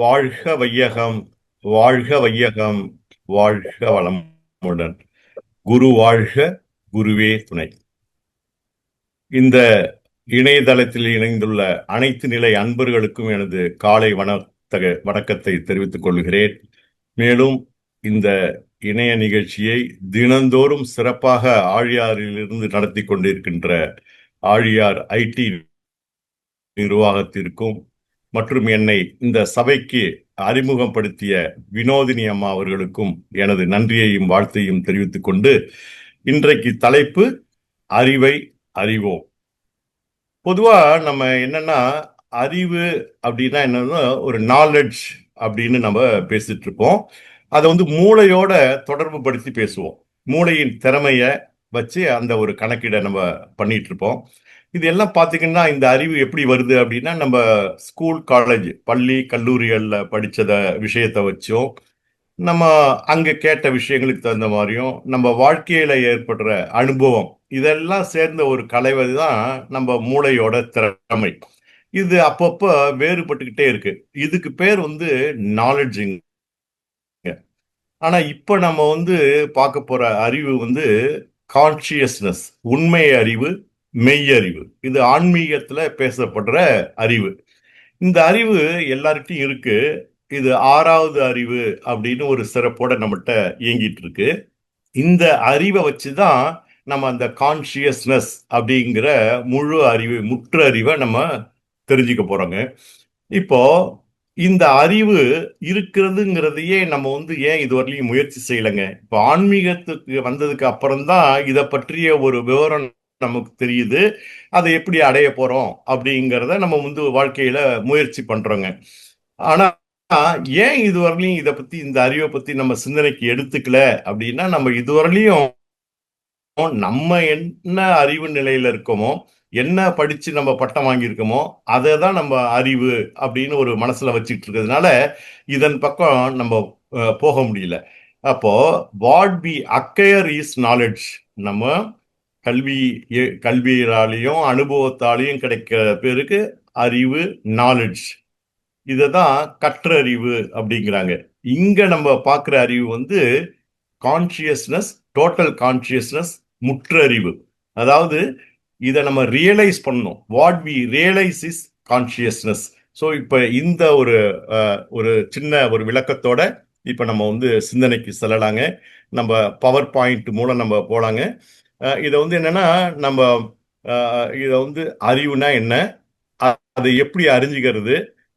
வாழ்க வையகம், வாழ்க வையகம், வாழ்க வளமுடன். குரு வாழ்க, குருவே துணை. இந்த இணையதளத்தில் இணைந்துள்ள அனைத்து நிலை அன்பர்களுக்கும் எனது காலை வணக்கத்தை தெரிவித்துக் கொள்கிறேன். மேலும் இந்த இணைய நிகழ்ச்சியை தினந்தோறும் சிறப்பாக ஆழியாரிலிருந்து நடத்தி கொண்டிருக்கின்ற ஆழியார் ஐடி நிர்வாகத்திற்கும் மற்றும் என்னை இந்த சபைக்கு அறிமுகப்படுத்திய வினோதினி அம்மா அவர்களுக்கும் எனது நன்றியையும் வாழ்த்தையும் தெரிவித்துக் கொண்டு, இன்றைக்கு தலைப்பு அறிவை அறிவோம். பொதுவா நம்ம என்னன்னா, அறிவு அப்படின்னா என்னன்னா ஒரு நாலெட்ஜ் அப்படின்னு நம்ம பேசிட்டு இருப்போம். அதை மூளையோட தொடர்பு படுத்தி பேசுவோம். மூளையின் திறமைய வச்சு அந்த ஒரு கணக்கீட நம்ம பண்ணிட்டு இருப்போம். இது எல்லாம் பாத்தீங்கன்னா, இந்த அறிவு எப்படி வருது அப்படின்னா, நம்ம ஸ்கூல், காலேஜ், பள்ளி, கல்லூரிகள்ல படிச்சத விஷயத்தை வச்சோம், நம்ம அங்க கேட்ட விஷயங்களுக்கு தகுந்த மாதிரியும், நம்ம வாழ்க்கையில ஏற்படுற அனுபவம், இதெல்லாம் சேர்ந்த ஒரு கலவைதான் நம்ம மூளையோட திறமை. இது அப்பப்ப வேறுபட்டுக்கிட்டே இருக்கு. இதுக்கு பேர் நாலெட்ஜுங்க. ஆனா இப்ப நம்ம பார்க்க போற அறிவு கான்சியஸ்னஸ், உண்மை அறிவு, மெய்யறிவு. இது ஆன்மீகத்துல பேசப்படுற அறிவு. இந்த அறிவு எல்லார்கிட்டையும் இருக்கு. இது ஆறாவது அறிவு அப்படின்னு ஒரு சிறப்போட நம்மகிட்ட இயங்கிட்டு இருக்கு. இந்த அறிவை வச்சுதான் நம்ம அந்த கான்சியஸ்னஸ் அப்படிங்கிற முழு அறிவு, முற்று அறிவை நம்ம தெரிஞ்சுக்க போறோங்க. இப்போ இந்த அறிவு இருக்கிறதுங்கிறதையே நம்ம ஏன் இதுவரையிலும் முயற்சி செய்யலைங்க? இப்போ ஆன்மீகத்துக்கு வந்ததுக்கு அப்புறம்தான் இதை பற்றிய ஒரு விவரம் நமக்கு தெரியுது. அதை எப்படி அடைய போறோம் அப்படிங்கிறத நம்ம வாழ்க்கையில முயற்சி பண்றோங்க. ஆனா ஏன் இதுவரையிலும் இதை பத்தி, இந்த அறிவை பத்தி நம்ம சிந்தனைக்கு எடுத்துக்கல அப்படின்னா, நம்ம இதுவரையிலும் நம்ம என்ன அறிவு நிலையில இருக்கோமோ, என்ன படிச்சு நம்ம பட்டம் வாங்கியிருக்கோமோ, அதை தான் நம்ம அறிவு அப்படின்னு ஒரு மனசுல வச்சுட்டு இருக்கிறதுனால, இதன் பக்கம் நம்ம போக முடியல. அப்போ வாட் வி அக்கயர் இஸ் நாலெட்ஜ். நம்ம கல்வி, கல்வியாலையும் அனுபவத்தாலையும் கிடைக்கிற பேருக்கு அறிவு, நாலெட்ஜ். இததான் கற்றறிவு அப்படிங்கிறாங்க. இங்க நம்ம பார்க்கிற அறிவு கான்சியஸ்னஸ், டோட்டல் கான்சியஸ்னஸ், முற்றறிவு. அதாவது இதை நம்ம ரியலைஸ் பண்ணணும். What we realise is consciousness. So இப்ப இந்த ஒரு சின்ன ஒரு விளக்கத்தோட இப்ப நம்ம சிந்தனைக்கு செல்லலாங்க. நம்ம பவர் பாயிண்ட் மூலம் நம்ம போலாங்க. இதை என்னன்னா, நம்ம இதை அறிவுனா என்ன, அதை எப்படி அறிஞ்சுக்கிறது,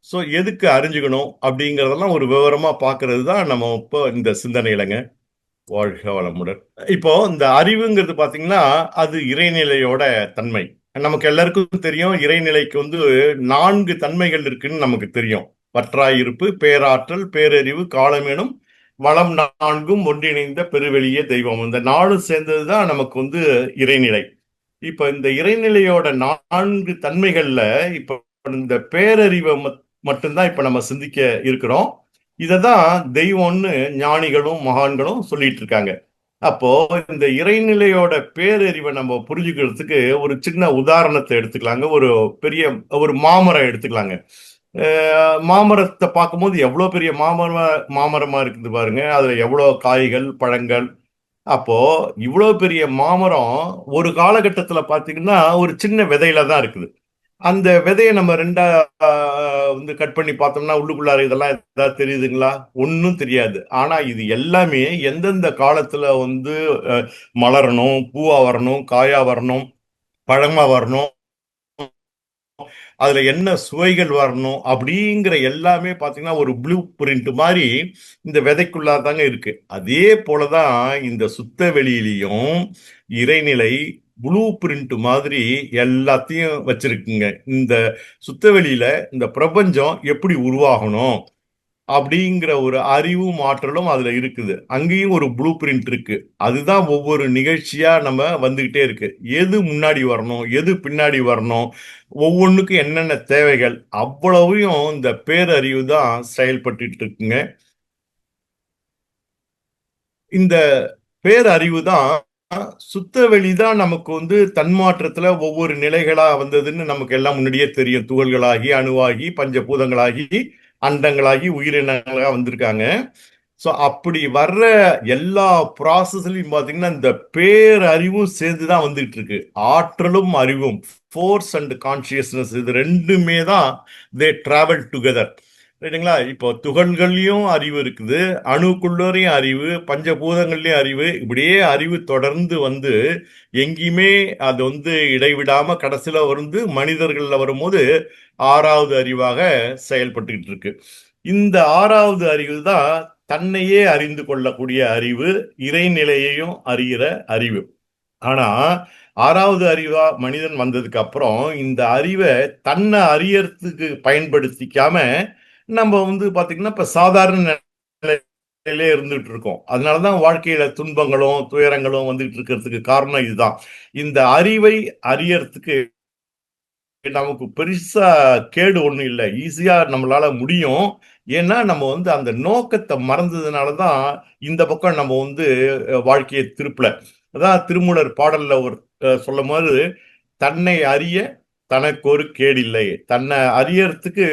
ஸோ எதுக்கு அறிஞ்சுக்கணும் அப்படிங்கிறதெல்லாம் ஒரு விவரமா பார்க்கறது தான் நம்ம இப்போ இந்த சிந்தனையிலங்க. வாழ்க வளமுடன். இப்போ இந்த அறிவுங்கிறது பாத்தீங்கன்னா, அது இறைநிலையோட தன்மை. நமக்கு எல்லாருக்கும் தெரியும், இறைநிலைக்கு 4 தன்மைகள் இருக்குன்னு நமக்கு தெரியும். பற்றாயிருப்பு, பேராற்றல், பேரறிவு, காலமெனும் வளம் 4ம் ஒன்றிணைந்த பெருவெளியே தெய்வம். இந்த 4 சேர்ந்ததுதான் நமக்கு இறைநிலை. இப்ப இந்த இறைநிலையோட 4 தன்மைகள்ல இப்ப இந்த பேரறிவை மட்டும்தான் இப்ப நம்ம சிந்திக்க இருக்கிறோம். இததான் தெய்வம்னு ஞானிகளும் மகான்களும் சொல்லிட்டு இருக்காங்க. அப்போ இந்த இறைநிலையோட பேரறிவை நம்ம புரிஞ்சுக்கிறதுக்கு ஒரு சின்ன உதாரணத்தை எடுத்துக்கலாங்க. ஒரு பெரிய ஒரு மாமரம் எடுத்துக்கலாங்க. மாமரத்தை பார்க்கும்போது எவ்வளவு பெரிய மாமரமா இருக்குது பாருங்க. அதுல எவ்வளவு காய்கள், பழங்கள். அப்போ இவ்வளவு பெரிய மாமரம் ஒரு காலகட்டத்துல பாத்தீங்கன்னா ஒரு சின்ன விதையில தான் இருக்குது. அந்த விதையை நம்ம ரெண்டா கட் பண்ணி பார்த்தோம்னா உள்ளுக்குள்ளார இதெல்லாம் ஏதாவது தெரியுதுங்களா? ஒன்றும் தெரியாது. ஆனா இது எல்லாமே எந்தெந்த காலத்துல மலரணும், பூவா வரணும், காயா வரணும், பழமா வரணும், அதுல என்ன சுவைகள் வரணும் அப்படிங்கிற எல்லாமே பாத்தீங்கன்னா ஒரு ப்ளூ பிரிண்ட் மாதிரி இந்த விதைக்குள்ளாதாங்க இருக்கு. அதே போலதான் இந்த சுத்த வெளியிலையும் இறைநிலை ப்ளூ பிரிண்ட் மாதிரி எல்லாத்தையும் வச்சிருக்குங்க. இந்த சுத்தவெளியில இந்த பிரபஞ்சம் எப்படி உருவாகணும் அப்படிங்கிற ஒரு அறிவும் ஆற்றலும் அதுல இருக்குது. அங்கேயும் ஒரு ப்ளூ பிரிண்ட் இருக்கு. அதுதான் ஒவ்வொரு நிகழ்ச்சியா நம்ம வந்துகிட்டே இருக்கு. எது முன்னாடி வரணும், எது பின்னாடி வரணும், ஒவ்வொன்றுக்கும் என்னென்ன தேவைகள், அவ்வளவையும் இந்த பேரறிவு தான் செயல்பட்டு இருக்குங்க. இந்த பேரறிவு தான் சுத்த வெளிதான் நமக்கு தன்மாற்றத்துல ஒவ்வொரு நிலைகளா வந்ததுன்னு நமக்கு எல்லாம் முன்னாடியே தெரியும். துகள்களாகி, அணுவாகி, பஞ்சபூதங்களாகி அண்டங்களாகி உயிரினங்களாக வந்திருக்காங்க. ஸோ அப்படி வர்ற எல்லா ப்ராசஸ்லையும் பார்த்தீங்கன்னா இந்த பேரறிவும் சேர்ந்து தான் வந்துட்டு இருக்கு. ஆற்றலும் அறிவும், ஃபோர்ஸ் அண்ட் கான்சியஸ்னஸ், இது ரெண்டுமே தான் தே டிராவல் டுகெதர். ரைட்டுங்களா? இப்போ துகள்கள்லயும் அறிவு இருக்குது, அணுக்குள்ளரையும் அறிவு, பஞ்சபூதங்கள்லயும் அறிவு, இப்படியே அறிவு தொடர்ந்து வந்து எங்கேயுமே அது வந்து இடைவிடாம கடைசியில வந்து மனிதர்கள்ல வரும்போது ஆறாவது அறிவாக செயல்பட்டுக்கிட்டு இருக்கு. இந்த ஆறாவது அறிவு தான் தன்னையே அறிந்து கொள்ளக்கூடிய அறிவு, இறைநிலையையும் அறிகிற அறிவு. ஆனா ஆறாவது அறிவா மனிதன் வந்ததுக்கு அப்புறம் இந்த அறிவை தன்னை அறியறதுக்கு பயன்படுத்திக்காம நம்ம வந்து பாத்தீங்கன்னா இப்ப சாதாரண நிலையிலே இருந்துட்டு இருக்கோம். அதனாலதான் வாழ்க்கையில துன்பங்களும் துயரங்களும் வந்துட்டு இருக்கிறதுக்கு காரணம் இதுதான். இந்த அறிவை அறியறதுக்கு நமக்கு பெருசா கேடு ஒண்ணும் இல்லை, ஈஸியா நம்மளால முடியும். ஏன்னா நம்ம வந்து அந்த நோக்கத்தை மறந்ததுனாலதான் இந்த பக்கம் நம்ம வந்து வாழ்க்கையை திருப்பல. அதான் திருமூலர் பாடல்ல ஒரு சொல்லும் போது, தன்னை அறிய தனக்கு ஒரு கேடு இல்லை. தன்னை அறியறதுக்கு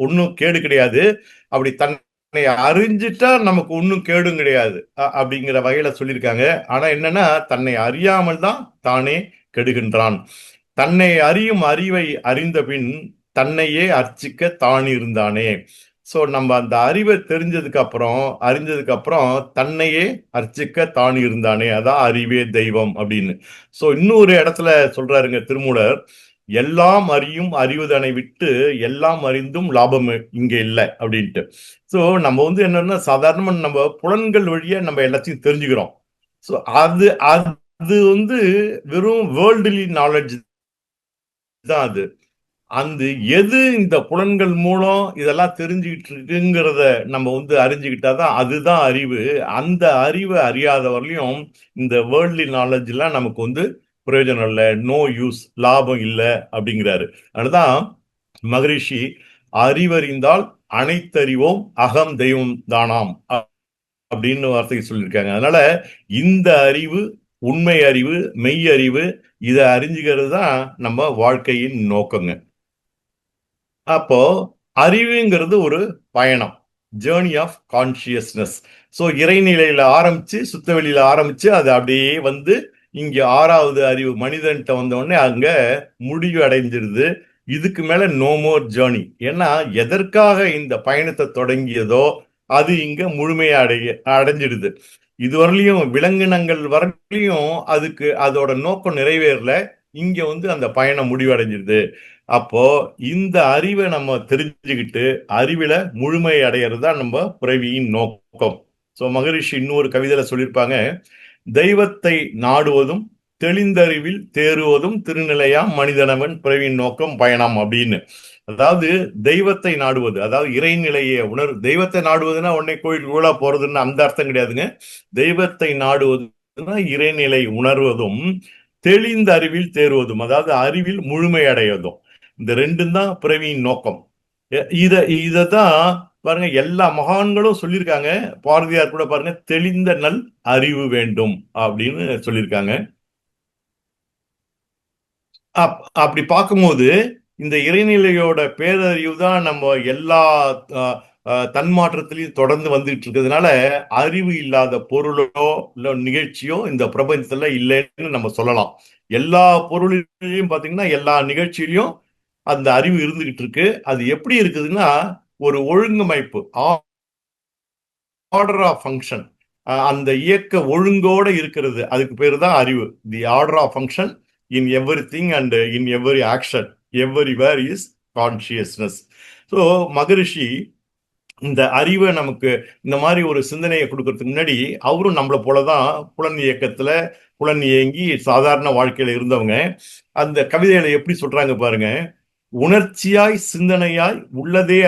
ஒன்னும் கேடு கிடையாது. அப்படி தன்னை அறிஞ்சிட்டா நமக்கு ஒன்னும் கேடும் கிடையாது அப்படிங்கிற வகையில சொல்லியிருக்காங்க. ஆனா என்னன்னா, தன்னை அறியாமல் தான் தானே கெடுகின்றான். தன்னை அறியும் அறிவை அறிந்த பின் தன்னையே அர்ச்சிக்க தான் இருந்தானே. சோ நம்ம அந்த அறிவை அறிஞ்சதுக்கு அப்புறம் தன்னையே அர்ச்சிக்க தான் இருந்தானே, அதான் அறிவே தெய்வம் அப்படின்னு. சோ இன்னொரு இடத்துல சொல்றாருங்க திருமூலர், எல்லாம் அறியும் அறிவுதனை விட்டு எல்லாம் அறிந்தும் லாபம் இங்க இல்லை அப்படின்ட்டு. சோ நம்ம வந்து என்னன்னா சாதாரணமா நம்ம புலன்கள் வழியா நம்ம எல்லாத்தையும் தெரிஞ்சுக்கிறோம். சோ அது அது வந்து வெறும் வேர்ல்டுலி நாலேஜ் தான் அது. அந்த எது இந்த புலன்கள் மூலம் இதெல்லாம் தெரிஞ்சுக்கிட்டு இருக்குங்கிறத நம்ம வந்து அறிஞ்சுக்கிட்டாதான் அதுதான் அறிவு. அந்த அறிவை அறியாதவரையும் இந்த வேர்ல்ட்லி நாலேஜ் எல்லாம் நமக்கு வந்து பிரயோஜனம் இல்லை, நோ யூஸ், லாபம் இல்லை அப்படிங்கிறாரு. அதுதான் மகரிஷி அறிவறிந்தால் அனைத்தறிவோம் அகம் தெய்வம் தானாம் அப்படின்னு வார்த்தைக்கு சொல்லியிருக்காங்க. அதனால இந்த அறிவு, உண்மை அறிவு, மெய் அறிவு, இதை அறிஞ்சுக்கிறது தான் நம்ம வாழ்க்கையின் நோக்கங்க. அப்போ அறிவுங்கிறது ஒரு பயணம், ஜேர்னி ஆஃப் கான்சியஸ்னஸ். ஸோ இறைநிலையில ஆரம்பிச்சு சுத்தவெளியில ஆரம்பிச்சு அது அப்படியே வந்து இங்க ஆறாவது அறிவு மனிதன்கிட்ட வந்த உடனே அங்க முடிவு அடைஞ்சிருது. இதுக்கு மேல நோ மோர் ஜேர்னி. ஏன்னா எதற்காக இந்த பயணத்தை தொடங்கியதோ அது இங்க முழுமையா அடைஞ்சிடுது. இதுவரையிலையும் விலங்கினங்கள் வரலையும் அதுக்கு அதோட நோக்கம் நிறைவேறல. இங்க வந்து அந்த பயணம் முடிவடைஞ்சிருது. அப்போ இந்த அறிவை நம்ம தெரிஞ்சுக்கிட்டு அறிவில முழுமை அடையிறது தான் நம்ம பிறவியின் நோக்கம். சோ மகரிஷி இன்னொரு கவிதையில சொல்லியிருப்பாங்க, தெய்வத்தை நாடுவதும் தெளிந்தறிவில் தேறுவதும் திருநிலையாம் மனிதனவன் பிறவியின் நோக்கம் பயணம் அப்படின்னு. அதாவது தெய்வத்தை நாடுவது, அதாவது இறைநிலையை தெய்வத்தை நாடுவதுன்னா உடனே கோயிலுக்குள்ள போறதுன்னு அந்த அர்த்தம் கிடையாதுங்க. தெய்வத்தை நாடுவதுன்னா இறைநிலை உணர்வதும் தெளிந்த அறிவில் தேர்வதும், அதாவது அறிவில் முழுமை அடைவதும். இந்த ரெண்டும் தான் பிறவியின் நோக்கம். இததான் பாருங்க எல்லா மகான்களும் சொல்லியிருக்காங்க. பாரதியார் கூட பாருங்க, தெளிந்த நல் அறிவு வேண்டும் அப்படின்னு சொல்லியிருக்காங்க. அப்படி பார்க்கும்போது இந்த இறைநிலையோட பேரறிவு தான் நம்ம எல்லா தன்மாற்றத்திலையும் தொடர்ந்து வந்துட்டு இருக்கிறதுனால அறிவு இல்லாத பொருளோ இல்ல நிகழ்ச்சியோ இந்த பிரபஞ்சத்துல இல்லைன்னு நம்ம சொல்லலாம். எல்லா பொருளிலையும் பாத்தீங்கன்னா எல்லா நிகழ்ச்சியிலையும் அந்த அறிவு இருந்துகிட்டு இருக்கு. அது எப்படி இருக்குதுன்னா ஒரு ஒழுங்கமைப்பு, ஆர்டர் ஆஃப் ஃபங்க்ஷன், அந்த இயக்க ஒழுங்கோட இருக்கிறது, அதுக்கு பேரு தான் அறிவு. The order of function in everything and in every action everywhere is consciousness. So Maharishi இந்த அறிவை நமக்கு இந்த மாதிரி ஒரு சிந்தனையை கொடுக்கறதுக்கு முன்னாடி அவரும் நம்மளை போலதான் புலன் இயக்கத்துல புலன் இயங்கி சாதாரண வாழ்க்கையில இருந்தவங்க. அந்த கவிதையில எப்படி சொல்றாங்க பாருங்க, உணர்ச்சியாய் சிந்தனையாய் உள்ளதே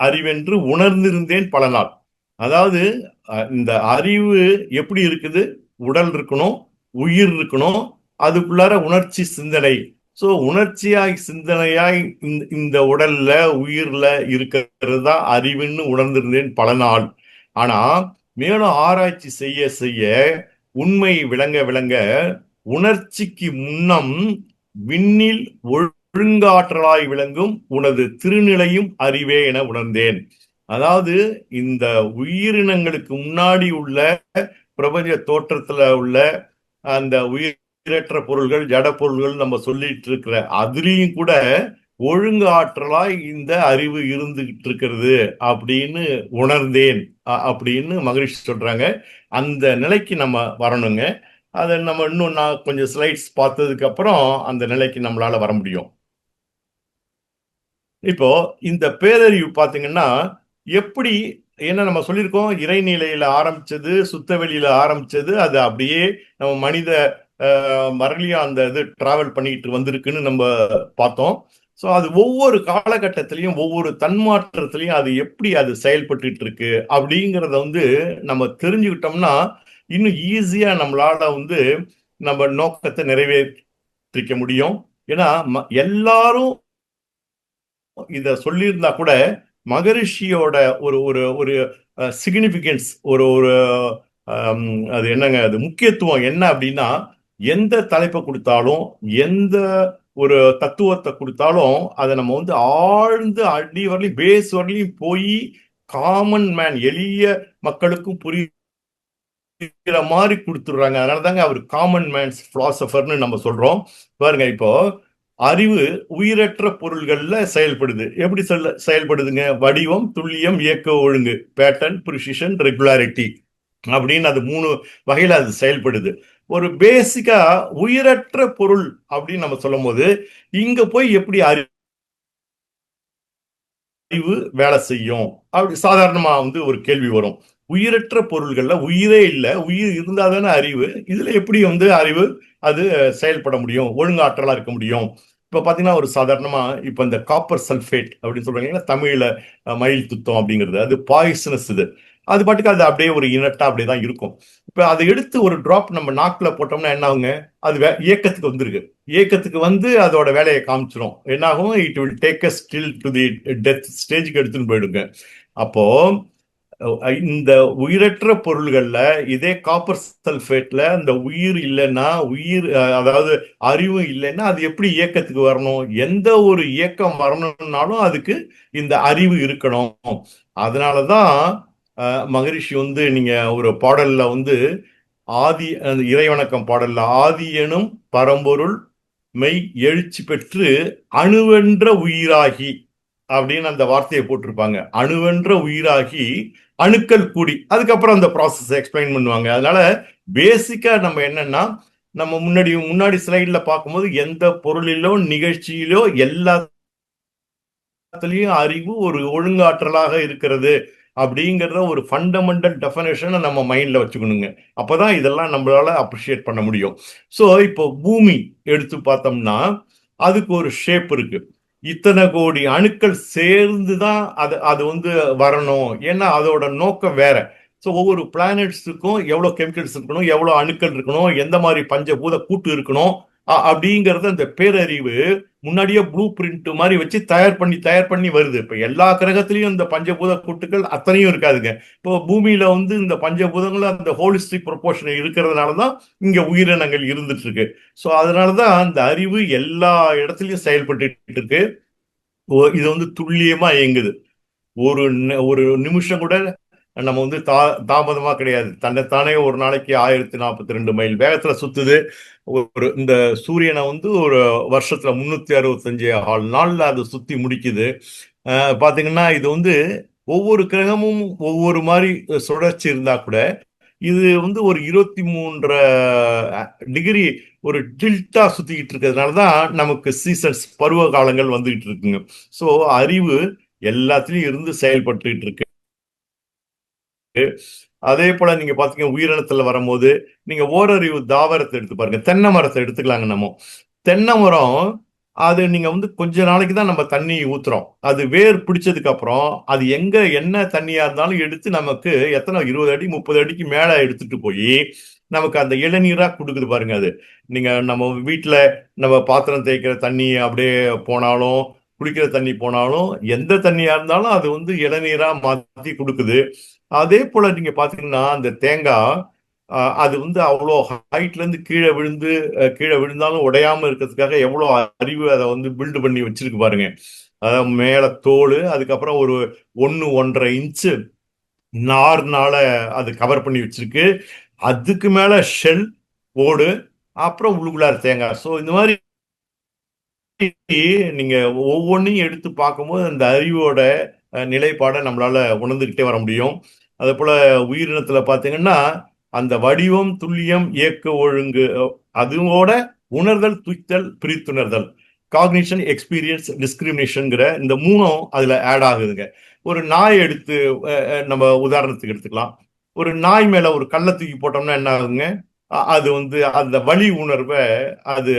அறிவென்று உணர்ந்திருந்தேன் பல நாள். அதாவது இந்த அறிவு எப்படி இருக்குது, உடல் இருக்கணும், உயிர் இருக்கணும், அதுக்குள்ளார உணர்ச்சி சிந்தனை. சோ உணர்ச்சியாய் சிந்தனையாய் இந்த உடல்ல உயிர்ல இருக்கிறது தான் அறிவுன்னு உணர்ந்திருந்தேன் பல நாள். ஆனா மேலும் ஆராய்ச்சி செய்ய செய்ய உண்மை விளங்க விளங்க உணர்ச்சிக்கு முன்னம் விண்ணில் ஒழுங்காற்றலாய் விளங்கும் உனது திருநிலையும் அறிவே என உணர்ந்தேன். அதாவது இந்த உயிரினங்களுக்கு முன்னாடி உள்ள பிரபஞ்ச தோற்றத்துல உள்ள அந்த உயிரற்ற பொருள்கள், ஜட பொருள்கள் நம்ம சொல்லிட்டு இருக்கிற அதுலயும் கூட ஒழுங்கு ஆற்றலாய் இந்த அறிவு இருந்துகிட்டு இருக்கிறது அப்படின்னு உணர்ந்தேன் அப்படின்னு மகரிஷி சொல்றாங்க. அந்த நிலைக்கு நம்ம வரணுங்க. அதை நம்ம இன்னும் நான் கொஞ்சம் ஸ்லைட்ஸ் பார்த்ததுக்கு அப்புறம் அந்த நிலைக்கு நம்மளால வர முடியும். இப்போ இந்த பேரறிவு பாத்தீங்கன்னா எப்படி, ஏன்னா நம்ம சொல்லியிருக்கோம் இறைநிலையில ஆரம்பிச்சது, சுத்தவெளியில ஆரம்பிச்சது, அது அப்படியே நம்ம மனித மரலியா அந்த இது டிராவல் பண்ணிட்டு வந்திருக்குன்னு நம்ம பார்த்தோம். ஸோ அது ஒவ்வொரு காலகட்டத்திலையும் ஒவ்வொரு தன்மாற்றத்திலையும் அது எப்படி அது செயல்பட்டு இருக்கு அப்படிங்கிறத வந்து நம்ம தெரிஞ்சுக்கிட்டோம்னா இன்னும் ஈஸியா நம்மளால வந்து நம்ம நோக்கத்தை நிறைவேற்றிக்க முடியும். ஏன்னா எல்லாரும் இத சொல்லியிருந்தா கூட மகரிஷியோட ஒரு ஒரு ஒரு சிக்னிபிகன்ஸ், ஒரு ஒரு அது என்னங்க, அது முக்கியத்துவம் என்ன அப்படின்னா, எந்த தலைப்பை கொடுத்தாலும் எந்த ஒரு தத்துவத்தை கொடுத்தாலும் அதை நம்ம வந்து ஆழ்ந்து அடி வரலையும் பேஸ் வரலையும் போய் காமன் மேன் எளிய மக்களுக்கும் புரியுற மாதிரி கொடுத்துடுறாங்க. அதனாலதாங்க அவர் காமன் மேன்ஸ் பிலாசபர்னு நம்ம சொல்றோம். பாருங்க, இப்போ அறிவு உயிரற்ற பொருள்கள்ல செயல்படுது. எப்படி செயல்படுதுங்க? வடிவம், துல்லியம், இயக்க ஒழுங்கு, பேட்டர்ன், ப்ரிசிஷன், ரெகுலாரிட்டி அப்படின்னு அது 3 வகையில அது செயல்படுது. ஒரு பேசிக்கா உயிரற்ற பொருள் அப்படின்னு நம்ம சொல்லும் போது இங்க போய் எப்படி அறிவு வேலை செய்யும் அப்படி சாதாரணமா வந்து ஒரு கேள்வி வரும். உயிரற்ற பொருள்கள்ல உயிரே இல்லை, உயிர் இருந்தாதானே அறிவு, இதுல எப்படி வந்து அறிவு அது செயல்பட முடியும், ஒழுங்காற்றலா இருக்க முடியும்? இப்ப பாத்தீங்கன்னா ஒரு சாதாரணமா இப்ப இந்த காப்பர் சல்ஃபேட் அப்படின்னு சொல்றாங்க தமிழ்ல, மயில் துத்தம் அப்படிங்கிறது, அது பாய்சனஸ். இது அது பாட்டுக்கு அது அப்படியே ஒரு இனட்டா அப்படியேதான் இருக்கும். இப்ப அதை எடுத்து ஒரு டிராப் நம்ம நாக்குல போட்டோம்னா என்ன ஆகுங்க? அது இயக்கத்துக்கு வந்துருக்கு. இயக்கத்துக்கு வந்து அதோட வேலையை காமிச்சிடும். என்ன ஆகும்? It will take us still to the death ஸ்டேஜுக்கு எடுத்துன்னு போயிடுங்க. அப்போ இந்த உயிரற்ற பொருள்கள்ல இதே காப்பர் சல்ஃபேட்ல அந்த உயிர் இல்லைன்னா, உயிர் அதாவது அறிவு இல்லைன்னா அது எப்படி இயக்கத்துக்கு வரணும்? எந்த ஒரு இயக்கம் வரணும்னாலும் அதுக்கு இந்த அறிவு இருக்கணும். அதனாலதான் மகரிஷி வந்து நீங்க ஒரு பாடல்ல வந்து ஆதி இறைவணக்கம் பாடல்ல ஆதி எனும் பரம்பொருள் மெய் எழுச்சி பெற்று அணுவென்ற உயிராகி அப்படின்னு அந்த வார்த்தையை போட்டிருப்பாங்க. அணுவென்ற உயிராகி அணுக்கள் கூடி அதுக்கப்புறம் அந்த ப்ராசஸ் எக்ஸ்பிளைன் பண்ணுவாங்க. அதனால பேசிக்கா நம்ம என்னன்னா, நம்ம முன்னாடி ஸ்லைட்ல பார்க்கும்போது எந்த பொருளிலோ நிகழ்ச்சியிலோ எல்லாத்துலயும் அறிவு ஒரு ஒழுங்காற்றலாக இருக்கிறது அப்படிங்கிறத ஒரு ஃபண்டமெண்டல் டெஃபினேஷனை நம்ம மைண்ட்ல வச்சுக்கணுங்க. அப்பதான் இதெல்லாம் நம்மளால அப்ரிஷியேட் பண்ண முடியும். ஸோ இப்போ பூமி எடுத்து பார்த்தோம்னா அதுக்கு ஒரு ஷேப் இருக்கு. இத்தனை கோடி அணுக்கள் சேர்ந்துதான் அது வந்து வரணும். ஏன்னா அதோட நோக்கம் வேற. ஸோ ஒவ்வொரு பிளானட்ஸுக்கும் எவ்வளவு கெமிக்கல்ஸ் இருக்கணும், எவ்வளவு அணுக்கள் இருக்கணும், எந்த மாதிரி பஞ்சபூத கூட்டு இருக்கணும் அப்படிங்கறது அந்த பேரறிவு முன்னாடியே ப்ளூ பிரிண்ட் மாதிரி வச்சு தயார் பண்ணி வருது. இப்ப எல்லா கிரகத்திலையும் இந்த பஞ்சபூத கூட்டுகள் அத்தனையும் இருக்காதுங்க. இப்போ பூமியில வந்து இந்த பஞ்சபூதங்கள் அந்த ஹோலிஸ்டிக் ப்ரொபோர்ஷன் இருக்கிறதுனாலதான் இங்க உயிரினங்கள் இருந்துட்டு இருக்கு. ஸோ அதனாலதான் அந்த அறிவு எல்லா இடத்துலயும் செயல்பட்டு இருக்கு. இது வந்து துல்லியமா இயங்குது. ஒரு ஒரு நிமிஷம் கூட நம்ம வந்து தாமதமா கிடையாது. தன்னைத்தானே ஒரு நாளைக்கு 1042 மைல் வேகத்துல சுத்துது. இந்த சூரியனை வந்து ஒரு வருஷத்துல 365 நாள்ல அது சுத்தி முடிக்குது. பாத்தீங்கன்னா இது வந்து ஒவ்வொரு கிரகமும் ஒவ்வொரு மாதிரி சுழற்சி இருந்தா கூட இது வந்து ஒரு 23 டிகிரி ஒரு டில்ட்டா சுத்திக்கிட்டு இருக்கிறதுனாலதான் நமக்கு சீசன்ஸ், பருவ காலங்கள் வந்துகிட்டு இருக்குங்க. ஸோ அறிவு எல்லாத்துலயும் இருந்து செயல்பட்டு இருக்கு. அதே போல நீங்க பாத்தீங்க உயிரினத்துல வரும்போது நீங்க ஓரறிவு தாவரத்தை எடுத்து பாருங்க. தென்னை மரத்தை எடுத்துக்கலாங்க. நம்ம தென்னை மரம் அது நீங்க வந்து கொஞ்ச நாளைக்கு தான் நம்ம தண்ணி ஊத்துறோம். அது வேர் பிடிச்சதுக்கு அப்புறம் அது எங்க என்ன தண்ணியா இருந்தாலும் எடுத்து நமக்கு எத்தனை 20 அடி 30 அடிக்கு மேல எடுத்துட்டு போய் நமக்கு அந்த இளநீரா கொடுக்குது பாருங்க. அது நீங்க நம்ம வீட்டுல நம்ம பாத்திரம் தேய்க்கிற தண்ணி அப்படியே போனாலும், குடிக்கிற தண்ணி போனாலும், எந்த தண்ணியா இருந்தாலும் அது வந்து இளநீரா மாத்தி கொடுக்குது. அதே போல நீங்க பாத்தீங்கன்னா அந்த தேங்காய் அது வந்து அவ்வளோ ஹைட்ல இருந்து கீழே விழுந்து கீழே விழுந்தாலும் உடையாம இருக்கிறதுக்காக எவ்வளோ அறிவு அதை வந்து பில்டு பண்ணி வச்சிருக்கு பாருங்க. அதாவது மேல தோல், அதுக்கப்புறம் ஒரு 1-1.5 இன்ச்சு நார்னால அது கவர் பண்ணி வச்சிருக்கு. அதுக்கு மேல ஷெல், ஓடு, அப்புறம் உள்ளுக்குள்ளார தேங்காய். ஸோ இந்த மாதிரி நீங்க ஒவ்வொன்றையும் எடுத்து பார்க்கும்போது அந்த அறிவோட நிலைப்பாடை நம்மளால உணர்ந்துகிட்டே வர முடியும். அதே போல உயிரினத்துல பாத்தீங்கன்னா அந்த வடிவம், துல்லியம், இயக்க ஒழுங்கு, அதோட உணர்தல், துய்த்தல், பிரித்துணர்தல், காக்னிஷன், எக்ஸ்பீரியன்ஸ், டிஸ்கிரிமினேஷன்ங்கிற இந்த மூணும் அதுல ஆட் ஆகுதுங்க. ஒரு நாய் எடுத்து நம்ம உதாரணத்துக்கு எடுத்துக்கலாம். ஒரு நாய் மேல ஒரு கல்லை தூக்கி போட்டோம்னா என்ன ஆகுங்க? அது வந்து அந்த வலி உணர்வை, அது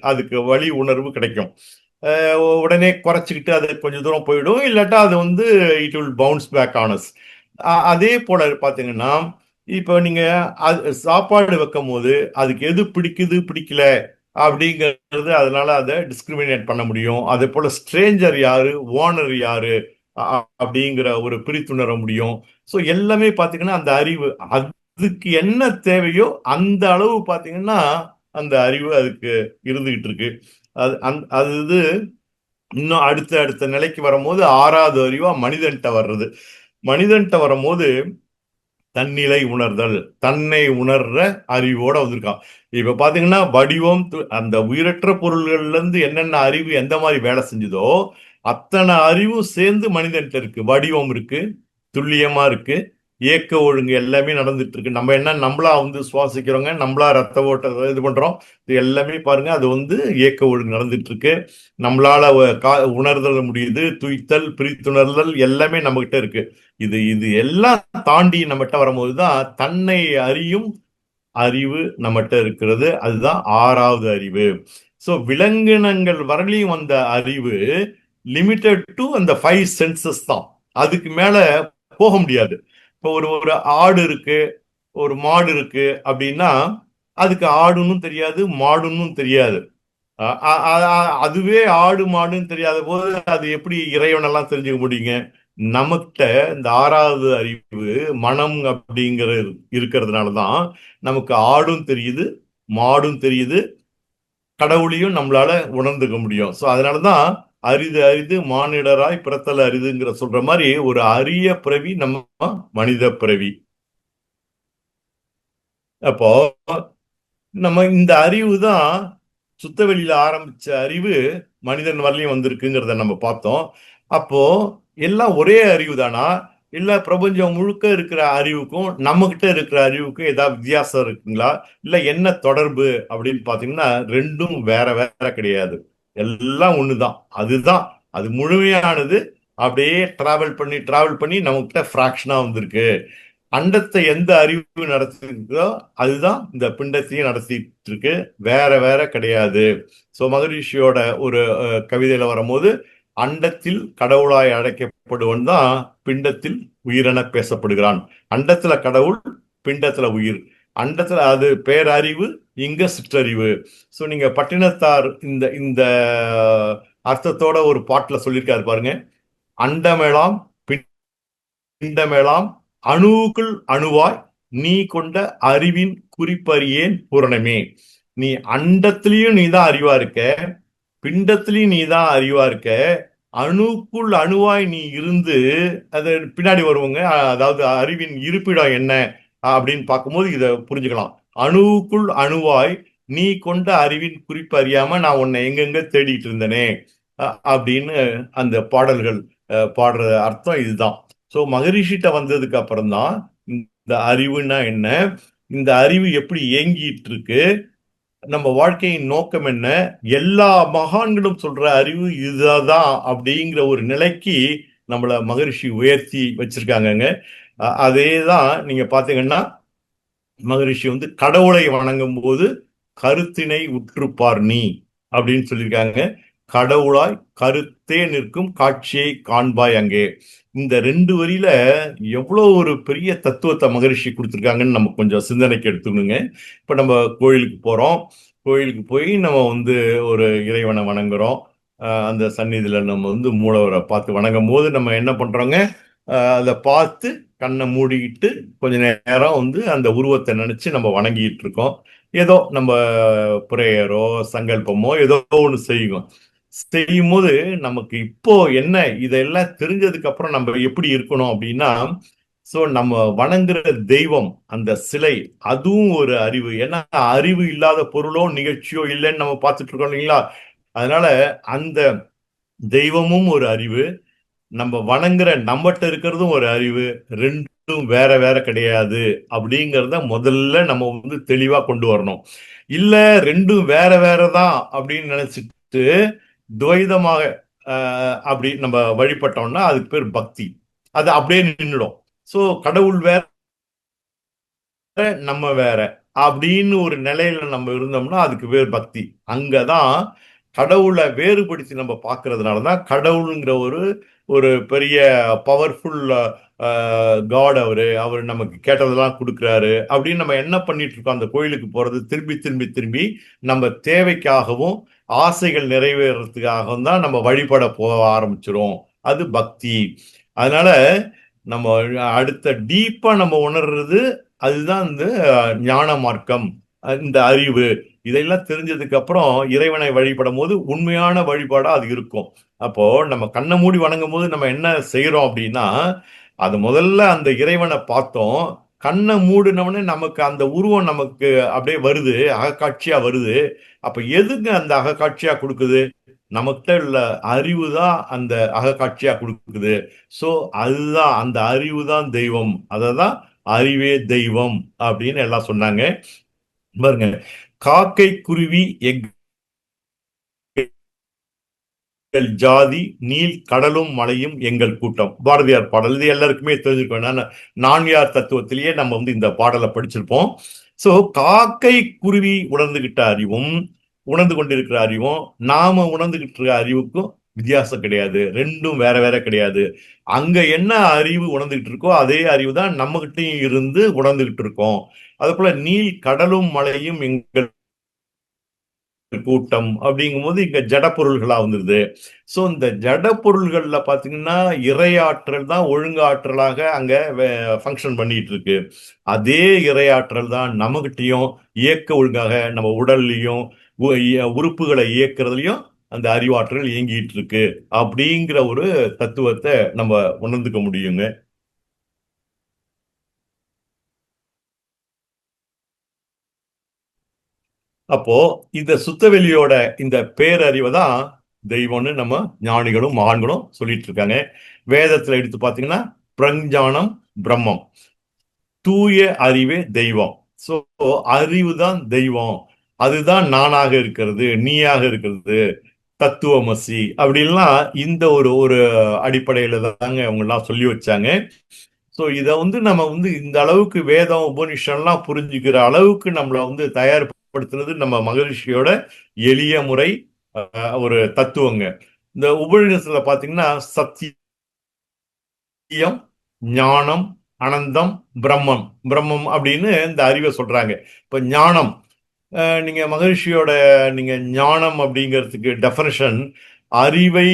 அதுக்கு வலி உணர்வு கிடைக்கும். உடனே குறைச்சிக்கிட்டு அது கொஞ்சம் தூரம் போயிடும், இல்லாட்டா அது வந்து இட் வில் பவுன்ஸ் பேக் ஆனஸ். அதே போல பாத்தீங்கன்னா இப்போ நீங்க சாப்பாடு வைக்கும் போது அதுக்கு எது பிடிக்குது பிடிக்கல அப்படிங்கிறது அதனால அதை டிஸ்கிரிமினேட் பண்ண முடியும். அதே போல ஸ்ட்ரேஞ்சர் யாரு, ஓனர் யாரு அப்படிங்கிற ஒரு பிரித்துணர முடியும். ஸோ எல்லாமே பாத்தீங்கன்னா அந்த அறிவு, அதுக்கு என்ன தேவையோ அந்த அளவு பாத்தீங்கன்னா அந்த அறிவு அதுக்கு இருந்துகிட்டு இருக்கு. அது இது இன்னும் அடுத்த அடுத்த நிலைக்கு வரும்போது 6வது அறிவா மனிதன்கிட்ட வர்றது. மனிதன்கிட்ட வரும்போது தன்னிலை உணர்தல், தன்னை உணர்ற அறிவோட வந்திருக்கான். இப்ப பாத்தீங்கன்னா வடிவம், அந்த உயிரற்ற பொருள்கள்ல இருந்து என்னென்ன அறிவு எந்த மாதிரி வேலை செஞ்சதோ அத்தனை அறிவும் சேர்ந்து மனிதன்கிட்ட இருக்கு. வடிவம் இருக்கு, துல்லியமா இருக்கு, இயக்க ஒழுங்கு எல்லாமே நடந்துட்டு இருக்கு. நம்ம என்ன நம்மளா வந்து சுவாசிக்கிறோங்க, நம்மளா ரத்த ஓட்ட இது பண்றோம். இது எல்லாமே பாருங்க, அது வந்து இயக்க ஒழுங்கு நடந்துட்டு இருக்கு. நம்மளால உணர்தல் முடியுது, துய்த்தல், பிரித்துணர்தல் எல்லாமே நம்ம கிட்ட இருக்கு. இது இது எல்லாம் தாண்டி நம்மகிட்ட வரும்போதுதான் தன்னை அறியும் அறிவு நம்மகிட்ட இருக்கிறது. அதுதான் 6வது அறிவு. சோ விலங்கினங்கள் வரலையும் வந்த அறிவு லிமிட்டட் டு அந்த 5 சென்சஸ் தான். அதுக்கு மேல போக முடியாது. இப்போ ஒரு ஒரு ஆடு இருக்கு, ஒரு மாடு இருக்கு அப்படின்னா அதுக்கு ஆடுன்னு தெரியாது, மாடுன்னு தெரியாது. அதுவே ஆடு மாடுன்னு தெரியாத போது அது எப்படி இறைவனெல்லாம் தெரிஞ்சுக்க முடியுங்க? நமக்கிட்ட இந்த 6வது அறிவு மனம் அப்படிங்கிற இருக்கிறதுனாலதான் நமக்கு ஆடும் தெரியுது, மாடும் தெரியுது, கடவுளையும் நம்மளால உணர்ந்துக்க முடியும். சோ அதனாலதான் அரிது அரிது மானிடராய் பிறத்தல் அரிதுங்கிற சொல்ற மாதிரி ஒரு அரிய பிறவி நம்ம மனித பிறவி. அப்போ நம்ம இந்த அறிவு தான் சுத்தவெளியில ஆரம்பிச்ச அறிவு மனிதன் வரலையும் வந்திருக்குங்கிறத நம்ம பார்த்தோம். அப்போ எல்லாம் ஒரே அறிவு தானா, இல்ல பிரபஞ்சம் முழுக்க இருக்கிற அறிவுக்கும் நம்ம கிட்ட இருக்கிற அறிவுக்கும் ஏதாவது வித்தியாசம் இருக்குங்களா, இல்ல என்ன தொடர்பு அப்படின்னு பாத்தீங்கன்னா ரெண்டும் வேற வேற கிடையாது. எல்லாம் ஒண்ணுதான். அதுதான் அது முழுமையானது. அப்படியே டிராவல் பண்ணி நம்ம கிட்ட பிராக்ஷனா வந்திருக்கு. அண்டத்தை எந்த அறிவு நடத்திருக்கோ அதுதான் இந்த பிண்டத்தையும் நடத்திட்டு இருக்கு. வேற வேற கிடையாது. சோ மகரிஷியோட ஒரு கவிதையில வரும்போது அண்டத்தில் கடவுளாய் அழைக்கப்படுவன் தான் பிண்டத்தில் உயிரென பேசப்படுகிறான். அண்டத்துல கடவுள், பிண்டத்துல உயிர். அண்டத்துல அது பேரறிவு, இங்க சிற்றறிவு. சோ நீங்க பட்டினத்தார் இந்த இந்த அர்த்தத்தோட ஒரு பாட்டுல சொல்லியிருக்காரு பாருங்க. அண்டமெலாம் பிண்டமெலாம் அணுவுக்குள் அணுவாய் நீ கொண்ட அறிவின் குறிப்பறியேன் பூரணமே. நீ அண்டத்திலையும் நீதான் அறிவா இருக்க, பிண்டத்திலையும் நீதான் அறிவா இருக்க, அணுக்குள் அணுவாய் நீ இருந்து, அது பின்னாடி வருவாங்க. அதாவது அறிவின் இருப்பிடம் என்ன அப்படின்னு பார்க்கும்போது இதை புரிஞ்சுக்கலாம். அணுவுக்குள் அணுவாய் நீ கொண்ட அறிவின் குறிப்பு அறியாம நான் உன்னை எங்கெங்க தேடிட்டு இருந்தனே அப்படின்னு அந்த பாடல்கள் பாடுற அர்த்தம் இதுதான். சோ மகரிஷிட்ட வந்ததுக்கு அப்புறம் தான் இந்த அறிவுனா என்ன, இந்த அறிவு எப்படி இயங்கிட்டு இருக்கு, நம்ம வாழ்க்கையின் நோக்கம் என்ன, எல்லா மகான்களும் சொல்ற அறிவு இதுதான் அப்படிங்கிற ஒரு நிலைக்கு நம்மள மகரிஷி உயர்த்தி வச்சிருக்காங்கங்க. அதே தான் நீங்க பாத்தீங்கன்னா மகரிஷி வந்து கடவுளை வணங்கும் போது கருத்தினை உற்றுப்பார் நீ அப்படின்னு சொல்லியிருக்காங்க. கடவுளாய் கருத்தே நிற்கும் காட்சியை காண்பாய் அங்கே. இந்த 2 வரியில எவ்வளவு ஒரு பெரிய தத்துவத்தை மகரிஷி கொடுத்துருக்காங்கன்னு நம்ம கொஞ்சம் சிந்தனைக்கு எடுத்துக்கணுங்க. இப்ப நம்ம கோயிலுக்கு போறோம். கோயிலுக்கு போய் நம்ம வந்து ஒரு இறைவனை வணங்குறோம். அந்த சந்நிதியில நம்ம வந்து மூலவரை பார்த்து வணங்கும் போது நம்ம என்ன பண்றோங்க, அதை பார்த்து கண்ணை மூடிக்கிட்டு கொஞ்ச நேரம் வந்து அந்த உருவத்தை நினைச்சு நம்ம வணங்கிட்டு இருக்கோம். ஏதோ நம்ம பிரேயரோ சங்கல்பமோ ஏதோ ஒன்று செய்யும் போது நமக்கு இப்போ என்ன இதெல்லாம் தெரிஞ்சதுக்கு அப்புறம் நம்ம எப்படி இருக்கணும் அப்படின்னா, சோ நம்ம வணங்குற தெய்வம் அந்த சிலை அதுவும் ஒரு அறிவு. ஏன்னா அறிவு இல்லாத பொருளோ நிகழ்ச்சியோ இல்லைன்னு நம்ம பார்த்துட்டு இருக்கோம் இல்லைங்களா? அதனால அந்த தெய்வமும் ஒரு அறிவு, நம்ம வணங்குற நம்மகிட்ட இருக்கிறதும் ஒரு அறிவு. ரெண்டும் வேற வேற கிடையாது அப்படிங்கிறத முதல்ல நம்ம வந்து தெளிவா கொண்டு வரணும். இல்ல ரெண்டும் வேற வேறதான் அப்படின்னு நினைச்சிட்டு துவைதமாக அப்படி நம்ம வழிபட்டோம்னா அதுக்கு பேர் பக்தி. அது அப்படியே நின்றுடும். சோ கடவுள் வேற நம்ம வேற அப்படின்னு ஒரு நிலையில நம்ம இருந்தோம்னா அதுக்கு பேர் பக்தி. அங்கதான் கடவுளை வேறுபடுத்தி நம்ம பார்க்கறதுனாலதான் கடவுளுங்கிற ஒரு ஒரு பெரிய பவர்ஃபுல் காட். அவர் நமக்கு கேட்டதெல்லாம் கொடுக்குறாரு அப்படின்னு நம்ம என்ன பண்ணிட்டு இருக்கோம், அந்த கோயிலுக்கு போறது திரும்பி திரும்பி திரும்பி நம்ம தேவைக்காகவும் ஆசைகள் நிறைவேறதுக்காகவும் தான் நம்ம வழிபட போக ஆரம்பிச்சிரும். அது பக்தி. அதனால நம்ம அடுத்த டீப்பா நம்ம உணர்றது அதுதான் இந்த ஞான மார்க்கம், இந்த அறிவு. இதெல்லாம் தெரிஞ்சதுக்கு அப்புறம் இறைவனை வழிபடும் போது உண்மையான வழிபாடா அது இருக்கும். அப்போ நம்ம கண்ணை மூடி வணங்கும் போது நம்ம என்ன செய்யறோம் அப்படின்னா, அது முதல்ல அந்த இறைவனை பார்த்தோம். கண்ணை மூடினவனே நமக்கு அந்த உருவம் நமக்கு அப்படியே வருது, அகக்காட்சியா வருது. அப்ப எதுங்க அந்த அகக்காட்சியா கொடுக்குது? நமக்கிட்ட உள்ள அறிவு தான் அந்த அகக்காட்சியா கொடுக்குது. சோ அதுதான் அந்த அறிவு தான் தெய்வம். அததான் அறிவே தெய்வம் அப்படின்னு எல்லாம் சொன்னாங்க. பாருங்க, காக்கை குருவி எங்கள் ஜாதி நீல் கடலும் மலையும் எங்கள் கூட்டம், பாரதியார் பாடல். இது எல்லாருக்குமே தெரிஞ்சிருக்கோம். நான்யார் தத்துவத்திலேயே நம்ம வந்து இந்த பாடலை படிச்சிருப்போம். சோ காக்கை குருவி உணர்ந்துகிட்ட அறிவும் உணர்ந்து கொண்டிருக்கிற அறிவும் நாம உணர்ந்துகிட்டு இருக்க அறிவுக்கும் வித்தியாசம் கிடையாது. ரெண்டும் வேற வேற கிடையாது. அங்க என்ன அறிவு உணர்ந்துகிட்டு இருக்கோ அதே அறிவு தான் நம்ம கிட்டையும் இருந்து உணர்ந்துகிட்டு இருக்கோம். அது போல நீல் கடலும் மலையும் எங்கள் கூட்டம் அப்படிங்கும்போது இங்க ஜட பொருள்களா வந்துருது. சோ இந்த ஜட பொருள்கள்ல பாத்தீங்கன்னா இறையாற்றல் தான் ஒழுங்காற்றலாக அங்க ஃபங்க்ஷன் பண்ணிட்டு இருக்கு. அதே இறையாற்றல் தான் நம்மகிட்டயும் இயக்க ஒழுங்காக நம்ம உடல்லையும் உறுப்புகளை இயக்குறதுலயும் அந்த அறிவாற்றல் இயங்கிட்டு இருக்கு அப்படிங்கிற ஒரு தத்துவத்தை நம்ம உணர்ந்துக்க முடியுங்க. அப்போ இந்த சுத்தவெளியோட இந்த பேரறிவை தான் தெய்வம்னு நம்ம ஞானிகளும் மகான்களும் சொல்லிட்டு இருக்காங்க. வேதத்துல எடுத்து பாத்தீங்கன்னா பிரஞ்ஞானம் பிரம்மம், தூய அறிவே தெய்வம். சோ அறிவு தான் தெய்வம். அதுதான் நானாக இருக்கிறது, நீயாக இருக்கிறது, தத்துவமசி அப்படின்லாம் இந்த ஒரு ஒரு அடிப்படையில தாங்க அவங்க எல்லாம் சொல்லி வச்சாங்க. சோ இத வந்து நம்ம வந்து இந்த அளவுக்கு வேதம் உபனிஷம்லாம் புரிஞ்சுக்கிற அளவுக்கு நம்மள வந்து தயார்படுத்துனது நம்ம மகரிஷியோட எளிய முறை ஒரு தத்துவங்க. இந்த உபநிஷத்துல பாத்தீங்கன்னா சத்தியம், ஞானம், அனந்தம், பிரம்மம். பிரம்மம் அப்படின்னு இந்த அறிவை சொல்றாங்க. இப்ப ஞானம், நீங்க மகரிஷியோட நீங்க ஞானம் அப்படிங்கிறதுக்கு டெஃபனிஷன் அறிவை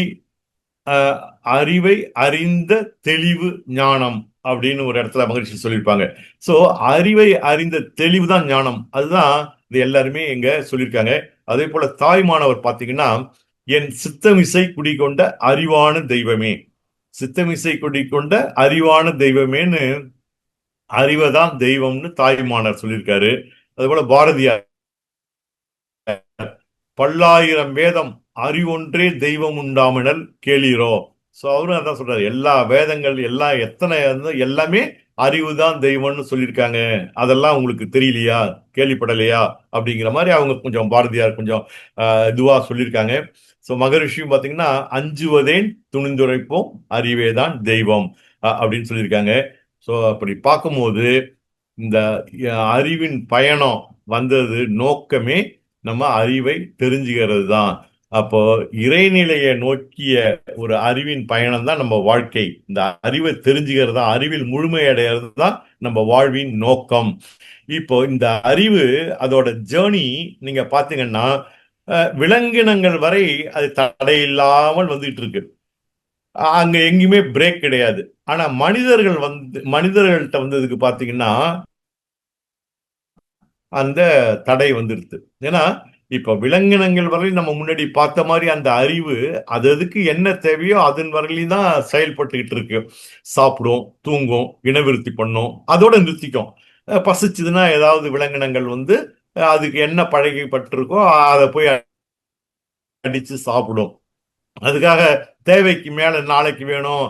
அறிவை அறிந்த தெளிவு ஞானம் அப்படின்னு ஒரு இடத்துல மகிழ்ச்சி சொல்லியிருப்பாங்க. சோ அறிவை அறிந்த தெளிவு தான் ஞானம். அதுதான் இது எல்லாருமே இங்க சொல்லியிருக்காங்க. அதே போல தாய்மானவர் பாத்தீங்கன்னா என் சித்தமிசை குடிகொண்ட அறிவான தெய்வமே, சித்தமிசை குடிகொண்ட அறிவான தெய்வமேன்னு அறிவைதான் தெய்வம்னு தாய்மானர் சொல்லியிருக்காரு. அதே போல பாரதியார் பல்லாயிரம் வேதம் அறிவொன்றே தெய்வம் உண்டாமினல் கேளீரோ. சோ அவரும் அதான் சொல்றாரு, எல்லா வேதங்கள் எல்லாம் எத்தனை எல்லாமே அறிவு தான் தெய்வம்னு சொல்லியிருக்காங்க. அதெல்லாம் உங்களுக்கு தெரியலையா, கேள்விப்படலையா அப்படிங்கிற மாதிரி அவங்க கொஞ்சம் பாரதியார் கொஞ்சம் இதுவா சொல்லியிருக்காங்க. சோ மகரிஷியும் பாத்தீங்கன்னா அஞ்சுவதேன் துணிந்துரைப்போம் அறிவேதான் தெய்வம் அப்படின்னு சொல்லியிருக்காங்க. சோ அப்படி பார்க்கும்போது இந்த அறிவின் பயணம் வந்தது நோக்கமே நம்ம அறிவை தெரிஞ்சுக்கிறது தான். அப்போ இறைநிலையை நோக்கிய ஒரு அறிவின் பயணம் தான் நம்ம வாழ்க்கை. இந்த அறிவை தெரிஞ்சுக்கிறது தான், அறிவில் முழுமையடைகிறது தான் நம்ம வாழ்வின் நோக்கம். இப்போ இந்த அறிவு அதோட ஜேர்னி நீங்க பாத்தீங்கன்னா விலங்கினங்கள் வரை அது தடையில்லாமல் வந்துட்டு இருக்கு. அங்க எங்கேயுமே பிரேக் கிடையாது. ஆனா மனிதர்கள்ட்ட வந்ததுக்கு பாத்தீங்கன்னா அந்த தடை வந்துருது. ஏன்னா இப்ப விலங்கினங்கள் வரை நம்ம முன்னாடி பார்த்த மாதிரி அந்த அறிவு அது அதுக்கு என்ன தேவையோ அதன் வரையிலும் தான் செயல்பட்டுக்கிட்டு இருக்கு. சாப்பிடும், தூங்கும், இனவிருத்தி பண்ணும், அதோட நிறுத்திக்கும். பசிச்சுதுன்னா ஏதாவது விலங்கினங்கள் வந்து அதுக்கு என்ன பழகிப்பட்டிருக்கோ அதை போய் அடிச்சு சாப்பிடும். அதுக்காக தேவைக்கு மேல நாளைக்கு வேணும்,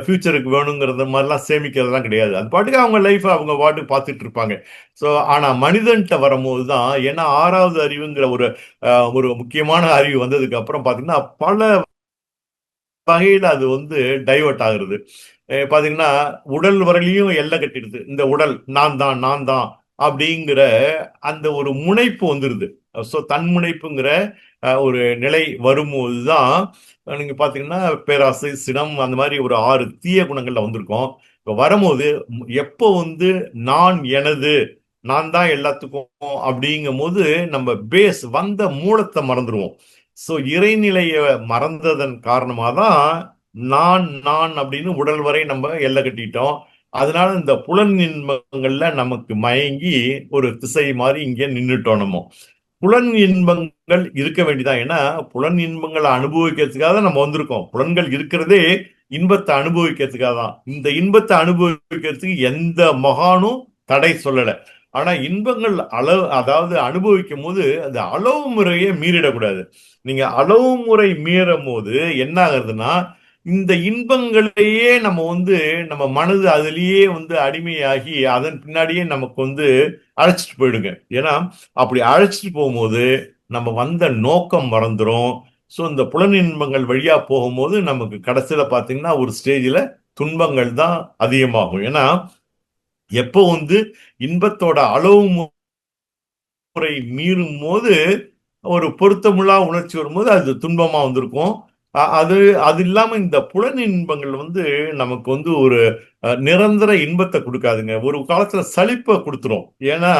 ஃபியூச்சருக்கு வேணுங்கிறது மாதிரிலாம் சேமிக்கிறதுலாம் கிடையாது. அது பாட்டுக்கு அவங்க லைஃப் அவங்க பாட்டுக்கு பார்த்துட்டு இருப்பாங்க. ஸோ ஆனா மனிதன்ட்ட வரும்போது தான், ஏன்னா 6வது அறிவுங்கிற ஒரு முக்கியமான அறிவு வந்ததுக்கு அப்புறம் பார்த்தீங்கன்னா, பல வகையில அது வந்து டைவர்ட் ஆகுறது. பாத்தீங்கன்னா உடல் வரையிலையும் எல்லை கட்டிடுது. இந்த உடல் நான் தான் நான் தான் அப்படிங்கிற அந்த ஒரு முனைப்பு வந்துருது. ஸோ தன்முனைப்புங்கிற ஒரு நிலை வரும்போது தான் நீங்க பாத்தீங்கன்னா பேராசை, சினம் அந்த மாதிரி ஒரு 6 தீய குணங்கள்ல வந்திருக்கோம். இப்ப வரும்போது எப்போ வந்து நான் எனது நான் தான் எல்லாத்துக்கும் அப்படிங்கும் போது நம்ம பேஸ் வந்த மூலத்தை மறந்துடுவோம். ஸோ இறைநிலைய மறந்ததன் காரணமா தான் நான் நான் அப்படின்னு உடல் வரை நம்ம எல்லை கட்டிட்டோம். அதனால இந்த புலன் இன்பங்கள்ல நமக்கு மயங்கி ஒரு திசை மாதிரி இங்கே நின்னுட்டோம் நம்ம. புலன் இன்பங்கள் இருக்க வேண்டியதான். ஏன்னா புலன் இன்பங்களை அனுபவிக்கிறதுக்காக தான் நம்ம வந்திருக்கோம். புலன்கள் இருக்கிறதே இன்பத்தை அனுபவிக்கிறதுக்காக தான். இந்த இன்பத்தை அனுபவிக்கிறதுக்கு எந்த மகானும் தடை சொல்லல. ஆனா இன்பங்கள் அளவு, அதாவது அனுபவிக்கும் போது அந்த அளவு முறையை மீறிடக்கூடாது. நீங்க அளவு முறை மீறும் போது என்ன ஆகுறதுன்னா, இந்த இன்பங்களையே நம்ம வந்து நம்ம மனது அதிலேயே வந்து அடிமையாகி அதன் பின்னாடியே நமக்கு வந்து அழைச்சிட்டு போயிடுங்க. ஏன்னா அப்படி அழைச்சிட்டு போகும்போது நம்ம வந்த நோக்கம் மறந்துரும். ஸோ இந்த புலன் இன்பங்கள் வழியா போகும்போது நமக்கு கடைசியில பாத்தீங்கன்னா ஒரு ஸ்டேஜில் துன்பங்கள் தான் அதிகமாகும். ஏன்னா எப்போ வந்து இன்பத்தோட அளவு முறை மீறும் போது ஒரு பொருத்தமுள்ளா உணர்ச்சி வரும்போது அது துன்பமா வந்திருக்கும். அது அது இல்லாம இந்த புலன் இன்பங்கள் வந்து நமக்கு வந்து ஒரு நிரந்தர இன்பத்தை கொடுக்காதுங்க. ஒரு காலத்துல சலிப்பை கொடுத்துரும். ஏன்னா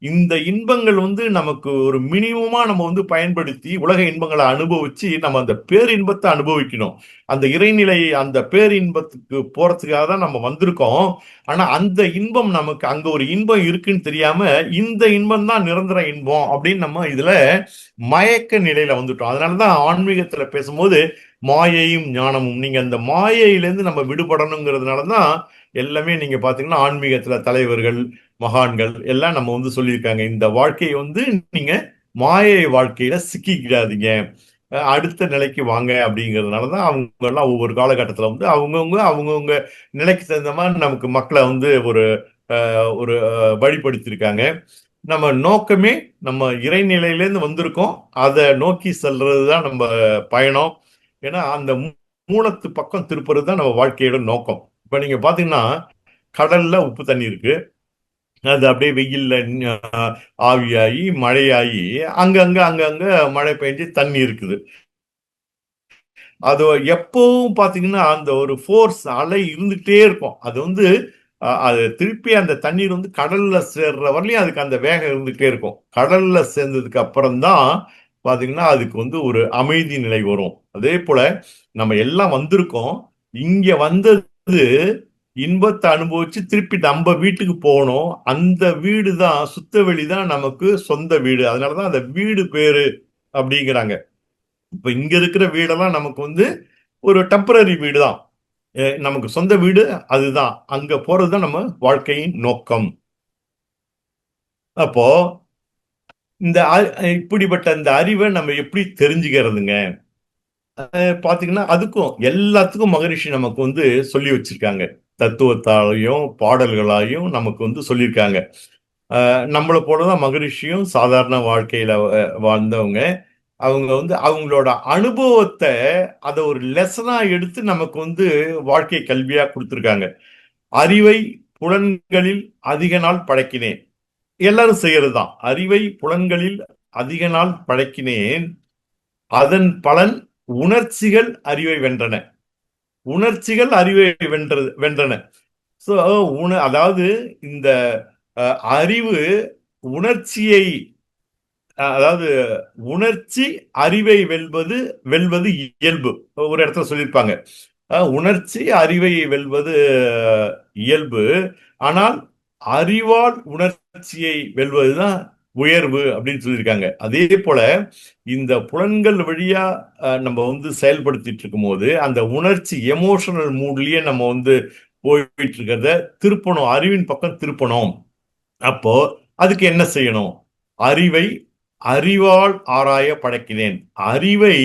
இந்த இன்பங்கள் வந்து நமக்கு ஒரு மினிமமா நம்ம வந்து பயன்படுத்தி உலக இன்பங்களை அனுபவிச்சு நம்ம அந்த பேரின்பத்தை அனுபவிக்கணும். அந்த இறைநிலை அந்த பேரின்பத்துக்கு போறதுக்காக தான் நம்ம வந்திருக்கோம். ஆனா அந்த இன்பம் நமக்கு அங்க ஒரு இன்பம் இருக்குன்னு தெரியாம இந்த இன்பம் தான் நிரந்தர இன்பம் அப்படின்னு நம்ம இதுல மயக்க நிலையில வந்துட்டோம். அதனாலதான் ஆன்மீகத்துல பேசும்போது மாயையும் ஞானமும், நீங்க அந்த மாயையிலேருந்து நம்ம விடுபடணுங்கிறதுனாலதான் எல்லாமே நீங்க பாத்தீங்கன்னா ஆன்மீகத்துல தலைவர்கள், மகான்கள் எல்லாம் நம்ம வந்து சொல்லியிருக்காங்க. இந்த வாழ்க்கையை வந்து நீங்க மாயை வாழ்க்கையில சிக்கிக்கிடாதீங்க, அடுத்த நிலைக்கு வாங்க அப்படிங்கிறதுனாலதான் அவங்க எல்லாம் ஒவ்வொரு காலகட்டத்துல வந்து அவங்கவுங்க நிலைக்கு தகுந்த மாதிரி நமக்கு மக்களை வந்து ஒரு வழிபடுத்தியிருக்காங்க. நம்ம நோக்கமே நம்ம இறைநிலையிலேருந்து வந்திருக்கோம், அதை நோக்கி செல்றதுதான் நம்ம பயணம். ஏன்னா அந்த மூலத்து பக்கம் திருப்புறது தான் நம்ம வாழ்க்கையோட நோக்கம். இப்ப நீங்க பாத்தீங்கன்னா கடல்ல உப்பு தண்ணி இருக்கு, அது அப்படியே வெயில்ல ஆவியாகி மழையாகி அங்கங்க அங்கங்க மழை பெஞ்சு தண்ணி இருக்குது. அது எப்பவும் பாத்தீங்கன்னா அந்த ஒரு ஃபோர்ஸ் அலை இருந்துகிட்டே இருக்கும். அது வந்து அது திருப்பி அந்த தண்ணீர் வந்து கடல்ல சேர்ற வரலையும் அதுக்கு அந்த வேகம் இருந்துகிட்டே இருக்கும். கடல்ல சேர்ந்ததுக்கு அப்புறம் தான் பாத்தீங்கன்னா அதுக்கு வந்து ஒரு அமைதி நிலை வரும். அதே போல நம்ம எல்லாம் வந்திருக்கோம். இங்க வந்தது இன்பத்தை அனுபவிச்சு திருப்பி நம்ம வீட்டுக்கு போகணும். அந்த வீடு தான் சுத்த வெளி தான் நமக்கு சொந்த வீடு. அதனாலதான் அந்த வீடு பேரு அப்படிங்கிறாங்க. இப்ப இங்க இருக்கிற வீடெல்லாம் நமக்கு வந்து ஒரு டெம்பரரி வீடு தான். நமக்கு சொந்த வீடு அதுதான். அங்க போறதுதான் நம்ம வாழ்க்கையின் நோக்கம். அப்போ இந்த இப்படிப்பட்ட இந்த அறிவை நம்ம எப்படி தெரிஞ்சுக்கிறதுங்க? பாத்தீங்கன்னா அதுக்கும் எல்லாத்துக்கும் மகரிஷி நமக்கு வந்து சொல்லி வச்சிருக்காங்க. தத்துவத்தாலையும் பாடல்களாயும் நமக்கு வந்து சொல்லியிருக்காங்க. நம்மளை போலதான் மகரிஷியும் சாதாரண வாழ்க்கையில வாழ்ந்தவங்க. அவங்க வந்து அவங்களோட அனுபவத்தை அதை ஒரு லெசனா எடுத்து நமக்கு வந்து வாழ்க்கை கல்வியா கொடுத்திருக்காங்க. அறிவை புலன்களில் அதிக நாள் பழக்கினேன். எல்லாரும் செய்யறதுதான். அறிவை புலன்களில் அதிக நாள் பழக்கினேன், அதன் பலன் உணர்ச்சிகள் அறிவை வென்றன. உணர்ச்சிகள் அறிவை வென்றன. சோ அதாவது இந்த அறிவு உணர்ச்சியை, அதாவது உணர்ச்சி அறிவை வெல்வது வெல்வது இயல்பு ஒரு இடத்துல சொல்லியிருப்பாங்க. உணர்ச்சி அறிவை வெல்வது இயல்பு. ஆனால் அறிவால் உணர்ச்சியை வெல்வதுதான் உயர்வு அப்படின்னு சொல்லியிருக்காங்க. அதே போல இந்த புலன்கள் வழியா நம்ம வந்து செயல்படுத்திட்டு இருக்கும் போது அந்த உணர்ச்சி எமோஷனல் மூட்லயே நம்ம வந்து போயிட்டு இருக்கிறத திருப்பணும், அறிவின் பக்கம் திருப்பணும். அப்போ அதுக்கு என்ன செய்யணும்? அறிவை அறிவால் ஆராய பழக்கினேன். அறிவை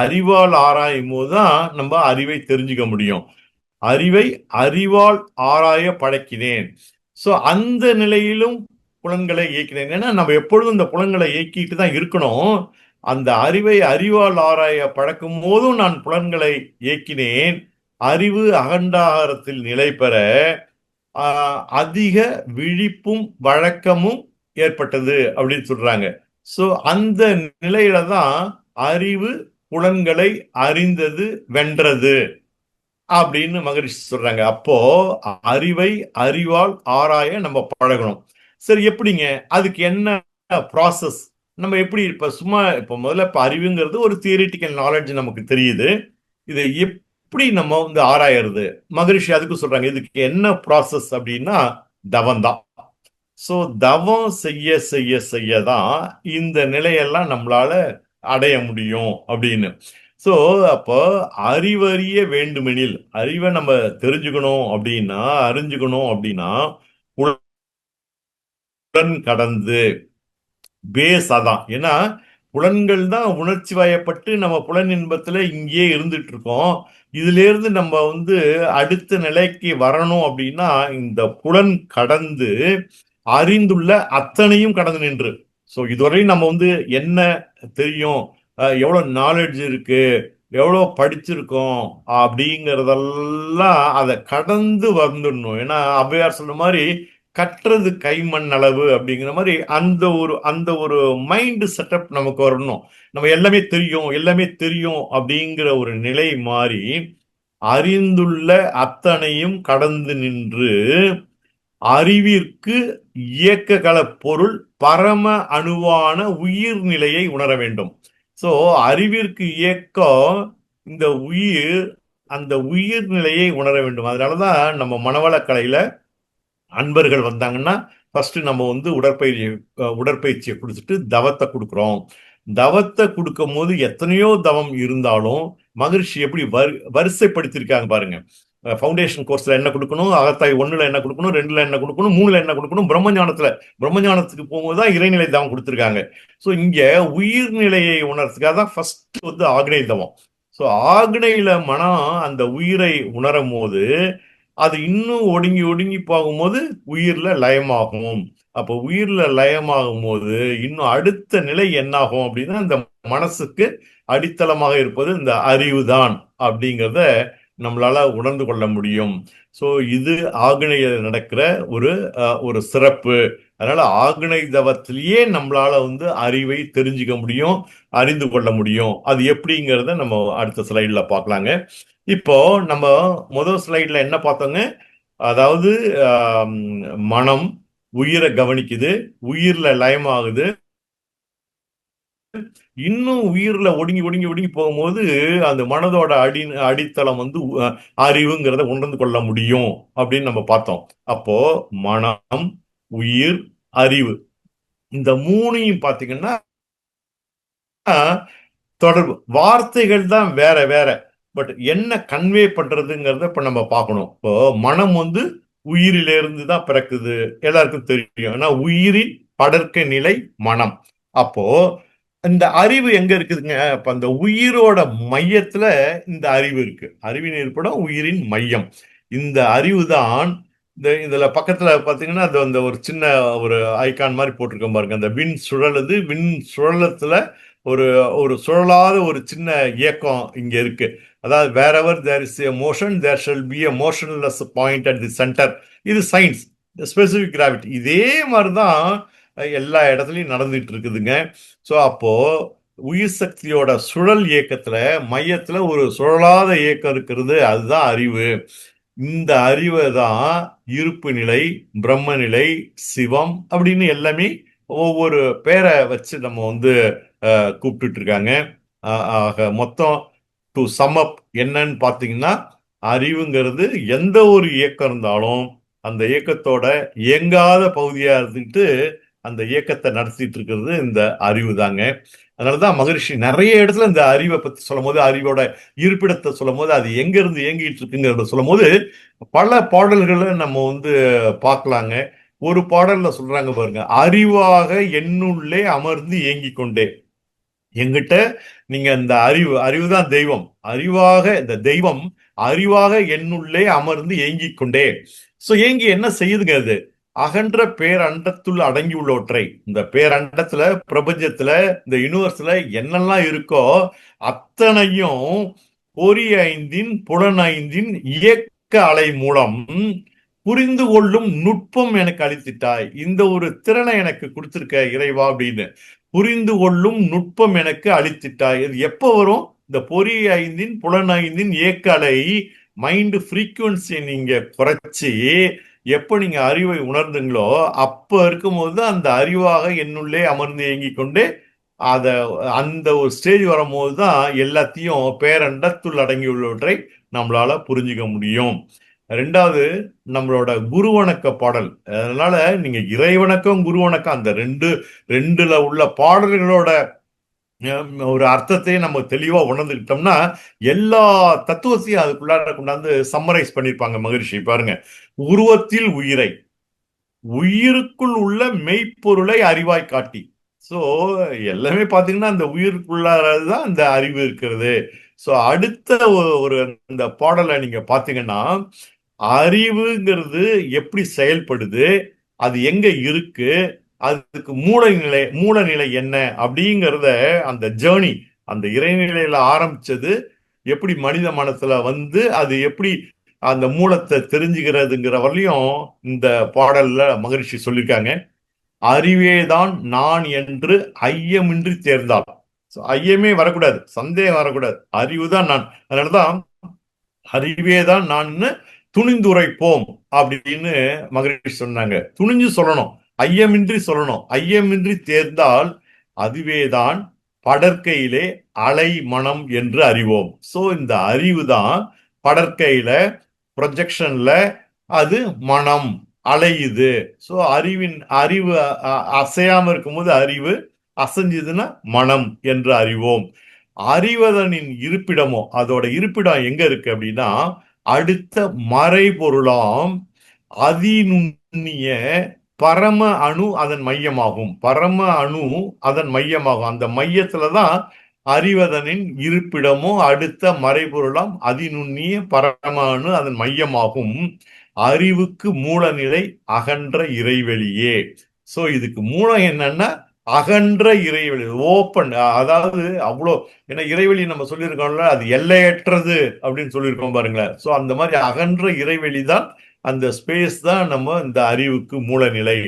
அறிவால் ஆராயும் போதுதான் நம்ம அறிவை தெரிஞ்சுக்க முடியும். அறிவை அறிவால் ஆராய பழக்கினேன். சோ அந்த நிலையிலும் புலன்களை இயக்கினேன். ஏன்னா நம்ம எப்பொழுதும் இந்த புலன்களை இயக்கிட்டு தான் இருக்கணும். அந்த அறிவை அறிவால் ஆராய பழக்கும் போதும் நான் புலன்களை இயக்கினேன். அறிவு அகண்டாகாரத்தில் நிலை பெற அதிக விழிப்பும் வழக்கமும் ஏற்பட்டது அப்படின்னு சொல்றாங்க. சோ அந்த நிலையில தான் அறிவு புலன்களை அறிந்தது, வென்றது அப்படின்னு மகரிஷி சொல்றாங்க. அப்போ அறிவை அறிவால் ஆராய நம்ம பழகணும். சரி, எப்படிங்க? அதுக்கு என்ன ப்ராசஸ்? நம்ம எப்படி இப்ப சும்மா இப்ப முதல்ல இப்ப அறிவுங்கிறது ஒரு தியரிட்டிக்கல் நாலேஜ் நமக்கு தெரியுது. இதை எப்படி நம்ம வந்து ஆராயறது? மகரிஷி அதுக்கு சொல்றாங்க. இதுக்கு என்ன ப்ராசஸ் அப்படின்னா தவம் தான். சோ தவம் செய்ய செய்ய செய்யதான் இந்த நிலையெல்லாம் நம்மளால அடைய முடியும் அப்படின்னு. சோ அப்போ அறிவறிய வேண்டுமெனில், அறிவை நம்ம தெரிஞ்சுக்கணும் அப்படின்னா, அறிஞ்சுக்கணும் அப்படின்னா புலன் கடந்து பேஸ் அதான். ஏன்னா புலன்கள் தான் உணர்ச்சி வயப்பட்டு நம்ம புலன் இன்பத்துல இங்கேயே இருந்துட்டு இருக்கோம். இதுல இருந்து நம்ம வந்து அடுத்த நிலைக்கு வரணும் அப்படின்னா இந்த புலன் கடந்து அறிந்துள்ள அத்தனையும் கடந்து நின்று. ஸோ இதுவரையும் நம்ம வந்து என்ன தெரியும், எவ்வளவு நாலேஜ் இருக்கு, எவ்வளோ படிச்சிருக்கோம் அப்படிங்கிறதெல்லாம் அதை கடந்து வந்துடணும். ஏன்னா ஔவையார் சொன்ன மாதிரி கற்றது கைமண் அளவு அப்படிங்கிற மாதிரி அந்த ஒரு மைண்ட் செட்டப் நமக்கு வரணும். நம்ம எல்லாமே தெரியும் எல்லாமே தெரியும் அப்படிங்கிற ஒரு நிலை மாறி அறிந்துள்ள அத்தனையும் கடந்து நின்று அறிவிற்கு இயக்ககள பொருள் பரம அணுவான உயிர் நிலையை உணர வேண்டும். சோ அறிவிற்கு இயக்கம் இந்த உயிர், அந்த உயிர் நிலையை உணர வேண்டும். அதனாலதான் நம்ம மனவளக்கலையில அன்பர்கள் வந்தாங்கன்னா ஃபர்ஸ்ட் நம்ம வந்து உடற்பயிற்சியை கொடுத்துட்டு தவத்தை கொடுக்குறோம். தவத்தை கொடுக்கும் போது எத்தனையோ தவம் இருந்தாலும் மகிழ்ச்சி எப்படி வரிசைப்படுத்திருக்காங்க பாருங்க. ஃபவுண்டேஷன் கோர்ஸ்ல என்ன கொடுக்கணும், அகத்தாய் 1ல என்ன கொடுக்கணும், 2ல என்ன கொடுக்கணும், 3ல என்ன கொடுக்கணும், பிரம்மஞானத்துக்கு போகும்போதுதான் இறைநிலை தவம் கொடுத்திருக்காங்க. ஸோ இங்க உயிர்நிலையை உணர்றதுக்காக தான் ஃபர்ஸ்ட் வந்து ஆக்னை தவம். ஸோ ஆக்னையில மனம் அந்த உயிரை உணரும் போது அது இன்னும் ஒடுங்கி ஒடுங்கி போகும்போது உயிர்ல லயமாகும். அப்போ உயிர்ல லயமாகும் போது இன்னும் அடுத்த நிலை என்னாகும் அப்படின்னா இந்த மனசுக்கு அடித்தளமாக இருப்பது இந்த அறிவு தான் அப்படிங்கிறத நம்மளால உணர்ந்து கொள்ள முடியும். ஸோ இது ஆக்னையில நடக்கிற ஒரு சிறப்பு. அதனால ஆக்னை தவத்திலேயே நம்மளால வந்து அறிவை தெரிஞ்சுக்க முடியும், அறிந்து கொள்ள முடியும். அது எப்படிங்கிறத நம்ம அடுத்த ஸ்லைட்ல பார்க்கலாங்க. இப்போ நம்ம முதல் ஸ்லைட்ல என்ன பார்த்தோங்க? அதாவது மனம் உயிரை கவனிக்குது, உயிர்ல லயமாகுது, இன்னும் உயிர்ல ஒடுங்கி ஒடுங்கி ஒடுங்கி போகும்போது அந்த மனதோட அடித்தளம் வந்து அறிவுங்கிறத உணர்ந்து கொள்ள முடியும் அப்படின்னு நம்ம பார்த்தோம். அப்போ மனம், உயிர், அறிவு இந்த மூணையும் பார்த்தீங்கன்னா தொடர்பு. வார்த்தைகள் தான் வேற வேற, பட் என்ன கன்வே பண்றதுங்கிறத இப்ப நம்ம பார்க்கணும். இப்போ மனம் வந்து உயிரிலிருந்து தான் பிறக்குது, எல்லாருக்கும் தெரியும். ஆனா உயிரின் படர்க்க நிலை மனம். அப்போ இந்த அறிவு எங்க இருக்குதுங்க? அப்ப அந்த உயிரோட மையத்துல இந்த அறிவு இருக்கு. அறிவின் இருப்பிடம் உயிரின் மையம். இந்த அறிவு தான் இதுல பக்கத்துல பாத்தீங்கன்னா அது அந்த ஒரு சின்ன ஒரு ஐகான் மாதிரி போட்டிருக்கோம் பாருங்க. அந்த விண் சுழலுது, விண் சுழலத்துல ஒரு ஒரு சுழலாத ஒரு சின்ன இயக்கம் இங்க இருக்கு. அதாவது wherever there is a motion there shall be a motionless point at the centre. இது சயின்ஸ், ஸ்பெசிபிக் கிராவிட்டி. இதே மாதிரிதான் எல்லா இடத்துலயும் நடந்துட்டு இருக்குதுங்க. ஸோ அப்போ உயிர் சக்தியோட சுழல் இயக்கத்துல மையத்துல ஒரு சுழலாத இயக்கம் இருக்கிறது, அதுதான் அறிவு. இந்த அறிவை தான் இருப்பு நிலை, பிரம்ம நிலை, சிவம் அப்படின்னு எல்லாமே ஒவ்வொரு பேரை வச்சு நம்ம வந்து கூப்பிட்டுட்டு இருக்காங்க. ஆக மொத்தம் டு சம் அப் என்னன்னு பார்த்தீங்கன்னா அறிவுங்கிறது எந்த ஒரு இயக்கம் இருந்தாலும் அந்த இயக்கத்தோட இயங்காத பகுதியா இருந்துட்டு அந்த இயக்கத்தை நடத்திட்டு இருக்கிறது இந்த அறிவு தாங்க. அதனாலதான் மகரிஷி நிறைய இடத்துல இந்த அறிவை பத்தி சொல்லும் போது, அறிவோட இருப்பிடத்தை சொல்லும் போது, அது எங்க இருந்து இயங்கிட்டு இருக்குங்கிறத சொல்லும் போது பல பாடல்களை நம்ம பார்க்கலாங்க. ஒரு பாடல்ல சொல்றாங்க பாருங்க, அறிவாக என்னுள்ளே அமர்ந்து இயங்கிக் கொண்டே. எங்கிட்ட நீங்க இந்த அறிவுதான் தெய்வம். அறிவாக இந்த தெய்வம் அறிவாக என்னுள்ளே அமர்ந்து ஏங்கிக் கொண்டே. சோ ஏங்கி என்ன செய்யுதுங்க அது? அகன்ற பேரண்டத்துள் அடங்கி உள்ளவற்றை, இந்த பேரண்டத்துல, பிரபஞ்சத்துல, இந்த யூனிவர்ஸ்ல என்னெல்லாம் இருக்கோ அத்தனையும் பொறி ஐந்தின் புலனைந்தின் இயக்க அலை மூலம் புரிந்து கொள்ளும் நுட்பம் எனக்கு அளித்திட்டாய். இந்த ஒரு திறனை எனக்கு கொடுத்திருக்க இறைவா அப்படின்னு. புரிந்து கொள்ளும் நுட்பம் எனக்கு அளித்திட்டாய். இது எப்போ வரும்? இந்த பொறி ஐந்தின் புலனைந்தின் இயக்க அலை மைண்ட் ஃப்ரீக்குவன்சியை நீங்க குறைச்சி எப்ப நீங்க அறிவை உணர்ந்துங்களோ அப்ப இருக்கும்போது தான் அந்த அறிவாக என்னுள்ளே அமர்ந்து இயங்கிக் கொண்டு அத அந்த ஒரு ஸ்டேஜ் வரும்போது தான் எல்லாத்தையும் பேரண்டத்துள் அடங்கியுள்ளவற்றை நம்மளால புரிஞ்சுக்க முடியும். ரெண்டாவது, நம்மளோட குரு வணக்க பாடல். அதனால நீங்க இறை வணக்கம், குரு வணக்கம் அந்த ரெண்டுல உள்ள பாடல்களோட ஒரு அர்த்தத்தையும் நம்ம தெளிவா உணர்ந்துக்கிட்டோம்னா எல்லா தத்துவத்தையும் அதுக்குள்ளார கொண்டாந்து சம்மரைஸ் பண்ணிருப்பாங்க மகரிஷி. பாருங்க, உருவத்தில் உயிரை, உயிருக்குள் உள்ள மெய்ப்பொருளை அறிவாய் காட்டி. சோ எல்லாமே பாத்தீங்கன்னா அந்த உயிருக்குள்ளாரதான் அந்த அறிவு இருக்கிறது. சோ அடுத்த ஒரு இந்த பாடலை நீங்க பாத்தீங்கன்னா, அறிவுங்கிறது எப்படி செயல்படுது, அது எங்க இருக்கு, அதுக்கு மூலநிலை என்ன அப்படிங்கிறத அந்த ஜேர்னி, அந்த இறைநிலையில ஆரம்பிச்சது எப்படி மனித மனத்துல அது எப்படி அந்த மூலத்தை தெரிஞ்சுக்கிறதுங்கிற வரலையும் இந்த பாடல்ல மகரிஷி சொல்லியிருக்காங்க. அறிவேதான் நான் என்று ஐயமின்றி தேர்ந்தாள். ஐயமே வரக்கூடாது, சந்தேகம் வரக்கூடாது, அறிவுதான் நான். அதனாலதான் அறிவேதான் நான் துணிந்துரைப்போம் அப்படின்னு மகரிஷி சொன்னாங்க. துணிஞ்சு சொல்லணும், ஐயமின்றி சொல்லணும். ஐயமின்றி தேர்ந்தால் அதுவேதான் படற்கையிலே அலை மனம் என்று அறிவோம். சோ இந்த அறிவு தான் படற்கையில ப்ரொஜெக்ஷன்ல அது மனம் அலையுது. சோ அறிவு அசையாம இருக்கும்போது அறிவு, அசைஞ்சதுன்னா மனம் என்று அறிவோம். அறிவதனின் இருப்பிடமோ, அதோட இருப்பிடம் எங்க இருக்கு அப்படின்னா அடுத்த மறைபொருளாம் அதிநுண்ணிய பரம அணு அதன் மையமாகும். பரம அணு அதன் மையமாகும். அந்த மையத்துலதான் அறிவதனின் இருப்பிடமோ அடுத்த மறைபொருளாம் அதிநுண்ணிய பரம அணு அதன் மையமாகும். அறிவுக்கு மூலநிலை அகன்ற இறைவெளியே. சோ இதுக்கு மூலம் என்னன்னா அகன்ற இறைவெளி, ஓப்பன். அதாவது அவ்வளோ, ஏன்னா இறைவெளி நம்ம சொல்லியிருக்கோம்ல, அது எல்லையற்றது அப்படின்னு சொல்லியிருக்கோம் பாருங்களேன். சோ அந்த மாதிரி அகன்ற இறைவெளி தான், அந்த ஸ்பேஸ் தான் நம்ம இந்த அறிவுக்கு மூலநிலை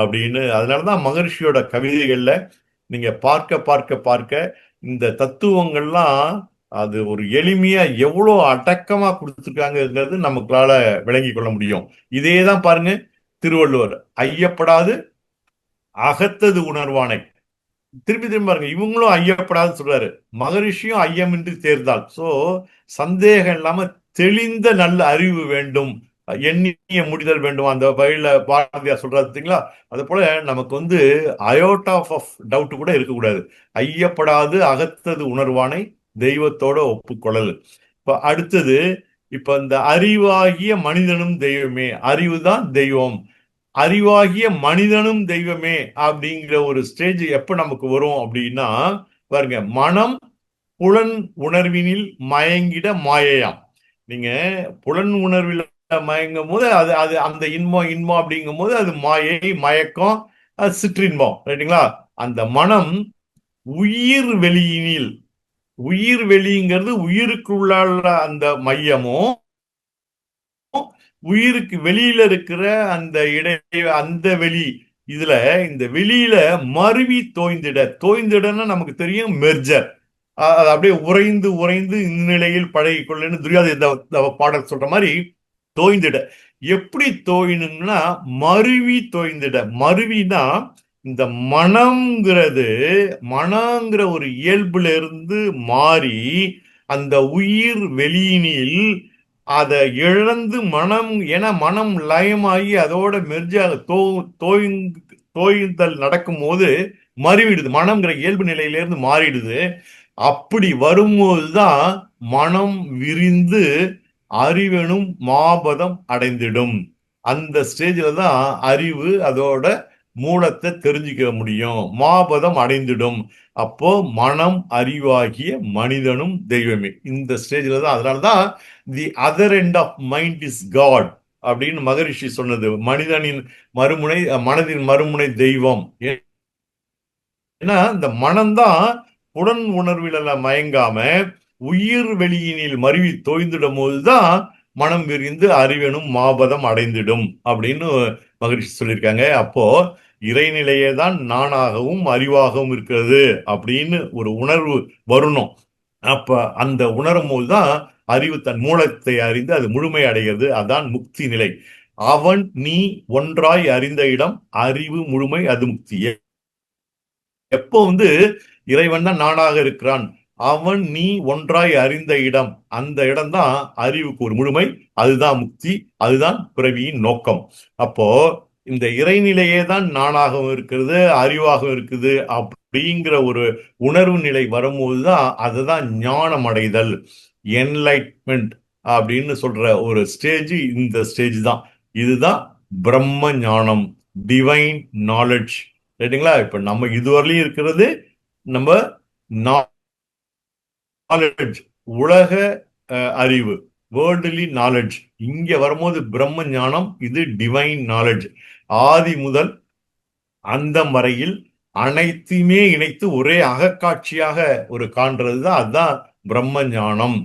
அப்படின்னு. அதனாலதான் மகரிஷியோட கவிதைகள்ல நீங்க பார்க்க பார்க்க பார்க்க இந்த தத்துவங்கள்லாம் அது ஒரு எளிமையா எவ்வளவு அடக்கமா கொடுத்துருக்காங்கிறது நமக்களால விளங்கி கொள்ள முடியும். இதே தான் பாருங்க திருவள்ளுவர், ஐயப்படாது அகத்தது உணர்வானை. திருப்பி திரும்ப பாருங்க, இவங்களும் ஐயப்படாது சொல்றாரு, மகரிஷியும் ஐயமின்றி தேர்ந்தால். சோ சந்தேகம் இல்லாம தெளிந்த நல்ல அறிவு வேண்டும், எண்ணிய முடிதல் வேண்டும். அந்த வகையில பாரதியார் சொல்றாரு பார்த்தீங்களா? அது போல நமக்கு அயோட்டா ஆஃப் டவுட் கூட இருக்கக்கூடாது. ஐயப்படாது அகத்தது உணர்வானை தெய்வத்தோட ஒப்புக்கொள்ளல். இப்ப அடுத்தது, இப்ப இந்த அறிவாகிய மனிதனும் தெய்வமே, அறிவு தான் தெய்வம், அறிவாகிய மனிதனும் தெய்வமே அப்படிங்கிற ஒரு ஸ்டேஜ் எப்ப நமக்கு வரும் அப்படின்னா பாருங்க, மனம் புலன் உணர்வினில் மயங்கிட மாயையாம். நீங்க புலன் உணர்வில் மயங்கும் போது அது அது அந்த இன்பம் அப்படிங்கும் போது அது மாயை, மயக்கம், அது சிற்றின்பம், ரைட்டுங்களா? அந்த மனம் உயிர் வெளியினில், உயிர் வெளிங்கிறது உயிருக்குள்ள அந்த மையமும் உயிருக்கு வெளியில இருக்கிற அந்த அந்த வெளி, இதுல இந்த வெளியில மருவி தோய்ந்திடன்னா நமக்கு தெரியும் மெர்ஜர். அது அப்படியே உறைந்து உறைந்து இந்த நிலையில் பழகி கொள்ளுன்னு துரியாத இந்த பாடல் சொல்ற மாதிரி தோய்ந்திட. எப்படி தோயினும்னா மருவி தோய்ந்திட. மருவினா இந்த மனங்கிற ஒரு இயல்புல இருந்து மாறி அந்த உயிர் வெளியினில் அதை இழந்து மனம் என மனம் லயமாகி அதோட மெர்ஜாக தோய்ந்தல் நடக்கும் போது மறிவிடுது. மனம்ங்கிற இயல்பு நிலையிலிருந்து மாறிடுது. அப்படி வரும்போதுதான் மனம் விரிந்து அறிவெனும் மாபதம் அடைந்திடும். அந்த ஸ்டேஜ்ல தான் அறிவு அதோட மூலத்தை தெரிஞ்சுக்க முடியும். மாபதம் அடைந்திடும். அப்போ மனம் அறிவாகிய மனிதனும் தெய்வமே. இந்த ஸ்டேஜ்ல தான். அதனாலதான் the other end of mind is God அப்படின்னு மகரிஷி சொன்னது. மனிதனின் மறுமுனை, மனதின் மறுமுனை தெய்வம். ஏன்னா இந்த மனம்தான் புலன் உணர்வில மயங்காம உயிர் வெளியினில் மருவி தோய்ந்திடும் போதுதான் மனம் விரிந்து அறிவெனும் மாபதம் அடைந்திடும் அப்படின்னு மகரிஷி சொல்லியிருக்காங்க. அப்போ இறைநிலையே தான் நானாகவும் அறிவாகவும் இருக்கிறது அப்படின்னு ஒரு உணர்வு வரணும். அப்ப அந்த உணரும் போதுதான் அறிவு தன் மூலத்தை அறிந்து அது முழுமை அடைகிறது. அதான் முக்தி நிலை. அவன் நீ ஒன்றாய் அறிந்த இடம் அறிவு முழுமை, அது முக்தி. எப்போ இறைவன் தான் நானாக இருக்கிறான், அவன் நீ ஒன்றாய் அறிந்த இடம், அந்த இடம் தான் அறிவுக்கு ஒரு முழுமை, அதுதான் முக்தி, அதுதான் பிறவியின் நோக்கம். அப்போ இந்த இறைநிலையே தான் நானாகவும் இருக்கிறது, அறிவாகவும் இருக்குது அப்படிங்கிற ஒரு உணர்வு நிலை வரும்போதுதான் அதுதான் ஞானம் அடைதல், என்லைட்மெண்ட் அப்படின்னு சொல்ற ஒரு ஸ்டேஜ். இந்த ஸ்டேஜ் தான், இதுதான் பிரம்ம ஞானம், டிவைன் நாலேஜ். ரைட்டுங்களா? இப்ப நம்ம இதுவரையிலும் இருக்கிறது நம்ம நாலேஜ், உலக அறிவு, வேர்ல்டுலி நாலேஜ். இங்க வரும்போது பிரம்ம ஞானம், இது டிவைன் நாலேஜ். ஆதி முதல் அந்தம் வரையில் அனைத்துமே இணைத்து ஒரே அகக்காட்சியாக ஒரு காண்றது தான், அதுதான் பிரம்ம ஞானம்.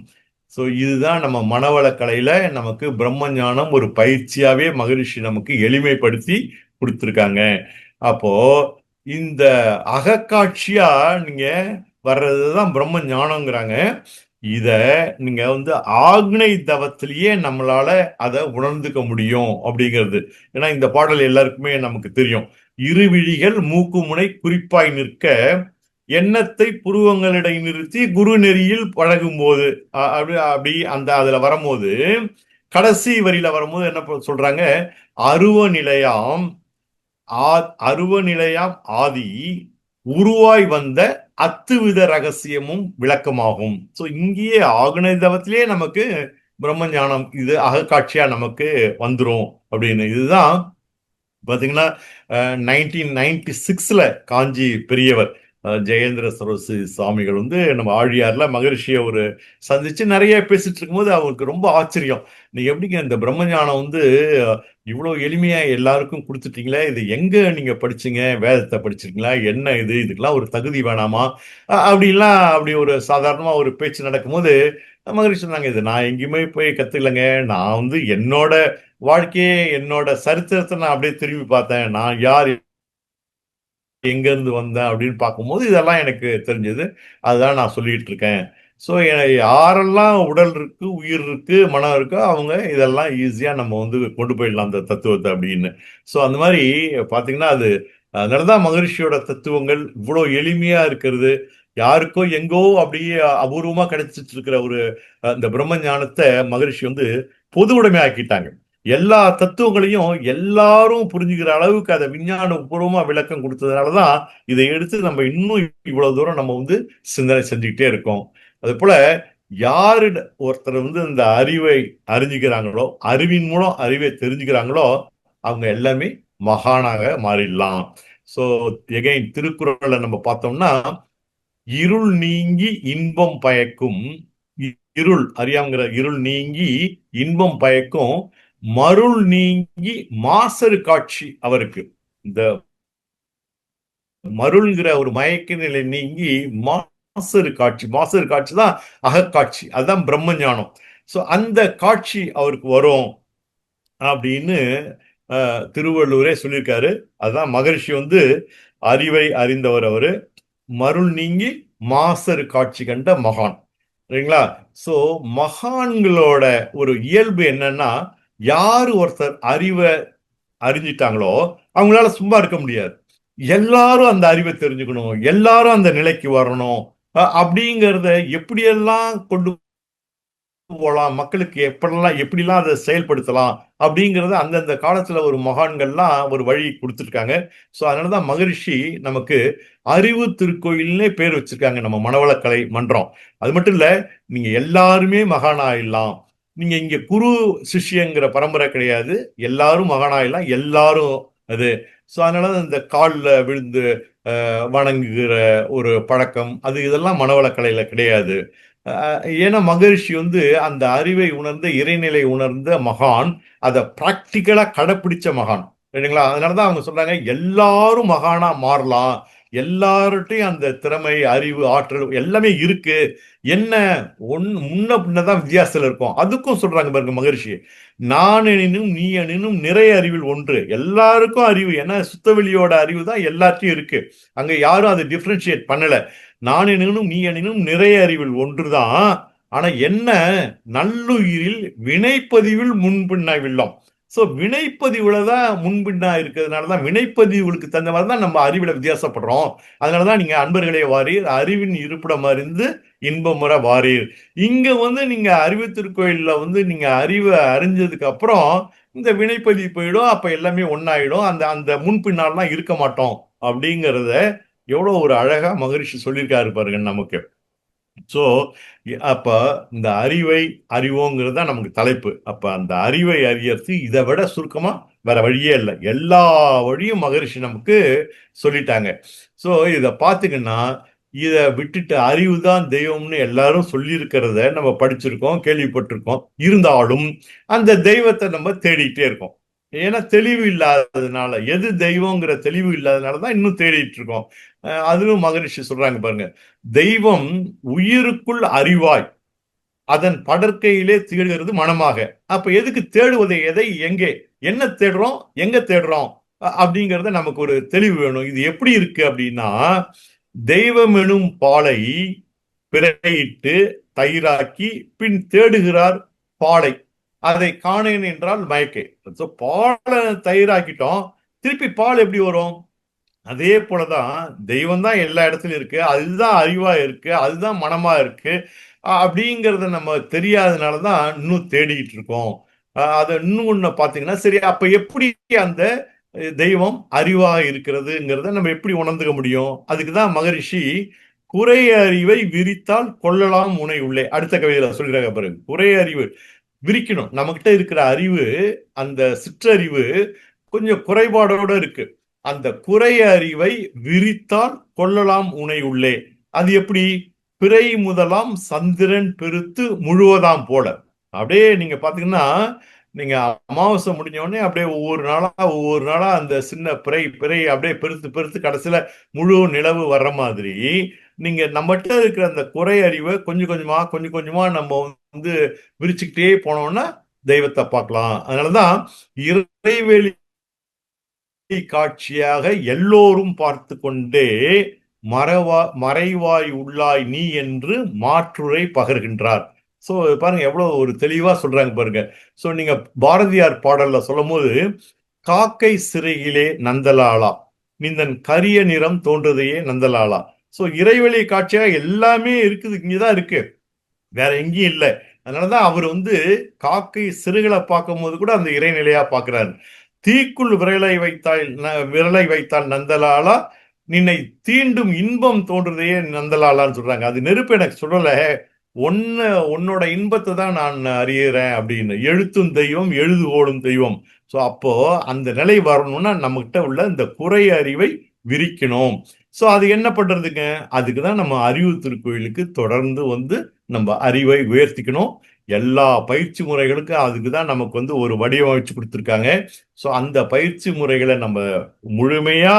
ஸோ இதுதான் நம்ம மனவளக்கலையில நமக்கு பிரம்ம ஞானம் ஒரு பயிற்சியாவே மகரிஷி நமக்கு எளிமைப்படுத்தி கொடுத்துருக்காங்க. அப்போ இந்த அகக்காட்சியா நீங்க வர்றதுதான் பிரம்ம ஞானம்ங்கிறாங்க. இத நீங்க ஆக்னை தவத்திலேயே நம்மளால அதை உணர்ந்துக்க முடியும் அப்படிங்கிறது. ஏன்னா இந்த பாடல் எல்லாருக்குமே நமக்கு தெரியும். இருவிழிகள் மூக்குமுனை குறிப்பாய் நிற்க எண்ணத்தை புருவங்களிடை நிறுத்தி குரு நெறியில் பழகும் போது அப்படி அப்படி அந்த அதுல வரும்போது கடைசி வரியில வரும்போது என்ன சொல்றாங்க, அருவ நிலையாம் அருவ நிலையாம் ஆதி உருவாய் வந்த அத்துவித ரகசியமும் விளக்கமாகும். சோ இங்கேயே ஆகுனதவத்திலேயே நமக்கு பிரம்ம ஞானம் இது அகக்காட்சியா நமக்கு வந்துரும் அப்படின்னு. இதுதான் பாத்தீங்கன்னா 1996 காஞ்சி பெரியவர் ஜெயேந்திர சரஸ்வதி சுவாமிகள் நம்ம ஆழியார்ல மகரிஷியை ஒரு சந்திச்சு நிறைய பேசிட்டு இருக்கும்போது அவருக்கு ரொம்ப ஆச்சரியம். நீங்க எப்படிங்க இந்த பிரம்ம ஞானம் இவ்வளவு எளிமையா எல்லாருக்கும் கொடுத்துட்டீங்களே, இது எங்க நீங்க படிச்சீங்க, வேதத்தை படிச்சிருக்கீங்களா, என்ன இதுக்கெல்லாம் ஒரு தகுதி வேணாமா அப்படின்லாம் அப்படி ஒரு சாதாரணமா ஒரு பேச்சு நடக்கும்போது மகரிஷி சொன்னாங்க, இது நான் எங்கேயுமே போய் கத்துக்கலங்க. நான் என்னோட வாழ்க்கையே, என்னோட சரித்திரத்தை நான் அப்படியே திரும்பி பார்த்தேன். நான் யார், எங்க இருந்து வந்தேன் அப்படின்னு பார்க்கும்போது இதெல்லாம் எனக்கு தெரிஞ்சது. அதுதான் நான் சொல்லிட்டு இருக்கேன். ஸோ யாரெல்லாம் உடல் இருக்கு, உயிர் இருக்கு, மனம் இருக்கோ அவங்க இதெல்லாம் ஈஸியா நம்ம கொண்டு போயிடலாம் அந்த தத்துவத்தை அப்படின்னு. ஸோ அந்த மாதிரி பார்த்தீங்கன்னா அது அதனாலதான் மகரிஷியோட தத்துவங்கள் இவ்வளோ எளிமையா இருக்கிறது. யாருக்கோ எங்கோ அப்படியே அபூர்வமா கிடைச்சிட்டு இருக்கிற ஒரு இந்த பிரம்ம ஞானத்தை மகரிஷி பொது உடைமை ஆக்கிட்டாங்க. எல்லா தத்துவங்களையும் எல்லாரும் புரிஞ்சுக்கிற அளவுக்கு அதை விஞ்ஞான பூர்வமா விளக்கம் கொடுத்ததுனாலதான் இதை எடுத்து நம்ம இன்னும் இவ்வளவு தூரம் நம்ம சிந்தனை செஞ்சுக்கிட்டே இருக்கோம். அது போல யாரு ஒருத்தர் இந்த அறிவை அறிஞ்சுக்கிறாங்களோ, அறிவின் மூலம் அறிவை தெரிஞ்சுக்கிறாங்களோ, அவங்க எல்லாமே மகானாக மாறிடலாம். சோ எகைன் திருக்குறளை நம்ம பார்த்தோம்னா, இருள் நீங்கி இன்பம் பயக்கும், இருள் அறியாமங்கிற இருள் நீங்கி இன்பம் பயக்கும், மருள் நீங்கி மாசறு காட்சி அவருக்கு. இந்த மருள்ங்கிற ஒரு மயக்க நிலை நீங்கி மாசறு காட்சி, மாசறு காட்சி தான் அகக்காட்சி, அதுதான் பிரம்ம ஞானம். சோ அந்த காட்சி அவருக்கு வரும் அப்படின்னு திருவள்ளுவரே சொல்லியிருக்காரு. அதுதான் மகரிஷி அறிவை அறிந்தவர் அவரு. மருள் நீங்கி மாசறு காட்சி கண்ட மகான். சரிங்களா? சோ மகான்களோட ஒரு இயல்பு என்னன்னா, யாரு ஒருத்தர் அறிவை அறிஞ்சிட்டாங்களோ அவங்களால சும்மா இருக்க முடியாது. எல்லாரும் அந்த அறிவை தெரிஞ்சுக்கணும், எல்லாரும் அந்த நிலைக்கு வரணும் அப்படிங்கிறத எப்படியெல்லாம் கொண்டு போலாம், மக்களுக்கு எப்படிலாம் அதை செயல்படுத்தலாம் அப்படிங்கறத அந்தந்த காலத்துல ஒரு மகான்கள்லாம் ஒரு வழி கொடுத்துருக்காங்க. ஸோ அதனாலதான் மகரிஷி நமக்கு அறிவு திருக்கோயில்னே பேர் வச்சிருக்காங்க நம்ம மனவளக்கலை மன்றம். அது மட்டும் இல்ல, நீங்க எல்லாருமே மகானாயிடலாம். நீங்க இங்க குரு சிஷ்யங்கிற பரம்பரை கிடையாது. எல்லாரும் மகானாயிடலாம், எல்லாரும் அது. ஸோ அதனால இந்த காலில் விழுந்து வணங்குகிற ஒரு பழக்கம், அது இதெல்லாம் மனவளக்கலையில கிடையாது. ஏன்னா மகரிஷி அந்த அறிவை உணர்ந்த, இறைநிலை உணர்ந்த மகான், அதை பிராக்டிக்கலா கடைப்பிடிச்ச மகான். சரிங்களா? அதனாலதான் அவங்க சொல்றாங்க எல்லாரும் மகானா மாறலாம், எல்லார்ட்டையும் அந்த திறமை, அறிவு, ஆற்றல் எல்லாமே இருக்கு. என்ன முன்ன பின்னதான் வித்தியாசத்துல இருக்கும். அதுக்கும் சொல்றாங்க பாருங்க மகரிஷி, நான் எனினும் நீ எனினும் நிறைய அறிவில் ஒன்று. எல்லாருக்கும் அறிவு, ஏன்னா சுத்தவெளியோட அறிவு தான் எல்லாத்தையும் இருக்கு. அங்க யாரும் அதை டிஃபரன்ஷியேட் பண்ணல. நான் எனினும் நீ எனினும் நிறைய அறிவில் ஒன்றுதான். ஆனா என்ன, நல்லுயிரில் வினைப்பதிவில் முன்பின்ன வில்லம். சோ வினைப்பதிவுல தான் முன்பின்னா இருக்கிறதுனாலதான், வினைப்பதிவுகளுக்கு தகுந்த மாதிரி தான் நம்ம அறிவுல வித்தியாசப்படுறோம். அதனாலதான் நீங்க அன்பர்களே வாரீர், அறிவின் இருப்பிடம் அறிந்து இன்பமுற வாரீர். இங்க நீங்க அறிவு திருக்கோயில்ல நீங்க அறிவை அறிஞ்சதுக்கு அப்புறம் இந்த வினைப்பதிவு போயிடும். அப்ப எல்லாமே ஒன்னாயிடும். அந்த அந்த முன்பின்னாலாம் இருக்க மாட்டோம் அப்படிங்கிறத எவ்வளவு ஒரு அழகா மகரிஷி சொல்லியிருக்காரு பாருங்க நமக்கு. சோ அப்ப இந்த அறிவை அறிவோங்கிறது தான் நமக்கு தலைப்பு. அப்ப அந்த அறிவை அறியறது இதை விட சுருக்கமா வேற வழியே இல்லை. எல்லா வழியும் மகரிஷி நமக்கு சொல்லிட்டாங்க. சோ இத பாத்தீங்கன்னா, இத விட்டுட்டு அறிவு தான் தெய்வம்னு எல்லாரும் சொல்லியிருக்கிறத நம்ம படிச்சிருக்கோம், கேள்விப்பட்டிருக்கோம். இருந்தாலும் அந்த தெய்வத்தை நம்ம தேடிக்கிட்டே இருக்கோம். ஏன்னா தெளிவு இல்லாததுனால, எது தெய்வங்கிற தெளிவு இல்லாததுனாலதான் இன்னும் தேடிட்டு இருக்கோம். அதுவும் மகரிஷி சொல்றாங்க பாருங்க, தெய்வம் உயிருக்குள் அறிவாய் அதன் படற்கையிலே தேடுகிறது மனமாக. அப்ப எதுக்கு தேடுவதை, எதை, எங்கே, என்ன தேடுறோம், எங்க தேடுறோம் அப்படிங்கறத நமக்கு ஒரு தெளிவு வேணும். இது எப்படி இருக்கு அப்படின்னா, தெய்வம் எனும் பாலை பிறையிட்டு தயிராக்கி பின் தேடுகிறார் பாலை, அதை காணேன் என்றால் மயக்கே. பாலை தயிராக்கிட்டோம், திருப்பி பால் எப்படி வரும்? அதே போலதான் தெய்வம் தான் எல்லா இடத்துலயும் இருக்கு, அதுதான் அறிவா இருக்கு, அதுதான் மனமா இருக்கு. அப்படிங்கறத நம்ம தெரியாதனாலதான் இன்னும் தேடிட்டு இருக்கோம். அதை இன்னும் ஒண்ணு பாத்தீங்கன்னா, சரி அப்ப எப்படி அந்த தெய்வம் அறிவா இருக்கிறதுங்கிறத நம்ம எப்படி உணர்ந்துக்க முடியும்? அதுக்குதான் மகரிஷி குறை அறிவை விரித்தால் கொள்ளலாம் முனை உள்ளே, அடுத்த கவிதையில சொல்கிறாங்க பாருங்க. குறை அறிவு விரிக்கணும். நம்மகிட்ட இருக்கிற அறிவு, அந்த சிற்றறிவு கொஞ்சம் குறைபாடோட இருக்கு. அந்த குறை அறிவை விரித்தால் கொள்ளலாம் உனை உள்ளே. அது எப்படி? பிறை முதலாம் சந்திரன் பெருத்து முழுவதாம் போல. அப்படியே நீங்க பாத்தீங்கன்னா, நீங்க அமாவாசை முடிஞ்ச உடனே அப்படியே ஒவ்வொரு நாளா அந்த சின்ன பிறை பிறை அப்படியே பெருத்து பெருத்து கடைசியில முழு நிலவு வர்ற மாதிரி, நீங்க நம்மகிட்ட இருக்கிற அந்த குறை அறிவை கொஞ்சம் கொஞ்சமா நம்ம விரிச்சுக்கிட்டே போனோம்னா தெய்வத்தை பார்க்கலாம். அதனாலதான் இறைவெளி காட்சியாக எல்லோரும் பார்த்து கொண்டே மறைவாய் உள்ளாய் நீ என்று மாற்றுரை பகர்கின்றார். சோ பாருங்க எவ்வளவு ஒரு தெளிவா சொல்றாங்க பாருங்க. சோ நீங்க பாரதியார் பாடல்ல சொல்லும் போது, காக்கை சிறையிலே நந்தலாலா நிந்தன் கரிய நிறம் தோன்றுதையே நந்தலாலா. சோ இறைவெளி காட்சியா எல்லாமே இருக்குது, இங்கதான் இருக்கு, வேற எங்கேயும் இல்லை. அதனாலதான் அவர் காக்கை சிறுகளை பார்க்கும் போது கூட அந்த இறைநிலையா பார்க்கிறாரு. தீக்குள் விரலை வைத்தால் நந்தலாலா நின்னை தீண்டும் இன்பம் தோன்றுதையே நந்தலாலான்னு சொல்றாங்க. அது நெருப்பு எனக்கு சொல்லல, உன்னோட இன்பத்தை தான் நான் அறியறேன் அப்படின்னு. எழுத்தும் தெய்வம் எழுதுகோளும் தெய்வம். சோ அப்போ அந்த நிலை வரணும்னா நம்ம கிட்ட உள்ள இந்த குறை அறிவை விரிக்கணும். சோ அது என்ன பண்றதுங்க? அதுக்குதான் நம்ம அறிவு திருக்கோயிலுக்கு தொடர்ந்து நம்ம அறிவை உயர்த்திக்கணும். எல்லா பயிற்சி முறைகளுக்கும் அதுக்குதான் நமக்கு ஒரு வடிவமைச்சு கொடுத்துருக்காங்க. சோ அந்த பயிற்சி முறைகளை நம்ம முழுமையா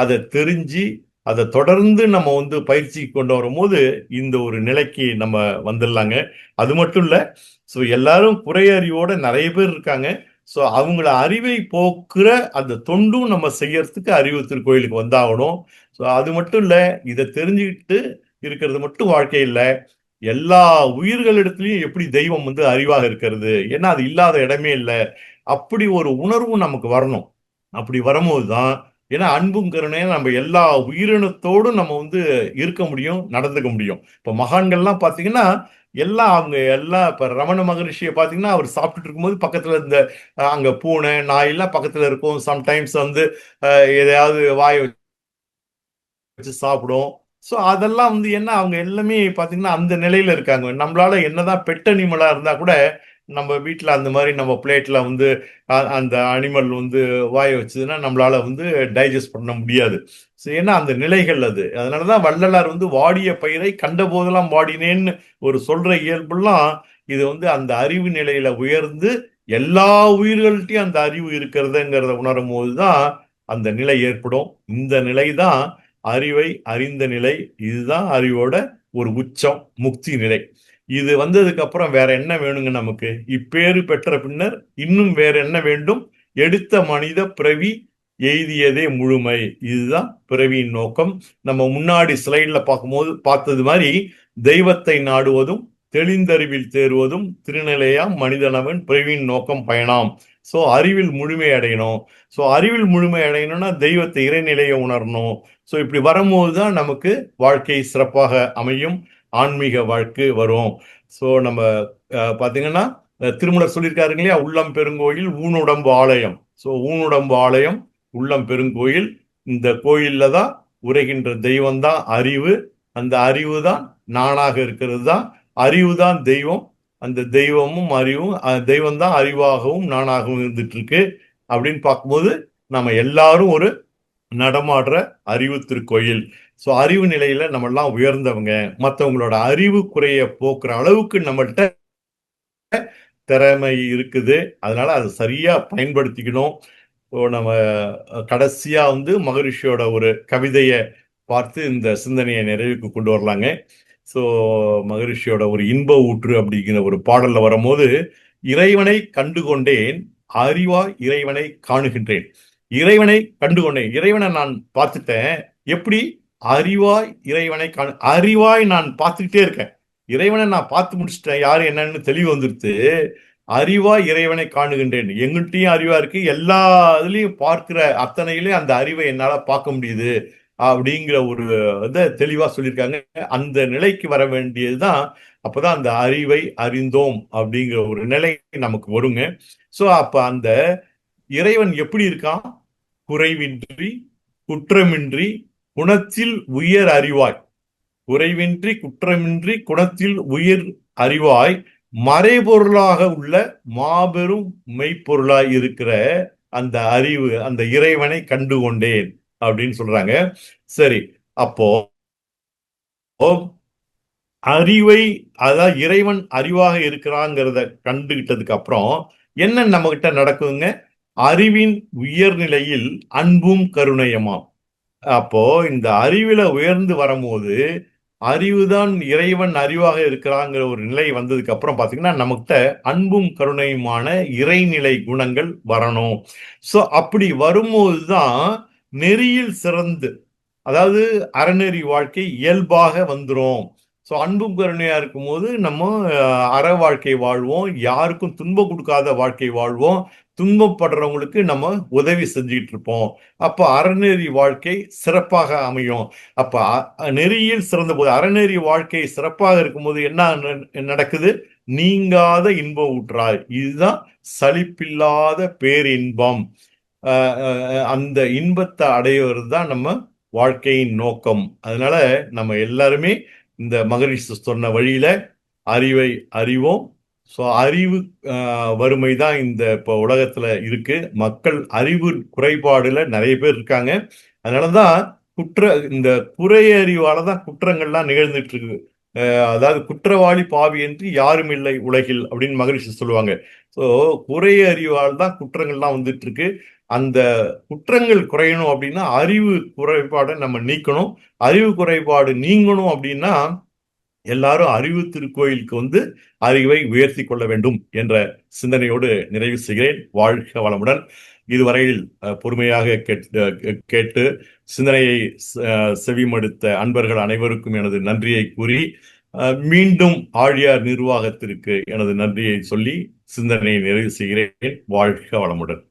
அதை தெரிஞ்சு அதை தொடர்ந்து நம்ம பயிற்சி கொண்டு வரும்போது இந்த ஒரு நிலைக்கு நம்ம வந்துடலாங்க. அது மட்டும் இல்ல, ஸோ எல்லாரும் குறை அறிவோட நிறைய பேர் இருக்காங்க. ஸோ அவங்கள அறிவை போக்குற அந்த தொண்டும் நம்ம செய்யறதுக்கு அறிவு திருக்கோயிலுக்கு வந்தாகணும். ஸோ அது மட்டும் இல்ல, இதை தெரிஞ்சுக்கிட்டு இருக்கிறது மட்டும் வாழ்க்கை இல்லை, எல்லா உயிர்களிடத்திலையும் எப்படி தெய்வம் அறிவாக இருக்கிறது, ஏன்னா அது இல்லாத இடமே இல்லை. அப்படி ஒரு உணர்வும் நமக்கு வரணும். அப்படி வரும்போதுதான் ஏன்னா அன்பும் கருணையும் நம்ம எல்லா உயிரினத்தோடும் நம்ம வந்து இருக்க முடியும், நடந்துக்க முடியும். இப்ப மகான்கள்லாம் பாத்தீங்கன்னா எல்லாம் அவங்க எல்லாம் இப்ப ரமண மகரிஷியை பாத்தீங்கன்னா அவர் சாப்பிட்டுட்டு இருக்கும்போது பக்கத்துல இந்த அங்க பூனை நாய் எல்லாம் பக்கத்துல இருக்கும். சம்டைம்ஸ் வந்து எதையாவது வாயை வச்சு சாப்பிடும். ஸோ அதெல்லாம் வந்து என்ன அவங்க எல்லாமே பார்த்தீங்கன்னா அந்த நிலையில இருக்காங்க. நம்மளால என்னதான் பெட் அனிமலா இருந்தா கூட நம்ம வீட்டில் அந்த மாதிரி நம்ம பிளேட்ல வந்து அந்த அனிமல் வந்து வாய வச்சதுன்னா நம்மளால வந்து டைஜஸ்ட் பண்ண முடியாது. ஸோ ஏன்னா அந்த நிலைகள் அது. அதனாலதான் வள்ளலார் வந்து வாடிய பயிரை கண்ட போதெல்லாம் வாடினேன்னு ஒரு சொல்ற இயல்புலாம் இது வந்து அந்த அறிவு நிலையில உயர்ந்து எல்லா உயிர்கள்ட்டையும் அந்த அறிவு இருக்கிறதுங்கிறத உணரும் போதுதான் அந்த நிலை ஏற்படும். இந்த நிலை தான் அறிவை அறிந்த நிலை. இதுதான் அறிவோட ஒரு உச்சம், முக்தி நிலை. இது வந்ததுக்கு அப்புறம் வேற என்ன வேணுங்க நமக்கு? இப்பேறு பெற்ற பின்னர் இன்னும் வேற என்ன வேண்டும்? எடுத்த மனித பிறவி எய்தியதே முழுமை. இதுதான் பிறவியின் நோக்கம். நம்ம முன்னாடி ஸ்லைட்ல பார்க்கும்போது பார்த்தது மாதிரி தெய்வத்தை நாடுவதும் தெளிந்தறிவில் தேர்வதும் திருநிலையாம் மனிதனவன் பிறவியின் நோக்கம் பயணாம். சோ அறிவில் முழுமை அடையணும். சோ அறிவில் முழுமை அடையணும்னா தெய்வத்தை இறைநிலையை உணரணும். ஸோ இப்படி வரும்போது தான் நமக்கு வாழ்க்கை சிறப்பாக அமையும், ஆன்மீக வாழ்க்கை வரும். ஸோ நம்ம பார்த்தீங்கன்னா திருமூலர் சொல்லியிருக்காருங்க இல்லையா, உள்ளம் பெருங்கோயில் ஊனுடம்பு ஆலயம். ஸோ ஊனுடம்பு ஆலயம், உள்ளம் பெருங்கோயில். இந்த கோயில்ல தான் உரைகின்ற தெய்வம் தான் அறிவு. அந்த அறிவு தான் நானாக இருக்கிறது தான். அறிவு தான் தெய்வம். அந்த தெய்வமும் அறிவும் தெய்வம் தான் அறிவாகவும் நானாகவும் இருந்துட்டு இருக்கு. அப்படின்னு பார்க்கும்போது நம்ம எல்லாரும் ஒரு நடமாடுற அறிவு திருக்கோயில். ஸோ அறிவு நிலையில நம்ம எல்லாம் உயர்ந்தவங்க. மற்றவங்களோட அறிவு குறைய போக்குற அளவுக்கு நம்மள்ட்ட திறமை இருக்குது. அதனால அதை சரியா பயன்படுத்திக்கணும். இப்போ நம்ம கடைசியா வந்து மகரிஷியோட ஒரு கவிதையை பார்த்து இந்த சிந்தனையை நிறைவுக்கு கொண்டு வரலாங்க. ஸோ மகரிஷியோட ஒரு இன்ப ஊற்று அப்படிங்கிற ஒரு பாடல்ல வரும்போது, இறைவனை கண்டுகொண்டேன், அறிவாய் இறைவனை காணுகின்றேன். இறைவனை கண்டுகொண்டேன், இறைவனை நான் பார்த்துட்டேன். எப்படி? அறிவாய் இறைவனை அறிவாய் நான் பார்த்துக்கிட்டே இருக்கேன். இறைவனை நான் பார்த்து முடிச்சுட்டேன், யாரு என்னன்னு தெளிவு வந்துருத்து. அறிவாய் இறைவனை காணுகின்றேன். எங்கிட்டையும் அறிவா இருக்கு, எல்லா இதுலயும் பார்க்கிற அத்தனையிலையும் அந்த அறிவை என்னால பார்க்க முடியுது அப்படிங்கிற ஒரு இதை தெளிவா சொல்லியிருக்காங்க. அந்த நிலைக்கு வர வேண்டியதுதான். அப்பதான் அந்த அறிவை அறிந்தோம் அப்படிங்கிற ஒரு நிலை நமக்கு வருங்க. சோ அப்ப அந்த இறைவன் எப்படி இருக்கான்? குறைவின்றி குற்றமின்றி குணத்தில் உயர் அறிவாய். குறைவின்றி குற்றமின்றி குணத்தில் உயிர் அறிவாய் மறைபொருளாக உள்ள மாபெரும் மெய்ப்பொருளாய் இருக்கிற அந்த அறிவு, அந்த இறைவனை கண்டுகொண்டேன் அப்படின்னு சொல்றாங்க. சரி, அப்போ அறிவை, அதாவது இறைவன் அறிவாக இருக்கிறாங்கிறத கண்டுகிட்டதுக்கு அப்புறம் என்ன நம்ம கிட்ட நடக்குங்க? அறிவின் உயர்நிலையில் அன்பும் கருணையுமாம். அப்போ இந்த அறிவில உயர்ந்து வரும்போது அறிவுதான் இறைவன் அறிவாக இருக்கிறாங்கிற ஒரு நிலை வந்ததுக்கு அப்புறம் பாத்தீங்கன்னா நம்மகிட்ட அன்பும் கருணையுமான இறைநிலை குணங்கள் வரணும். சோ அப்படி வரும்போதுதான் நெறியில் சிறந்து, அதாவது அறநெறி வாழ்க்கை இயல்பாக வந்துரும். ஸோ அன்பும் கருணையா இருக்கும்போது நம்ம அற வாழ்க்கை வாழ்வோம், யாருக்கும் துன்பம் கொடுக்காத வாழ்க்கை வாழ்வோம், துன்பப்படுறவங்களுக்கு நம்ம உதவி செஞ்சுக்கிட்டு இருப்போம். அப்போ அறநெறி வாழ்க்கை சிறப்பாக அமையும். அப்ப நெறியில் சிறந்த போது அறநெறி வாழ்க்கை சிறப்பாக இருக்கும்போது என்ன நடக்குது? நீங்காத இன்பம் ஊற்றாய். இதுதான் சலிப்பில்லாத பேரின்பம். அந்த இன்பத்தை அடைவது தான் நம்ம வாழ்க்கையின் நோக்கம். அதனால நம்ம எல்லாருமே இந்த மகரிஷி சொன்ன வழியில அறிவை அறிவோம். ஸோ அறிவு வறுமை தான் இந்த இப்போ உலகத்துல இருக்கு. மக்கள் அறிவு குறைபாடுல நிறைய பேர் இருக்காங்க. அதனாலதான் இந்த குறை அறிவால தான் குற்றங்கள்லாம் நிகழ்ந்துட்டு இருக்கு. அதாவது குற்றவாளி பாவி என்று யாரும் இல்லை உலகில் அப்படின்னு மகரிஷி சொல்லுவாங்க. ஸோ குறை அறிவால் தான் குற்றங்கள்லாம் வந்துட்டு இருக்கு. அந்த குற்றங்கள் குறையணும் அப்படின்னா அறிவு குறைபாடை நம்ம நீக்கணும். அறிவு குறைபாடு நீங்கணும் அப்படின்னா எல்லாரும் அறிவு திருக்கோயிலுக்கு வந்து அறிவை உயர்த்தி கொள்ள வேண்டும் என்ற சிந்தனையோடு நிறைவு செய்கிறேன். வாழ்க வளமுடன். இதுவரையில் பொறுமையாக கேட்டு சிந்தனையை செவிமடுத்த அன்பர்கள் அனைவருக்கும் எனது நன்றியை கூறி மீண்டும் ஆழியார் நிர்வாகத்திற்கு எனது நன்றியை சொல்லி சிந்தனையை நிறைவு செய்கிறேன். வாழ்க வளமுடன்.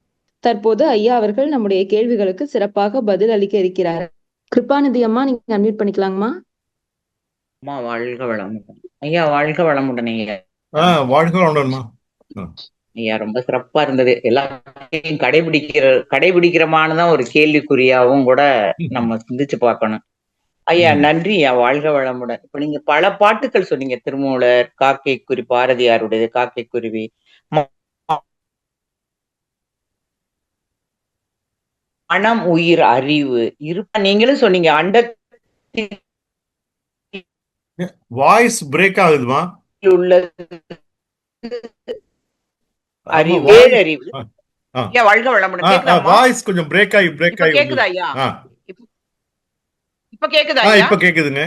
தற்போது ஐயா அவர்கள் நம்முடைய கேள்விகளுக்கு சிறப்பாக பதில் அளிக்க இருக்கிறார். கிருபாநிதி அம்மா, நீங்க அன்மியூட் பண்ணிக்கலாங்கம்மா. அம்மா வாழ்க வளமுடன். ஐயா வாழ்க வளமுடன் ஐயா. வாழ்க வளமுடன்மா. ஐயா ரொம்ப சிறப்பா இருந்தது. எல்லாத்தையும் கடைபிடிக்கிறமானதான் ஒரு கேள்விக்குறியாவும் கூட நம்ம சிந்திச்சு பார்க்கணும். ஐயா நன்றி ஐயா, வாழ்க வளமுடன். இப்ப நீங்க பல பாட்டுக்கள் சொன்னீங்க, திருமூலர், காக்கை குருவி, பாரதியாருடையது காக்கை குருவி, மனம் உயிர் அறிவு இருப்ப நீங்களும் சொன்னீங்க. வாய்ஸ் பிரேக் ஆகுதுமா. உள்ளது அறிவு, பேரறிவு. ஐயா வாழ்க வளமுடன். வாய்ஸ் கொஞ்சம் பிரேக் ஆகி கேக்குதா ஐயா? இப்ப கேக்குதா ஐயா? இப்ப கேக்குதுங்க.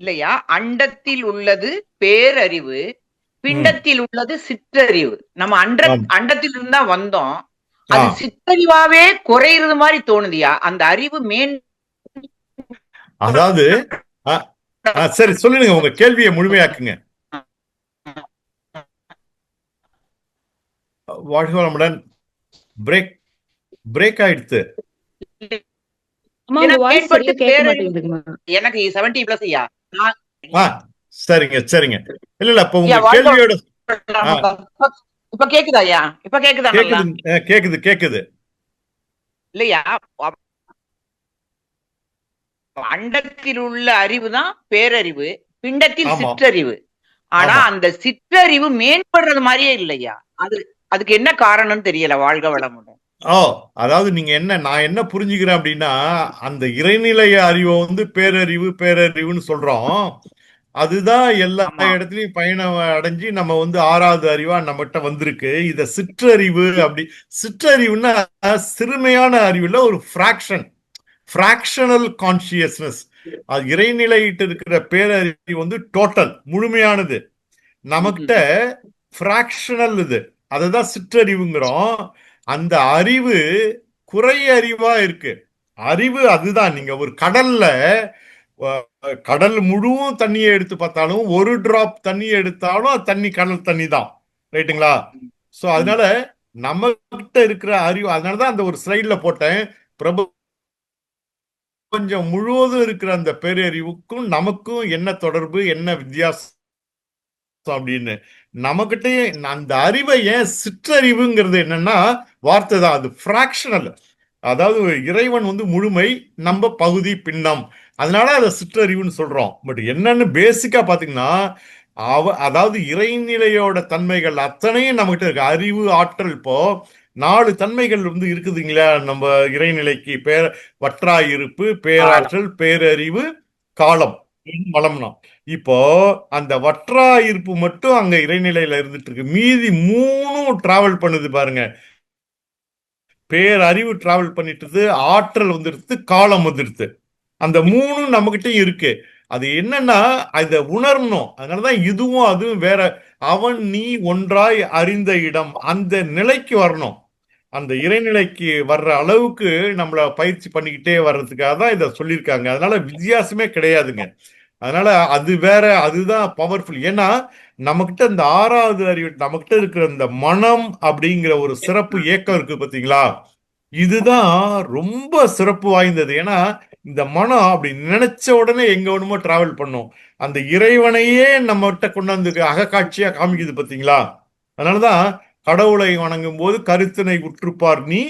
இல்லையா, அண்டத்தில் உள்ளது பேரறிவு, பிண்டத்தில் உள்ளது சிற்றறிவு. நம்ம அண்டத்தில் இருந்தா வந்தோம், அது சிற்றறிவாவே குறையிறது மாதிரி தோணுதியா? அந்த அறிவு அதாவது சரி சொல்லுங்க, உங்க கேள்வியை முழுமையாக்குங்க. வாழ்க வளமுடன். பிரேக் ஆயிடுத்து. எனக்கு 70+ ஐயா. சரிங்க சரிங்க. இல்ல இப்ப உங்க கேள்வியோட இப்ப கேக்குதா ஐயா? இப்ப கேக்குதா? கேக்குது கேக்குது இல்லையா, அண்டத்தில் உள்ள அறிவு தான் பேரறிவு, பிண்டத்தில் சிற்றறிவு. ஆனா அந்த சிற்றறிவு மேம்படுறது மாதிரியே இல்லையா? அதுக்கு என்ன காரணம்னு தெரியல. வாழ்க வளமுடன். அதாவது நீங்க நான் என்ன புரிஞ்சுக்கிறேன் அப்படின்னா, அந்த இறைநிலைய அறிவை பேரறிவு பேரறிவுன்னு சொல்றோம். அதுதான் எல்லா இடத்துலயும் பயணம் அடைஞ்சு நம்ம 6வது அறிவா நம்மகிட்ட வந்திருக்கு. இத சிற்றறிவு சிற்றறிவுன்னா சிறுமையான அறிவுல ஒரு ஃபிராக்ஷனல் கான்சியஸ்னஸ். அது இறைநிலையிட்டு இருக்கிற பேரறிவு டோட்டல் முழுமையானது. நமக்கிட்ட ஃபிராக்ஷனல் இது, அதுதான் சிற்றறிவுங்கிறோம். அந்த அறிவு குறை அறிவா இருக்கு. அறிவு அதுதான். நீங்க ஒரு கடல் முழுவதும் தண்ணியை எடுத்து பார்த்தாலும், ஒரு டிராப் தண்ணியை எடுத்தாலும் தண்ணி கடல் தண்ணி தான். ரைட்டுங்களா? சோ அதனால நம்ம கிட்ட இருக்கிற அறிவு, அதனாலதான் அந்த ஒரு ஸ்லைட்ல போட்டேன், பிரபஞ்சம் முழுவதும் இருக்கிற அந்த பேரறிவுக்கும் நமக்கும் என்ன தொடர்பு, என்ன வித்தியாசம் அப்படின்னு. நமக்கிட்டே அந்த அறிவை ஏன் சிற்றறிவுங்கிறது என்னன்னா வார்த்தை தான், அது பிராக்ஷனல். அதாவது இறைவன் முழுமை, நம்ம பகுதி பின்னம், அதனால அதை சிற்றறிவுன்னு சொல்றோம். பட் என்னன்னு பேசிக்கா பாத்தீங்கன்னா, அதாவது இறைநிலையோட தன்மைகள் அத்தனையும் நம்மகிட்ட இருக்கு. அறிவு, ஆற்றல். இப்போ 4 தன்மைகள் இருக்குதுங்களா நம்ம இறைநிலைக்கு? வற்றாயிருப்பு, பேராற்றல், பேரறிவு, காலம், வளம்னா. இப்போ அந்த வற்றாயிருப்பு மட்டும் அங்க இறைநிலையில இருந்துட்டு இருக்கு. மீதி 3 டிராவல் பண்ணுது பாருங்க. பேரறிவு டிராவல் பண்ணிட்டு, ஆற்றல் வந்துடுது, காலம் வந்துடுது. அந்த 3 நம்மகிட்டயும் இருக்கு. அது என்னன்னா அதை உணரணும். அதனாலதான் இதுவும் அதுவும் வேற. அவன் நீ ஒன்றாய் அறிந்த இடம், அந்த நிலைக்கு வரணும். அந்த இறைநிலைக்கு வர்ற அளவுக்கு நம்மள பயிற்சி பண்ணிக்கிட்டே வர்றதுக்காக தான் இதை சொல்லியிருக்காங்க. அதனால வித்தியாசமே கிடையாதுங்க. அதனால அது வேற, அதுதான் பவர்ஃபுல். ஏன்னா நம்மகிட்ட இந்த 6வது அறிவு, நம்மகிட்ட இருக்கிற இந்த மனம் அப்படிங்கிற ஒரு சிறப்பு இயக்கம் இருக்கு பாத்தீங்களா? இதுதான் ரொம்ப சிறப்பு வாய்ந்தது. ஏன்னா இந்த மனம் அப்படி நினைச்ச உடனே எங்க வேணுமோ டிராவல் பண்ணும். அந்த இறைவனையே நம்ம கிட்ட கொண்டாந்து அகக்காட்சியா காமிக்குது பாத்தீங்களா? அதனாலதான் கடவுளை வணங்கும் போது கருத்தினை உற்றுப்பார் நீ,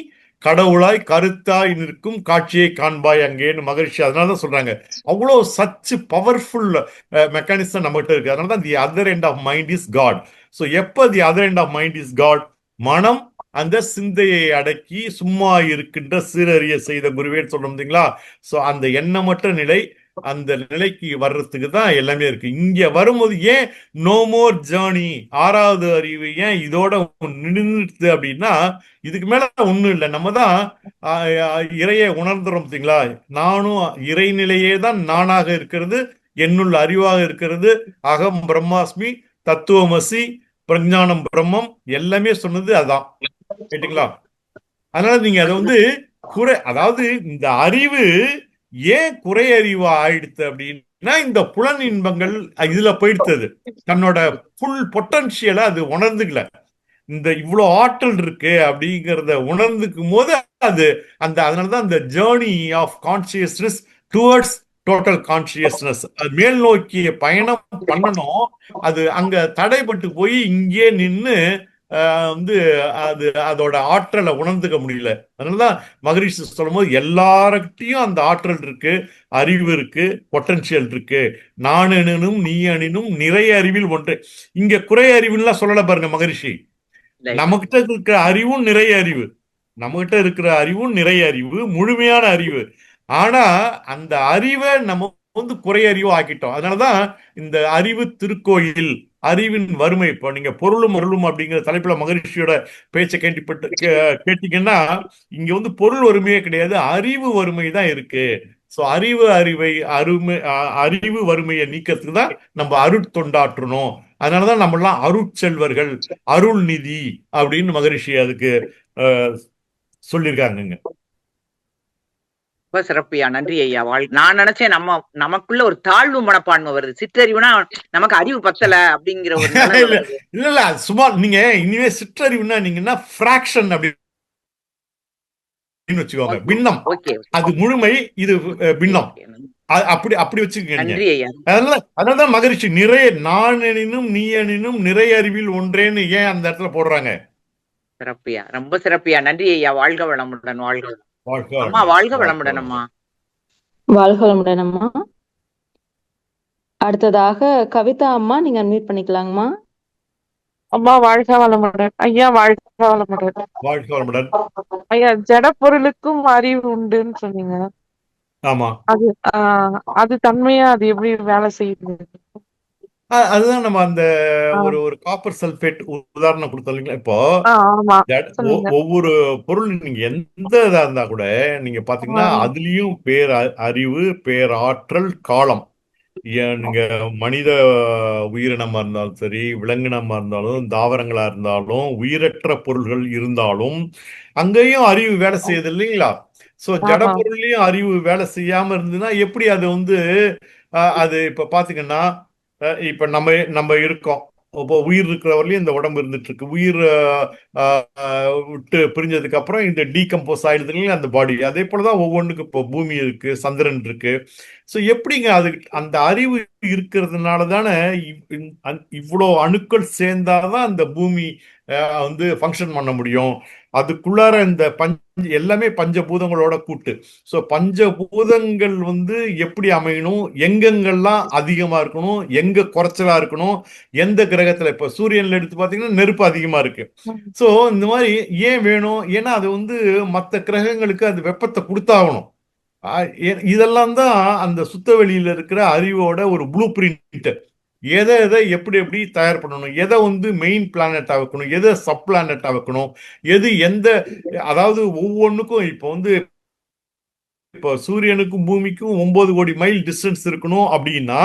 கடவுளாய் கருத்தாய் நிற்கும் காட்சியை காண்பாய் அங்கேன்னு மகிழ்ச்சி. அதனாலதான் சொல்றாங்க. அவ்வளோ சச் பவர்ஃபுல் மெக்கானிசம் நம்ம கிட்ட இருக்கு. அதனாலதான் the other end of mind is God. So எப்ப the other end of mind is God? மனம் அந்த சிந்தையை அடக்கி சும்மா இருக்கின்ற சீரறிய செய்த குருவேன்னு சொல்றோம். சோ அந்த எண்ணமற்ற நிலை, அந்த நிலைக்கு வர்றதுக்கு தான் எல்லாமே இருக்கு. இங்க வரும்போது ஏன் நோ மோர் ஜேர்னி, 6வது அறிவு ஏன் இதோட நின்றுட்டு அப்படின்னா, இதுக்கு மேல ஒண்ணும் இல்லை. நம்ம தான் இறையை உணர்ந்துறோம் பார்த்தீங்களா? நானும் இறைநிலையே தான் நானாக இருக்கிறது, என்னுள்ள அறிவாக இருக்கிறது. அகம் பிரம்மாஸ்மி, தத்துவமசி, பிரஞானம் பிரம்மம், எல்லாமே சொன்னது அதான். கேட்டீங்களா? அதனால நீங்க அதை அதாவது இந்த அறிவு ஏன் குறை அறிவா ஆயிடுத்து அப்படின்னா, இந்த புலன் இன்பங்கள் இதுல போயிடுத்தது. தன்னோட ஃபுல் பொட்டன்ஷியலை அது உணர்ந்துக்கல. இந்த இவ்வளோ ஆற்றல் இருக்கு அப்படிங்கிறத உணர்ந்துக்கும் போது அது அதனாலதான் அந்த journey of consciousness towards total consciousness, அது மேல் நோக்கிய பயணம் பண்ணணும். அது அங்க தடைப்பட்டு போய் இங்கே நின்று வந்து அதோட ஆற்றலை உணர்ந்துக்க முடியல. அதனாலதான் மகரிஷி சொல்லும் போது எல்லார்கிட்டையும் அந்த ஆற்றல் இருக்கு, அறிவு இருக்கு, பொட்டன்சியல் இருக்கு. நான் எனினும் நீ எனினும் நிறைய அறிவில் ஒன்று. இங்க குறை அறிவுலாம் சொல்லல பாருங்க மகரிஷி. நம்மகிட்ட இருக்கிற அறிவும் நிறைய அறிவு, நம்மகிட்ட இருக்கிற அறிவும் நிறைய அறிவு, முழுமையான அறிவு. ஆனா அந்த அறிவை நம்ம வந்து குறை அறிவு ஆக்கிட்டோம். அதனாலதான் இந்த அறிவு திருக்கோயில், அறிவின் வறுமை. இப்போ நீங்க பொருளும் அருளும் அப்படிங்கிற தலைப்புல மகரிஷியோட பேச்சை கேட்டீங்கன்னா இங்க வந்து பொருள் வறுமையே கிடையாது, அறிவு வறுமை தான் இருக்கு. சோ அறிவு வறுமையை நீக்கிறதுக்கு தான் நம்ம அருட்தொண்டாற்றணும். அதனாலதான் நம்ம எல்லாம் அருட்செல்வர்கள், அருள் நிதி அப்படின்னு மகரிஷி அதுக்கு சொல்லியிருக்காங்க. ரொம்ப சிறப்பியா, நன்றி ஐயா. நான் நினைச்சேன் நமக்குள்ள ஒரு தாழ்வு மனப்பான்மை வருது. சிற்றறிவுனா நமக்கு அறிவு பத்தல அப்படிங்கிற ஒரு இல்ல சும்மா நீங்க இனிமே சிற்றறிவுனா நீங்கன்னா பிராக்ஷன் அப்படின்னு வச்சுக்கோங்க. பின்னம், அது முழுமை, இது பின்னம். அப்படி அப்படி வச்சுக்கோங்க. அதனாலதான் மகரிஷி நிறைய நான் எனினும் நீ எனினும் நிறைய அறிவில் ஒன்றேன்னு ஏன் அந்த இடத்துல போடுறாங்க. சிறப்பியா, ரொம்ப சிறப்பியா. நன்றி ஐயா. வாழ்க வளமுடன். வாழ்க அம்மா. வாழ்க வளமுடன் அம்மா. வாழ்க வளமுடன் அம்மா. அடுத்ததாக கவிதா அம்மா, நீங்க அன்மியூட் பண்ணிக்கலாங்கம்மா. அம்மா வாழ்க வளமுடன். ஐயா வாழ்க வளமுடன். வாழ்க வளமுடன். ஐயா ஜட பொருளுக்கும் அறிவு உண்டுன்னு சொன்னீங்க. ஆமா. அது தன்மையா அது எப்படி வேலை செய்யுது? அதுதான் நம்ம அந்த ஒரு காப்பர் சல்பேட் உதாரணம் கொடுத்தோம் இல்லைங்களா. இப்போ ஒவ்வொரு பொருள் நீங்க எந்த இதா இருந்தா கூட நீங்க பாத்தீங்கன்னா அதுலயும் அறிவு, பேராற்றல், காலம். நீங்க மனித உயிரினமா இருந்தாலும் சரி, விலங்கினமா இருந்தாலும், தாவரங்களா இருந்தாலும், உயிரற்ற பொருள்கள் இருந்தாலும் அங்கேயும் அறிவு வேலை செய்யுது இல்லைங்களா. சோ ஜட பொருள்லயும் அறிவு வேலை செய்யாம இருந்ததுன்னா எப்படி அது வந்து அது இப்ப பாத்தீங்கன்னா இப்ப நம்ம இருக்கோம். இப்போ உயிர் இருக்கிறவரையும் இந்த உடம்பு இருந்துட்டு இருக்கு. உயிர் விட்டு பிரிஞ்சதுக்கு அப்புறம் இந்த டீகம்போஸ் ஆயிடுது இல்லையா அந்த பாடி. அதே போலதான் ஒவ்வொன்றுக்கும் இப்போ பூமி இருக்கு, சந்திரன் இருக்கு. ஸோ எப்படிங்க அது அந்த அறிவு இருக்கிறதுனால தானே இவ்வளோ அணுக்கள் சேர்ந்தாதான் அந்த பூமி வந்து ஃபங்க்ஷன் பண்ண முடியும். அதுக்குள்ளார இந்த எல்லாமே பஞ்சபூதங்களோட கூட்டு. ஸோ பஞ்சபூதங்கள் வந்து எப்படி அமையணும், எங்கெங்கெல்லாம் அதிகமா இருக்கணும், எங்க குறைச்சலா இருக்கணும், எந்த கிரகத்துல இப்ப சூரியன்ல எடுத்து பாத்தீங்கன்னா நெருப்பு அதிகமா இருக்கு. ஸோ இந்த மாதிரி ஏன் வேணும், ஏன்னா அது வந்து மற்ற கிரகங்களுக்கு அது வெப்பத்தை கொடுத்தாகணும். இதெல்லாம் தான் அந்த சுத்தவெளியில இருக்கிற அறிவோட ஒரு ப்ளூ பிரிண்ட். எதை எப்படி எப்படி தயார் பண்ணணும், எதை வந்து மெயின் பிளானட்டா வைக்கணும், எதை சப் பிளானட்டா வைக்கணும், எது எந்த, அதாவது ஒவ்வொன்றுக்கும் இப்போ சூரியனுக்கும் பூமிக்கும் 9 கோடி மைல் டிஸ்டன்ஸ் இருக்கணும் அப்படின்னா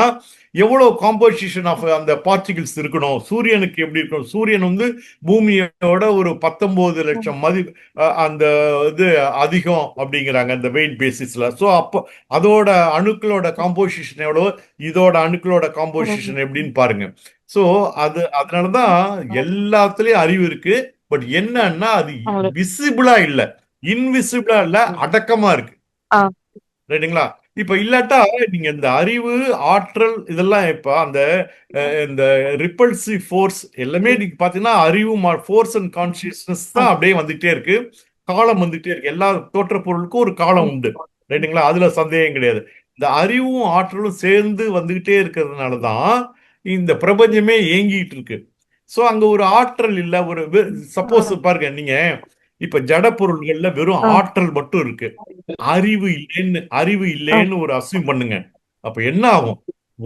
எவ்வளவு காம்போசிஷன் ஆஃப் அந்த பார்ட்டிகிள்ஸ் இருக்கணும், சூரியனுக்கு எப்படி இருக்கணும். சூரியன் வந்து பூமியோட ஒரு 19 லட்சம் அந்த இது அதிகம் அப்படிங்கிறாங்க அந்த வெயிட் பேசிஸ்ல. ஸோ அப்போ அதோட அணுக்களோட காம்போசிஷன் எவ்வளோ, இதோட அணுக்களோட காம்போசிஷன் எப்படின்னு பாருங்க. ஸோ அதனாலதான் எல்லாத்துலயும் அறிவு இருக்கு. பட் என்னன்னா அது விசிபிளா இல்ல, இன்விசிபிளா இல்ல, அடக்கமா இருக்கு. ரைட்டுங்களா. இப்ப இல்லாட்டா நீங்க இந்த அறிவு, ஆற்றல் இதெல்லாம் இப்ப அந்த இந்த ரிப்பல்சிவ் ஃபோர்ஸ் எல்லாமே நீங்க பாத்தீங்கன்னா அறிவு, ஃபோர்ஸ் அண்ட் கான்சியஸ்னஸ் தான் அப்படியே வந்துட்டே இருக்கு. காலம் வந்துட்டே இருக்கு. எல்லா தோற்ற பொருளுக்கும் ஒரு காலம் உண்டு. ரைட்டுங்களா. அதுல சந்தேகம் கிடையாது. இந்த அறிவும் ஆற்றலும் சேர்ந்து வந்துகிட்டே இருக்கிறதுனாலதான் இந்த பிரபஞ்சமே இயங்கிட்டு இருக்கு. சோ அங்க ஒரு ஆற்றல் இல்ல, ஒரு சப்போஸ் பாருங்க நீங்க இப்ப ஜட பொருள்கள்ல வெறும் ஆற்றல் மட்டும் இருக்கு, அறிவு இல்லைன்னு ஒரு அசியூம் பண்ணுங்க. அப்ப என்ன ஆகும்,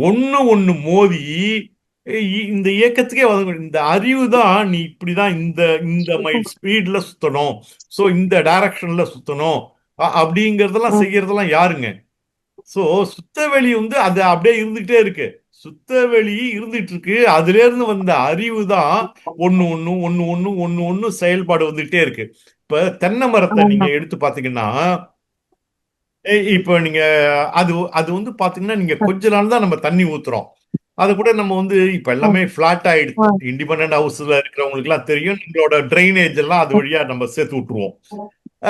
ஒண்ணு மோதி இந்த இயக்கத்துக்கே இந்த அறிவு தான் நீ இப்படிதான் இந்த மைல் ஸ்பீட்ல சுத்தணும், சோ இந்த டைரக்ஷன்ல சுத்தணும் அப்படிங்கறதெல்லாம் செய்யறதெல்லாம் யாருங்க. சோ சுத்தவெளி வந்து அது அப்படியே இருந்துகிட்டே இருக்கு, சுத்தவெளி இருந்துட்டு இருக்கு. அதுல இருந்து வந்த அறிவு தான் ஒண்ணு செயல்பாடு வந்துகிட்டே இருக்கு. இப்ப தென்னை மரத்தை நீங்க எடுத்து பாத்தீங்கன்னா இப்ப நீங்க அது வந்து பாத்தீங்கன்னா நீங்க கொஞ்ச நாள் தான் நம்ம தண்ணி ஊத்துறோம். அது கூட நம்ம வந்து இப்ப எல்லாமே பிளாட் ஆயிடுச்சு. ஆ, இண்டிபெண்டன்ட் ஹவுஸ்ல இருக்கிறவங்களுக்கு எல்லாம் தெரியும், நம்மளோட ட்ரைனேஜ் எல்லாம் அது வழியா நம்ம சேர்த்து விட்டுருவோம்.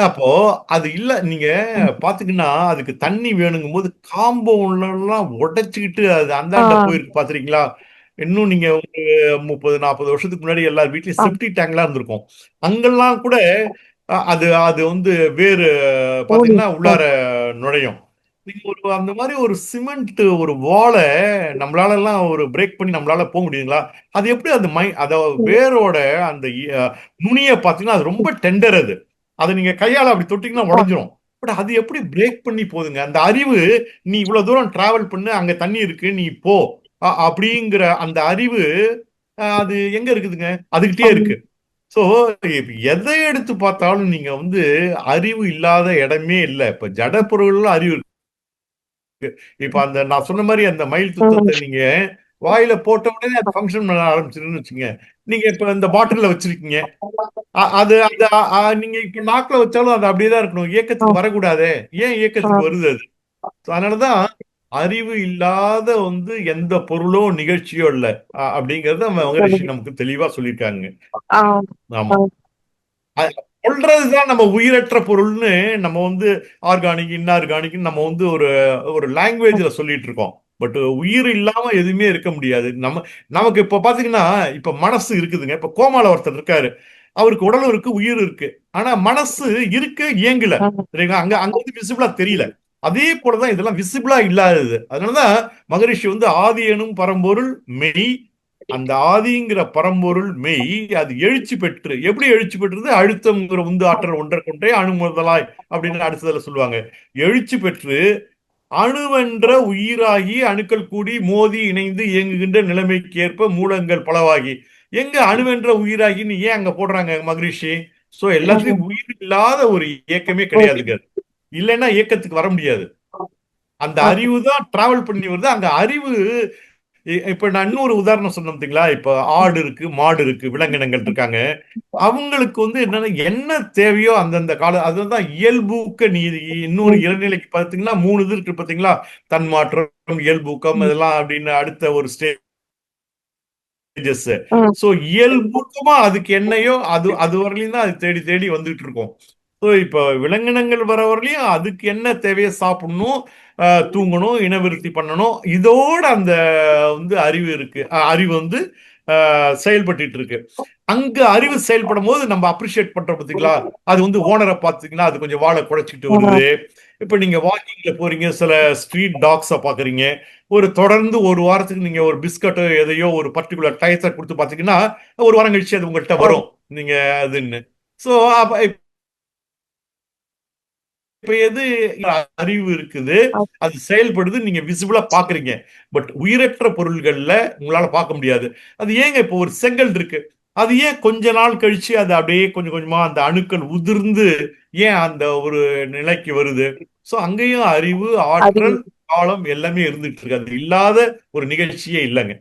அப்போ அது இல்ல, நீங்க பாத்தீங்கன்னா அதுக்கு தண்ணி வேணுங்கும் போது காம்பவுண்ட்ல எல்லாம் உடைச்சுக்கிட்டு அது ஆ, அந்தாண்ட போயிருக்கு பாத்திருக்கீங்களா? இன்னும் நீங்க ஒரு 30-40 வருஷத்துக்கு முன்னாடி எல்லார் வீட்லயும் ஆ, செப்டி டேங்க்லாம் இருந்திருக்கும். அங்கெல்லாம் கூட அது அது வந்து வேறு ஓடி பாத்தீங்கன்னா ஆ, உள்ளார நுழையும். நீங்க ஒரு அந்த மாதிரி ஒரு சிமெண்ட் ஒரு வாலை நம்மளால எல்லாம் ஒரு பிரேக் பண்ணி நம்மளால போக முடியுங்களா? அது எப்படி அந்த அத வேரோட அந்த நுனியை பாத்தீங்கன்னா அது ரொம்ப டெண்டர் அது. அதை நீங்க கையால அப்படி தொட்டீங்கன்னா ஆ, உடஞ்சிரும். பட் அது எப்படி பிரேக் பண்ணி போகுதுங்க? அந்த அறிவு, நீ இவ்வளவு தூரம் டிராவல் பண்ணு, அங்க தண்ணி இருக்கு, நீ போ அப்படிங்கிற அந்த அறிவு அது எங்க இருக்குதுங்க? அதுகிட்டயே ஆம். இருக்கு. சோ எதை எடுத்து பார்த்தாலும் நீங்க வந்து அறிவு இல்லாத இடமே இல்லை. இப்ப ஜட பொருள்ல அறிவு இருக்கு. இப்ப அந்த நான் சொன்ன மாதிரி அந்த மயில் ம், துத்தத்தை நீங்க வாயில போட்ட உடனே அது ஃபங்க்ஷன் பண்ண ஆரம்பிச்சிருன்னு வச்சுங்க. நீங்க இப்ப இந்த பாட்டில்ல வச்சிருக்கீங்க, அது அது நீங்க இப்ப நாக்குல வச்சாலும் அது அப்படியே தான் இருக்கணும், ஆ, இயக்கத்துக்கு வரக்கூடாதே. ஏன் ஆ, இயக்கத்துக்கு வருது அது? So, அதனாலதான் அறிவு இல்லாத வந்து எந்த பொருளோ நிகழ்ச்சியோ இல்லை அப்படிங்கறத மகரிஷி சரி. நமக்கு தெளிவா சொல்லியிருக்காங்க. ஆ, ஆமா. ஆ, சொல்றதுதான் நம்ம உயிரற்ற பொருள்னு நம்ம வந்து ஆர்கானிக் இன்ஆர்கானிக் நம்ம வந்து ஒரு ஒரு லாங்குவேஜ்ல சொல்லிட்டு இருக்கோம். பட் உயிர் இல்லாம எதுவுமே இருக்க முடியாது. நமக்கு இப்ப பாத்தீங்கன்னா இப்ப மனசு இருக்குதுங்க. இப்ப கோமால ஒருத்தர் இருக்காரு, அவருக்கு உடலும் இருக்கு, உயிர் இருக்கு, ஆனா மனசு இருக்கு, இயங்கல. ஆ, சரிங்களா? அங்க அங்க வந்து விசிபிளா தெரியல. அதே போலதான் இதெல்லாம் விசிபிளா இல்லாதது. அதனாலதான் மகரிஷி வந்து ஆதி எனும் பரம்பொருள் மெய், அந்த ஆதிங்கிற பரம்பொருள் மெய் அது எழுச்சி பெற்று, எப்படி எழுச்சி பெற்றது? அழுத்தம்ங்கிற உந்து ஆற்றல் ஒன்றை கொண்டே அணு முதலாய் அப்படின்னு அடுத்ததுல சொல்லுவாங்க. எழுச்சி பெற்று அணுவென்ற உயிராகி அணுக்கள் கூடி மோதி இணைந்து இயங்குகின்ற நிலைமைக்கு ஏற்ப மூலங்கள் பலவாகி. எங்க அணுவென்ற உயிராகின்னு ஏன் அங்க போடுறாங்க மகரிஷி? சோ எல்லாத்துலயும் உயிர் இல்லாத ஒரு இயக்கமே கிடையாதுங்க. இல்லைன்னா இயக்கத்துக்கு வர முடியாது. அந்த ஆ, அறிவு தான் டிராவல் பண்ணி வருது. அங்க அறிவு இப்ப நான் இன்னொரு உதாரணம் சொன்னேன் பாத்தீங்களா? இப்ப ஆடு இருக்கு, மாடு இருக்கு, விலங்கினங்கள் இருக்காங்க. அவங்களுக்கு வந்து என்னன்னா என்ன தேவையோ அந்தந்த கால அதுதான் இயல்பூக்க நீதி. இன்னொரு ம், இளநிலைக்கு பார்த்தீங்கன்னா 3 இது இருக்கு பாத்தீங்களா? தன்மாற்றம், இயல்பூக்கம் ம், இதெல்லாம் அப்படின்னு அடுத்த ஒரு ஸ்டேஜஸ். ம், சோ இயல்பூக்கமா அதுக்கு என்னையோ அது அது வரலையும் தான் அது தேடி தேடி வந்துட்டு இருக்கும். ஸோ இப்போ விலங்கினங்கள் வர வரலையும் அதுக்கு என்ன தேவையோ சாப்பிடணும், தூங்கணும், இனவிருத்தி பண்ணணும். இதோட அந்த வந்து அறிவு இருக்கு. அறிவு வந்து செயல்பட்டுட்டு இருக்கு. அங்க அறிவு செயல்படும் போது நம்ம அப்ரிஷியேட் பண்றோம் பாத்தீங்களா? அது வந்து ஓனரை பார்த்தீங்கன்னா அது கொஞ்சம் வாழை குழைச்சிட்டு ஆ, வருது. இப்ப நீங்க வாக்கிங்ல போறீங்க, சில ஸ்ட்ரீட் டாக்ஸ பாக்குறீங்க. ஒரு தொடர்ந்து ஒரு வாரத்துக்கு நீங்க ஒரு பிஸ்கட்டோ எதையோ ஒரு பர்டிகுலர் டயத்தை கொடுத்து பாத்தீங்கன்னா, ஒரு வாரம் கழிச்சு அது உங்கள்கிட்ட ஆ, வரும். நீங்க அதுன்னு. சோ அப்ப இப்ப எது அறிவு இருக்குது, ஆ, அது செயல்படுது, நீங்க விசிபிளா பாக்குறீங்க. பட் உயிரற்ற பொருள்கள்ல உங்களால பார்க்க முடியாது. அது ஏங்க இப்போ ஒரு செங்கல் இருக்கு, அது ஏன் கொஞ்ச நாள் கழிச்சு அது அப்படியே கொஞ்சம் கொஞ்சமா அந்த அணுக்கள் உதிர்ந்து ஏன் அந்த ஒரு நிலைக்கு வருது? சோ அங்கேயும் அறிவு, அறிவு. ஆற்றல், காலம் எல்லாமே இருந்துட்டு இருக்கு. அது இல்லாத ஒரு நிகழ்ச்சியே இல்லைங்க.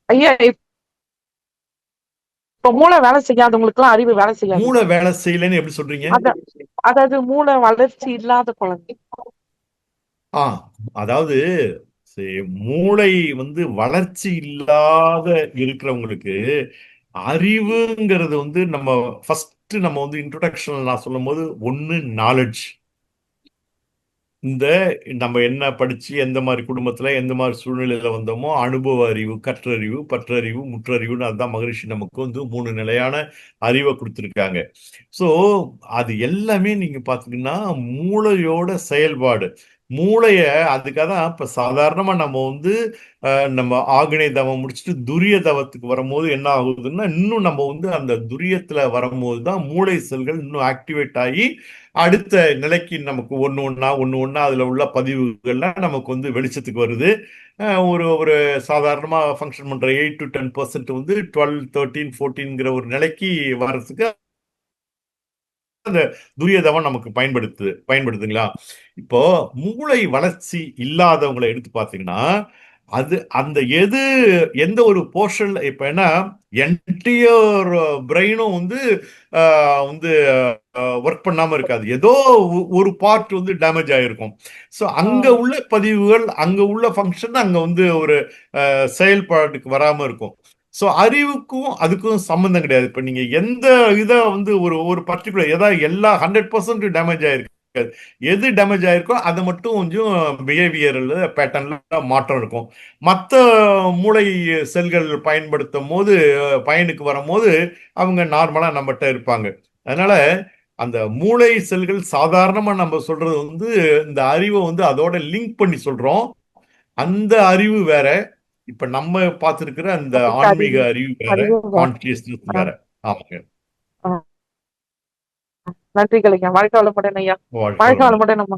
ஐயா, இப்ப மூளை வேலை செய்யாதவங்களுக்கு எல்லாம் அறிவு வேலை செய்யாது. மூளை வேலை செய்யலைன்னு எப்படி சொல்றீங்க? அத அதாவது மூளை வளர்ச்சி இல்லாத குழந்தை. ஆ அதாவது மூளை வந்து வளர்ச்சி இல்லாத இருக்கிறவங்களுக்கு அறிவுங்கிறது வந்து நம்ம ஃபர்ஸ்ட் நம்ம வந்து இன்ட்ரோடக்ஷன் நான் சொல்லும்போது ஒன்னு நாலேஜ். இந்த நம்ம என்ன படிச்சு எந்த மாதிரி குடும்பத்துல எந்த மாதிரி சூழ்நிலையில வந்தோமோ அனுபவ அறிவு, கற்றறிவு, பற்றறிவு, முற்றறிவுன்னு அதுதான் மகரிஷி நமக்கு வந்து 3 நிலையான அறிவை கொடுத்துருக்காங்க. சோ அது எல்லாமே நீங்க பாத்தீங்கன்னா மூளையோட செயல்பாடு. மூளைய அதுக்காக தான் இப்ப சாதாரணமா நம்ம வந்து நம்ம ஆக்னேய தவம் முடிச்சுட்டு துரிய தவத்துக்கு வரும்போது என்ன ஆகுதுன்னா, இன்னும் நம்ம வந்து அந்த துரியத்துல வரும்போது தான் மூளை செல்கள் இன்னும் ஆக்டிவேட் ஆகி அடுத்த நிலைக்கு நமக்கு ஒண்ணு ஒண்ணா அதுல உள்ள பதிவுகள்லாம் நமக்கு வந்து வெளிச்சத்துக்கு வருது. ஒரு ஒரு சாதாரணமா ஃபங்க்ஷன் பண்ற 8 to 10% வந்து 12, 13, 14ங்கிற ஒரு நிலைக்கு வர்றதுக்கு அந்த துரியதவம் நமக்கு பயன்படுத்துதுங்களா? இப்போ மூளை வளர்ச்சி இல்லாதவங்களை எடுத்து பார்த்தீங்கன்னா, அது அந்த எந்த ஒரு போர்ஷன் இப்ப என்ன என்டையர் பிரெயினும் வந்து ஒர்க் பண்ணாம இருக்காது. ஏதோ ஒரு பார்ட் வந்து டேமேஜ் ஆயிருக்கும். ஸோ அங்க உள்ள பதிவுகள், அங்க உள்ள ஃபங்க்ஷன் அங்க வந்து ஒரு செயல்பாட்டுக்கு வராம இருக்கும். ஸோ அறிவுக்கும் அதுக்கும் சம்பந்தம் கிடையாது. இப்ப நீங்க எந்த இதை வந்து ஒரு ஒரு பர்டிகுலர் ஏதாவது எல்லா 100% டேமேஜ் ஆயிருக்கு, எது டேமேஜ் ஆயிருக்கோ அதை மட்டும் கொஞ்சம் பிஹேவியரல் பேட்டர்ன்ல மாற்றம் இருக்கும். மற்ற மூளை செல்கள் பயன்படுத்தும் போது, பயனுக்கு வரும்போது அவங்க நார்மலா நம்மகிட்ட இருப்பாங்க. அதனால அந்த மூளை செல்கள் சாதாரணமா நம்ம சொல்றது வந்து இந்த அறிவை வந்து அதோட லிங்க் பண்ணி சொல்றோம். அந்த அறிவு வேற, இப்ப நம்ம பார்த்திருக்கிற அந்த நமக்கு ஆன்மீக அறிவு அறிவு வேற, அறிவு வேற. கான்சியஸ்னஸ் ஆ, வேற. ஆமாங்க. ஆ. நன்றிகள் ஐயா. வாழ்க வளமுடன் ஐயா. வாழ்க வாழ்க வளமுடன். வளமுடன் அம்மா.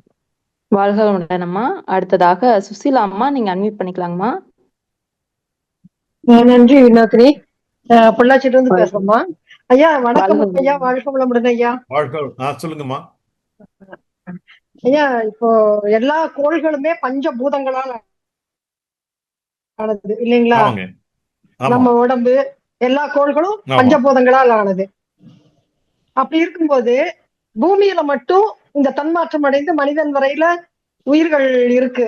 வாழ்க வளமுடன் அம்மா. அடுத்ததாக சுசீலா அம்மா, நீங்க அன்மியூட் பண்ணிக்கலாங்கம்மா. நன்றி வினோதினி. பொள்ளாச்சியில இருந்து வாழ்க பேசுறோம்மா. ஐயா வணக்கம் வாழ்க ஐயா, வளமுடன். வாழ்க வளமுடன் ஐயா. சொல்லுங்கம்மா. ஐயா, இப்போ எல்லா கோள்களுமே பஞ்சபூதங்களால் ஆனது இல்லைங்களா? ஆமாங்க. ஆமா. நம்ம உடம்பு எல்லா கோள்களும் ஆமா. பஞ்சபூதங்களால் ஆனது. அப்படி இருக்கும்போது பூமியில மட்டும் இந்த தன்மாற்றம் அடைந்து மனிதன் வரையில உயிர்கள் இருக்கு.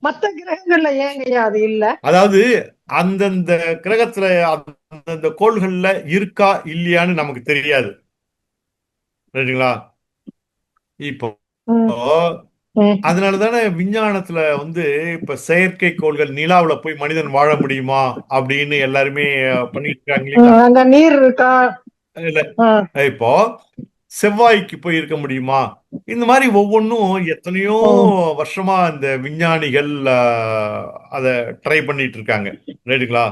மத்த கிரகங்கள்ல ஏங்க ஐயா அது இல்ல? அதாவது அந்தந்த கிரகத்துல அந்தந்த கோள்கள்ல இருக்கா இல்லையான்னு நமக்கு தெரியாது. ரைட்டுங்களா? இப்போ ம், ம். அதனாலதானே விஞ்ஞானத்துல வந்து இப்ப செயற்கைக்கோள்கள் நிலாவுல போய் மனிதன் வாழ முடியுமா அப்படின்னு எல்லாருமே பண்ணிட்டு இருக்காங்க இல்லைங்களா? அங்க நீர் இருக்கா? இல்ல, ஆ, இப்போ செவ்வாய்க்கு போய் இருக்க முடியுமா? இந்த மாதிரி ஒவ்வொன்றும் எத்தனையோ ம், வருஷமா இந்த விஞ்ஞானிகள் அதை ட்ரை பண்ணிட்டு இருக்காங்க. ரைட்டுங்களா?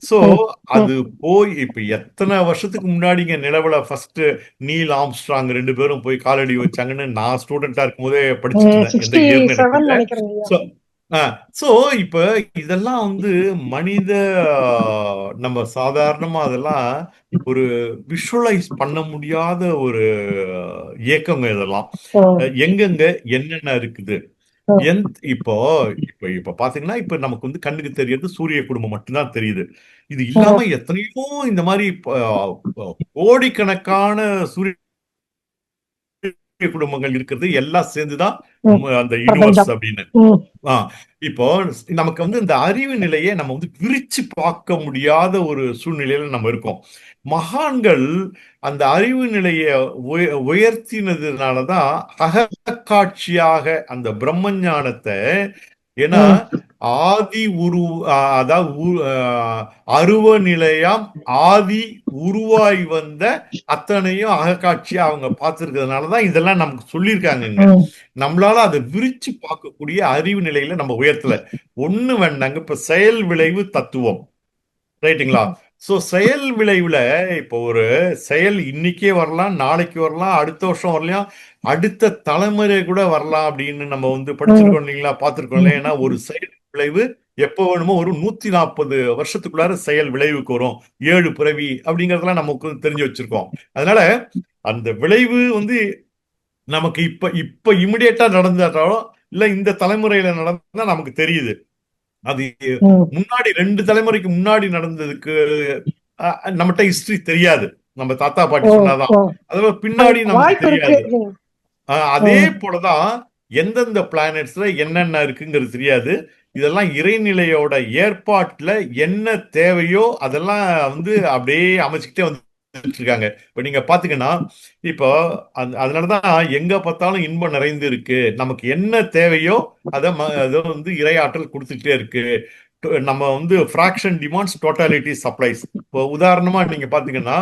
ஸோ ம், ம், அது போய் இப்ப எத்தனை வருஷத்துக்கு முன்னாடிங்க நிலவுல ஃபர்ஸ்ட் நீல் ஆம்ஸ்ட்ராங் 2 பேரும் போய் காலடி வச்சாங்கன்னு நான் ஸ்டூடெண்டா இருக்கும் போதே படிச்சுட்டு இருந்தேன். எந்த இயர்னு எனக்கு 67 தெரியல. நினைக்கிறேங்க ஐயா. ஸோ ஸோ இப்ப இதெல்லாம் வந்து மனித நம்ம சாதாரணமா அதெல்லாம் ஒரு விஷுவலைஸ் பண்ண முடியாத ஒரு இயக்கங்க இதெல்லாம். ம், எங்கெங்க என்னென்ன இருக்குது. ம், இப்போ இப்ப இப்ப பாத்தீங்கன்னா இப்ப நமக்கு வந்து கண்ணுக்கு தெரியறது சூரிய குடும்பம் மட்டும்தான் தெரியுது. இது ம், இல்லாம எத்தனையோ இந்த மாதிரி கோடிக்கணக்கான சூரிய குடும்பங்கள் இருக்கிறது, எல்லாம் சேர்ந்துதான் ம். அந்த யூனிவர்ஸ் பிரபஞ்சம். அப்படின்னு. ம், ஆ, இப்போ நமக்கு வந்து இந்த அறிவு நிலையை நம்ம வந்து பிரிச்சு பார்க்க முடியாத ஒரு சூழ்நிலையில நம்ம இருக்கோம். மகான்கள் அந்த அறிவு நிலையை உயர்த்தினதுனாலதான் அகக்காட்சியாக அந்த பிரம்ம ஞானத்தை, ஏன்னா ம், ஆதி உரு அதாவது அருவ நிலையாம் ஆதி உருவாய் வந்த அத்தனையும் அகக்காட்சியா அவங்க பார்த்திருக்கிறதுனாலதான் இதெல்லாம் நமக்கு சொல்லியிருக்காங்கங்க. ம், நம்மளால அதை விரிச்சு பார்க்கக்கூடிய அறிவு நிலையில நம்ம உயர்த்தல. ஒண்ணு வேண்டாங்க, இப்ப செயல் விளைவு தத்துவம். ரைட்டுங்களா? சோ செயல் விளைவுல இப்போ ஒரு செயல் இன்னைக்கே வரலாம், நாளைக்கு வரலாம், அடுத்த வருஷம் வரலாம், அடுத்த தலைமுறை கூட வரலாம் அப்படின்னு நம்ம வந்து ம், படிச்சிருக்கோம் இல்லைங்களா, பார்த்திருக்கோம் இல்லையா? ம், ஏன்னா ஒரு செயல் விளைவு எப்போ வேணுமோ ஒரு 140 வருஷத்துக்குள்ளார செயல் விளைவுக்கு வரும். 7 பிறவி அப்படிங்கறதெல்லாம் நமக்கு தெரிஞ்சு வச்சிருக்கோம். அதனால அந்த விளைவு வந்து நமக்கு இப்ப இப்ப இமிடியேட்டா நடந்தாலும் இல்ல இந்த தலைமுறையில நடந்தா நமக்கு தெரியுது. அது ம். முன்னாடி 2 தலைமுறைக்கு முன்னாடி நடந்ததுக்கு நம்மகிட்ட ஹிஸ்டரி தெரியாது. நம்ம தாத்தா பாட்டி ஓ, சொன்னாதான். ஓ. அதாவது பின்னாடி நமக்கு வாய்ப்பு இருக்கு. தெரியாது. அதே ம், போலதான் எந்தெந்த பிளானட்ஸ்ல என்னென்ன இருக்குங்கிறது தெரியாது. இதெல்லாம் இறைநிலையோட ஏற்பாட்டுல என்ன தேவையோ அதெல்லாம் வந்து அப்படியே அமைச்சுக்கிட்டே வந்துட்டு இருக்காங்க. இப்ப நீங்க பாத்தீங்கன்னா, இப்போ அதனாலதான் எங்க பார்த்தாலும் இன்பம் நிறைந்து இருக்கு. நமக்கு என்ன தேவையோ அதை வந்து இறையாற்றல் கொடுத்துட்டே இருக்கு. நம்ம வந்து ஃபிராக்ஷன் டிமாண்ட்ஸ் டோட்டாலிட்டி சப்ளைஸ். இப்போ உதாரணமா நீங்க பாத்தீங்கன்னா,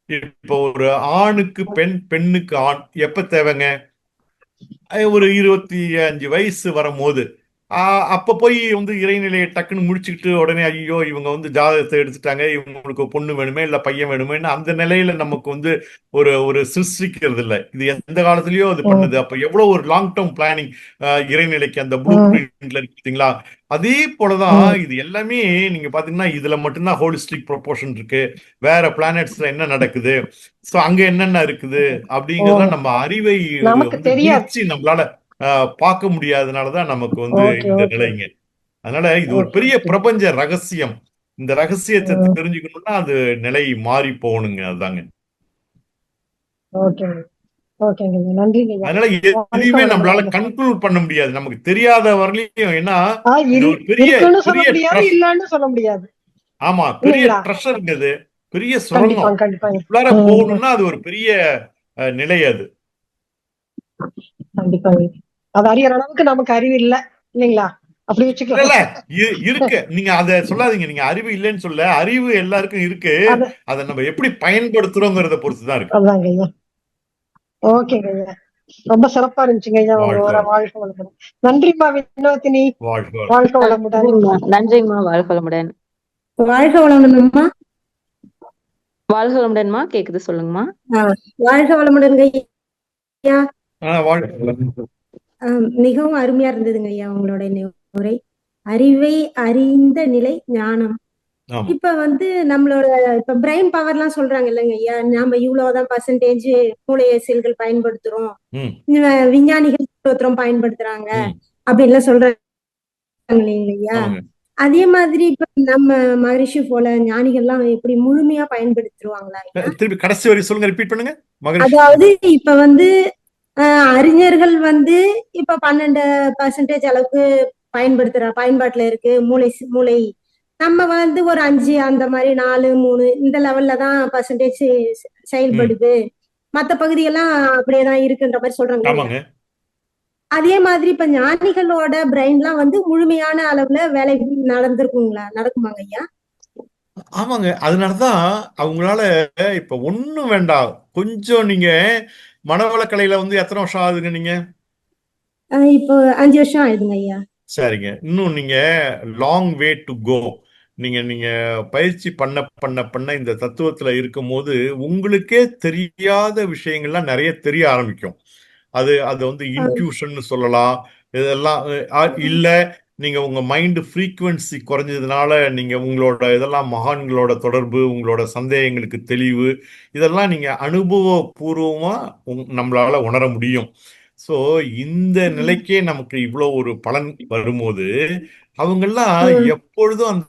இப்போ ஒரு ஆணுக்கு பெண், பெண்ணுக்கு ஆண் எப்ப தேவைங்க? ஒரு 25 வயசு வரும்போது அப்ப போய் வந்து இறைநிலையை டக்குன்னு முடிச்சுக்கிட்டு உடனே ஐயோ இவங்க வந்து ஜாதகத்தை எடுத்துட்டாங்க, இவங்களுக்கு பொண்ணு வேணுமே இல்ல பையன் வேணுமேன்னு அந்த நிலையில நமக்கு வந்து ஒரு ஒரு சிருஷ்டிக்கிறது இல்லை. இது எந்த காலத்திலயோ அது ம், பண்ணுது. அப்ப எவ்வளவு ஒரு லாங் டேர்ம் பிளானிங் இறைநிலைக்கு அந்த ப்ளூ ம், பிரிண்ட்ல இருக்குங்களா? அதே போலதான் ம். இது எல்லாமே. நீங்க பாத்தீங்கன்னா இதுல மட்டும்தான் ஹோலிஸ்டிக் ப்ரொபோர்ஷன் இருக்கு. வேற பிளானட்ஸ்ல என்ன நடக்குது, சோ அங்க என்னென்ன இருக்குது ஓ, அப்படிங்கறதெல்லாம் நம்ம அறிவை நமக்கு வந்து தெரியாது. விரிச்சு நம்மளால பார்க்க முடியாதனாலதான் நமக்கு வந்து ஓகே, இந்த ஓகே. நிலைங்க. அதனால இது ஒரு ஓகே பெரிய ஓகே பிரபஞ்ச ரகசியம். இந்த ரகசியத்தை தெரிஞ்சுக்கணும்னா அது நிலை மாறி போகணுங்க. அதுதாங்க. ஓகேங்க ஓகேங்க ஐயா. நன்றிங்க ஐயா. அதனால வாழ்க எதையுமே நம்மளால வளமுடன். கன்க்ளூட் பண்ண முடியாது. நமக்கு தெரியாத வரலையும். ஏன்னா இது ஒரு பெரிய இருக்குன்னு சொல்ல பெரிய முடியாது, ட்ரஸ்ட். இல்லன்னு சொல்ல முடியாது ஆமா, பெரிய இல்லைங்களா? ட்ரெஷருங்க அது. பெரிய கண்டிப்பா சுரங்கம். கண்டிப்பாங்க. உள்ளார ம், போகணும்னா அது ஒரு பெரிய நிலை அது. கண்டிப்பாங்க. அது அறியற அளவுக்கு நமக்கு அறிவு இல்ல இல்லைங்களா? அப்படி இல்ல வச்சுக்கலாம். இல்ல இருக்கு. நீங்க அத சொல்லாதீங்க. நீங்க அறிவு இல்லைன்னு சொல்ல. அறிவு எல்லாருக்கும் இருக்கு. அது அதை நம்ம எப்படி பயன்படுத்துறோங்கிறத பொறுத்து தான் இருக்கு. அதாங்க ஐயா. ஓகேங்க ஐயா. ரொம்ப சிறப்பா இருந்துச்சுங்க ஐயா உங்க வாழ்க உரை. வாழ்க வளமுடன். நன்றிம்மா வினோதினி. வாழ்க வாழ்க வளமுடன். நன்றிம்மா. நன்றிம்மா. வாழ்க வளமுடன். வாழ்க வளமுடன்மா. வாழ்க வளமுடன்மா. கேக்குது, சொல்லுங்கம்மா. வாழ்க வளமுடன்ங்க ஐயா. வாழ்க வளமுடன். மிகவும் அருமையா இருந்ததுங்க ஐயா உங்களோட உரை. அறிவை அறிந்த நிலை ஞானம். ஆமா. இப்ப வந்து நம்மளோட இப்ப பிரெயின் பவர்லாம் சொல்றாங்க இல்லைங்க ஐயா, நாம இவ்வளவுதான் பர்சன்டேஜ் மூளை செல்கள் பயன்படுத்துறோம், ம், விஞ்ஞானிகள் இவ்வளவு பயன்படுத்துறாங்க ம். அப்படின்லாம் சொல்றாங்க இல்லைங்க ஐயா. ஆமாங்க. அதே மாதிரி இப்ப நம்ம மகரிஷி போல ஞானிகள்லாம் எப்படி முழுமையா பயன்படுத்துவாங்களா ஐயா? திருப்பி கடைசி வரை சொல்லுங்க. ரிப்பீட் பண்ணுங்க. மகரிஷி. அதாவது இப்ப வந்து அறிஞர்கள் வந்து இப்ப 12% அளவுக்கு பயன்பாட்டுல இருக்கு மூளை. நம்ம வந்து ஒரு 5 அந்த மாதிரி 4, 3 இந்த லெவல்ல தான் பர்சன்டேஜ் ம். செயல்படுது. மத்த பகுதியெல்லாம் அப்படியேதான் இருக்குன்ற மாதிரி சொல்றாங்க இல்லையா? ஆமாங்க. அதே மாதிரி இப்ப ஞானிகளோட பிரெயின்லாம் வந்து முழுமையான அளவுல வேலை நடக்குமாங்க ஐயா? ஆமாங்க. அதனாலதான் அவங்களால இப்ப ஒண்ணும் வேண்டாம். கொஞ்சம் நீங்க மனவளக்கலையில வந்து எத்தனை வருஷம் ஆகுதுங்க நீங்க? இப்போ 5 வருஷம் ஆயிடுங்க ஐயா. சரிங்க. இன்னும் நீங்க லாங் வே டு கோ. நீங்க நீங்க பயிற்சி பண்ண பண்ண பண்ண இந்த தத்துவத்துல இருக்கும்போது உங்களுக்கே தெரியாத விஷயங்கள்லாம் நிறைய தெரிய ஆரம்பிக்கும். அது அது வந்து இன்ட்யூஷன் சொல்லலாம். இதெல்லாம் இல்ல நீங்க உங்க மைண்ட் ஃப்ரீக்குவென்சி குறைஞ்சதுனால நீங்க உங்களோட இதெல்லாம் மகான்களோட தொடர்பு, உங்களோட சந்தேகங்களுக்கு தெளிவு, இதெல்லாம் நீங்க அனுபவபூர்வமா நம்மளால உணர முடியும். ஸோ இந்த நிலைக்கே நமக்கு இவ்வளோ ஒரு பலன் வரும்போது அவங்கெல்லாம் எப்பொழுதும் அந்த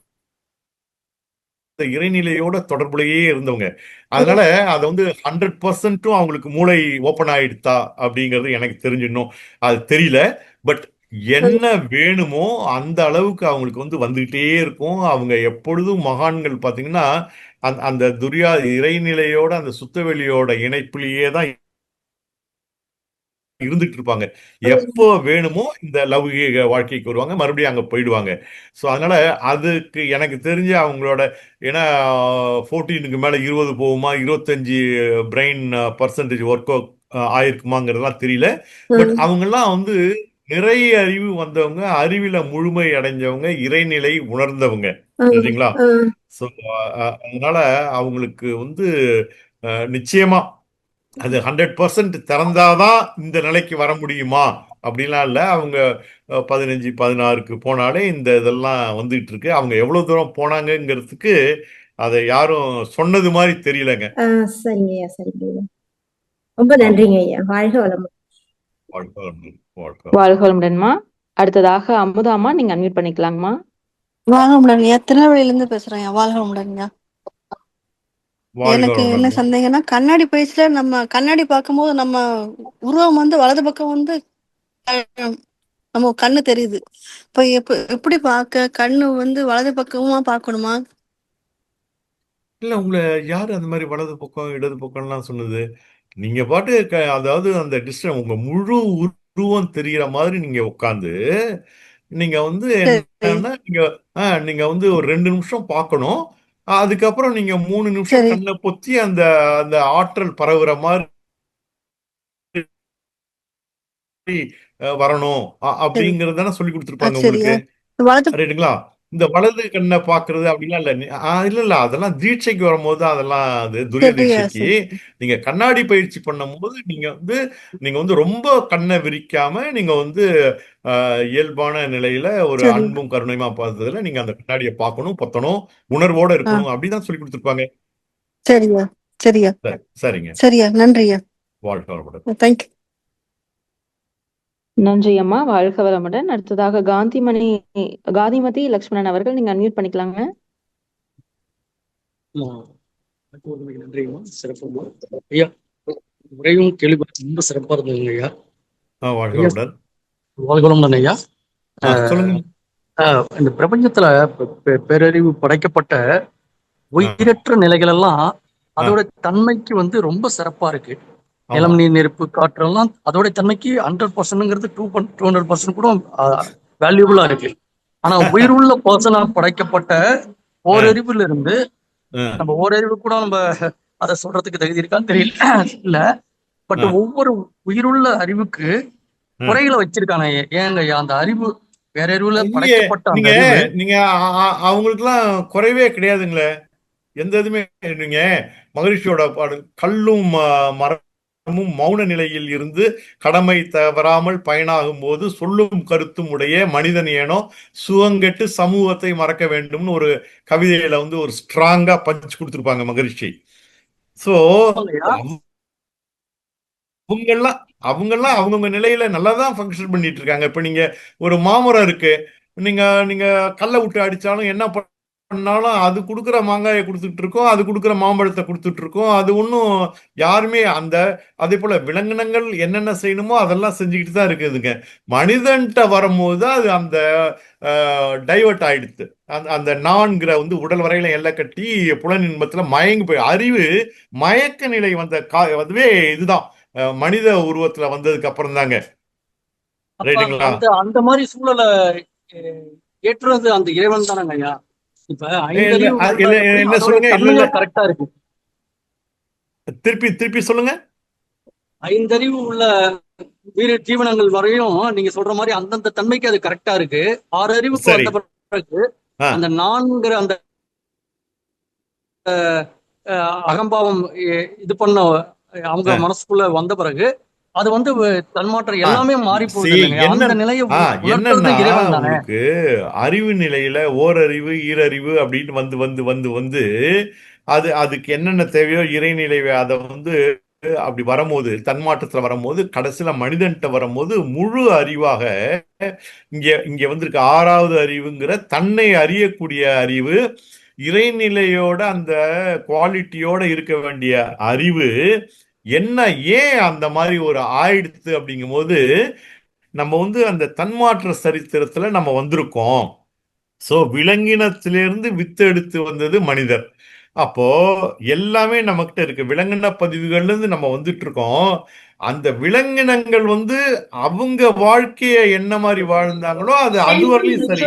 இறைநிலையோட தொடர்புலையே இருந்தவங்க. அதனால அதை வந்து 100% அவங்களுக்கு மூளை ஓப்பன் ஆயிடுதா அப்படிங்கிறது எனக்கு தெரிஞ்சிடணும். அது தெரியல. பட் என்ன வேணுமோ அந்த அளவுக்கு அவங்களுக்கு வந்து வந்துகிட்டே இருக்கும். அவங்க எப்பொழுதும் மகான்கள் பார்த்தீங்கன்னா அந்த இறைநிலையோட அந்த சுத்தவெளியோட இணைப்பிலேயே தான் இருந்துட்டு இருப்பாங்க. எப்போ வேணுமோ இந்த லௌகீக வாழ்க்கைக்கு வருவாங்க, மறுபடியும் அங்க போயிடுவாங்க. ஸோ அதனால அதுக்கு எனக்கு தெரிஞ்சு அவங்களோட ஏன்னா 14க்கு மேல 20 போகுமா, 25 பிரெயின் பர்சன்டேஜ் ஒர்க் ஆயிருக்குமாங்கிறதெல்லாம் தெரியல. பட் அவங்கெல்லாம் வந்து நிறைய அறிவு வந்தவங்க, அறிவில முழுமை அடைஞ்சவங்க, இறைநிலை உணர்ந்தவங்க. சரிங்களா? ஸோ அதனால அவங்களுக்கு வந்து நிச்சயமா அது 100% திறந்தாதான் இந்த நிலைக்கு வர முடியுமா அப்படிலாம் இல்லை. அவங்க 15, 16க்கு போனாலே இந்த இதெல்லாம் வந்துட்டு இருக்கு. அவங்க எவ்வளவு தூரம் போனாங்கங்கிறதுக்கு அதை யாரும் சொன்னது மாதிரி தெரியலங்க. சரிங்க ஐயா, சரிங்க ஐயா. ரொம்ப நன்றிங்க ஐயா. வாழ்க வளமுடன். வாழ்க வளமுடன். வாழ்க வளமுடன்மா. அடுத்ததாக அமுதாம்மா, நீங்க அன்மியூட் பண்ணிக்கலாங்கம்மா. வாழ்க வளமுடன்யா. திருநெல்வேலியில இருந்து பேசுறேன். வாழ்க வளமுடன்யா. எனக்கு என்ன சந்தேகம்னா, கண்ணாடி பயிற்சியில நம்ம கண்ணாடி பார்க்கும்போது நம்ம உருவம் வந்து வலது பக்கம் வந்து நம்ம கண்ணு தெரியுது. இப்ப எப்படி பார்க்க கண்ணு வந்து வலது பக்கமா பார்க்கணுமா? இல்ல உங்களை யாரு அந்த மாதிரி வலது பக்கம் இடது பக்கம்லாம் சொன்னது? நீங்க பாட்டு அதாவது அந்த டிஸ்டன்ஸ் உங்க முழு உருவம் தெரிகிற மாதிரி நீங்க உட்காந்து நீங்க வந்து என்னன்னா நீங்க வந்து ஒரு 2 நிமிஷம் பார்க்கணும். அதுக்கப்புறம் நீங்க 3 நிமிஷம் கண்ணை பொத்தி அந்த அந்த ஆற்றல் பரவுற மாதிரி வரணும் அப்படிங்கறது தானே சொல்லி கொடுத்துருப்பாங்க உங்களுக்கு. ரைட்டுங்களா? இந்த வலது கண்ணை பாக்குறது அப்படிலாம் இல்ல. இல்ல அதெல்லாம் தீட்சைக்கு வரும்போது அதெல்லாம் அது துரிய தீட்சைக்கு நீங்க கண்ணாடி பயிற்சி பண்ணும்போது நீங்க வந்து ரொம்ப கண்ணை விரிக்காம நீங்க வந்து இயல்பான நிலையில ஒரு அன்பும் கருணையுமா பார்த்ததுல நீங்க அந்த கண்ணாடியை பார்க்கணும், பொத்தணும், உணர்வோட இருக்கணும் அப்படிதான் சொல்லி கொடுத்துருப்பாங்க. சரியா சரியா சரிங்க. சரியா. நன்றியா. வாழ்க்கை வளமுடன். தேங்க்யூ. நன்றி அம்மா. வாழ்க வளமுடன். அடுத்ததாக காந்திமதி லக்ஷ்மணன் அவர்கள் நீங்க அன்மியூட் பண்ணிக்கலாங்க. நன்றிங்கம்மா. சிறப்புமா ஐயா. உரையும் கேள்வி ரொம்ப சிறப்பா இருந்ததுங்க ஐயா. வாழ்க ஐயா வளமுடன். வாழ்களும் தானே ஐயா. சொல்லுங்க. இந்த பிரபஞ்சத்துல பேரறிவு படைக்கப்பட்ட உயிரற்ற நிலைகள் எல்லாம் அதோட தன்மைக்கு வந்து ரொம்ப சிறப்பா இருக்கு. நிலம், நீர், நெருப்பு, காற்று எல்லாம் அதோட தன்மைக்கு 100%ங்கிறது 200% கூட வேல்யூபிளா இருக்கு. ஆனா உயிருள்ள பர்சனா படைக்கப்பட்ட ஓரறிவுல இருந்து நம்ம ஓரறிவு கூட நம்ம அதை சொல்றதுக்கு தகுதி இருக்கான்னு தெரியல இல்ல. பட் ஒவ்வொரு உயிருள்ள அறிவுக்கு குறைகளை வச்சிருக்காங்க. ஏங்க ஐயா அந்த அறிவு பேரறிவுல படைக்கப்பட்ட அந்த அறிவு நீங்க அவங்களுக்கு எல்லாம் குறைவே கிடையாதுங்களே. எந்த இதுமே நீங்க மகரிஷியோட பாடல் கல்லும் மரமும் மௌன நிலையில் இருந்து கடமை தவறாமல் பயனாகும் போது சொல்லும் கருத்தும் உடைய மனிதன் ஏனோ சுகங்கெட்டு சமூகத்தை மறக்க வேண்டும்னு ஒரு கவிதையில வந்து ஒரு ஸ்ட்ராங்கா பஞ்ச் கொடுத்துருப்பாங்க மகரிஷி. சோ அவங்கெல்லாம் அவங்கவுங்க நிலையில நல்லாதான் ஃபங்க்ஷன் பண்ணிட்டு இருக்காங்க. இப்ப நீங்க ஒரு மாமரம் இருக்கு, நீங்க நீங்க கல்லை விட்டு அடிச்சாலும் என்ன பண்ணாலும் அது கொடுக்குற மாங்காயை கொடுத்துட்டு இருக்கோம், அது கொடுக்குற மாம்பழத்தை கொடுத்துட்டு இருக்கோம். அது ஒன்றும் யாருமே அதே போல விலங்கினங்கள் என்னென்ன செய்யணுமோ அதெல்லாம் செஞ்சுக்கிட்டு தான் இருக்குதுங்க. மனிதன்கிட்ட வரும்போது தான் அது அந்த டைவர்ட் ஆயிடுது. அந்த நான்கிற வந்து உடல் வரையில எல்லை கட்டி புலன் இன்பத்துல மயங்கி போய் அறிவு மயக்க நிலை வந்த அதுவே இதுதான் மனித உருவத்துல வந்ததுக்கு அப்புறம் தாங்க. ரைட்டுங்களா? அந்த மாதிரி சூழலை ஏற்றுறது அந்த இறைவன் தானங்க ஐயா. இப்ப என்ன சொல்லுங்க? இல்ல கரெக்டா இருக்கு. திருப்பி சொல்லுங்க. 5 அறிவு உள்ள உயிர் ஜீவனங்கள் வரையும் நீங்க சொல்ற மாதிரி அந்தந்த தன்மைக்கு அது கரெக்டா இருக்கு. 6 அறிவுக்கு வந்த பிறகு அந்த 4ங்கிற அந்த அகம்பாவம் இது பண்ண அவங்க மனசுக்குள்ள வந்த பிறகு அது வந்து தன்மாற்றம் எல்லாமே மாறி போகுது. அந்த நிலையை உங்களுக்கு அறிவு நிலையில ஓரறிவு ஈரறிவு அப்படின்னு வந்து வந்து வந்து வந்து அதுக்கு என்னென்ன தேவையோ இறைநிலை அதை வந்து அப்படி வரும்போது தன்மாற்றத்துல வரும்போது கடைசியில மனிதன்கிட்ட வரும்போது முழு அறிவாக இங்க வந்திருக்க 6வது அறிவுங்கிற தன்னை அறியக்கூடிய அறிவு, இறைநிலையோட அந்த குவாலிட்டியோட இருக்க வேண்டிய அறிவு என்ன ஏன் அந்த மாதிரி ஒரு ஆயிடுத்து அப்படிங்கும் போது நம்ம வந்து அந்த தன்மாற்ற சரித்திரத்துல நம்ம வந்திருக்கோம். சோ விலங்கினத்திலிருந்து வித்து எடுத்து வந்தது மனிதர். அப்போ எல்லாமே நம்மகிட்ட இருக்கு. விலங்கின பதிவுகள்ல இருந்து நம்ம வந்துட்டு இருக்கோம். அந்த விலங்கினங்கள் வந்து அவங்க வாழ்க்கைய என்ன மாதிரி வாழ்ந்தாங்களோ அது வரலையும் சரி.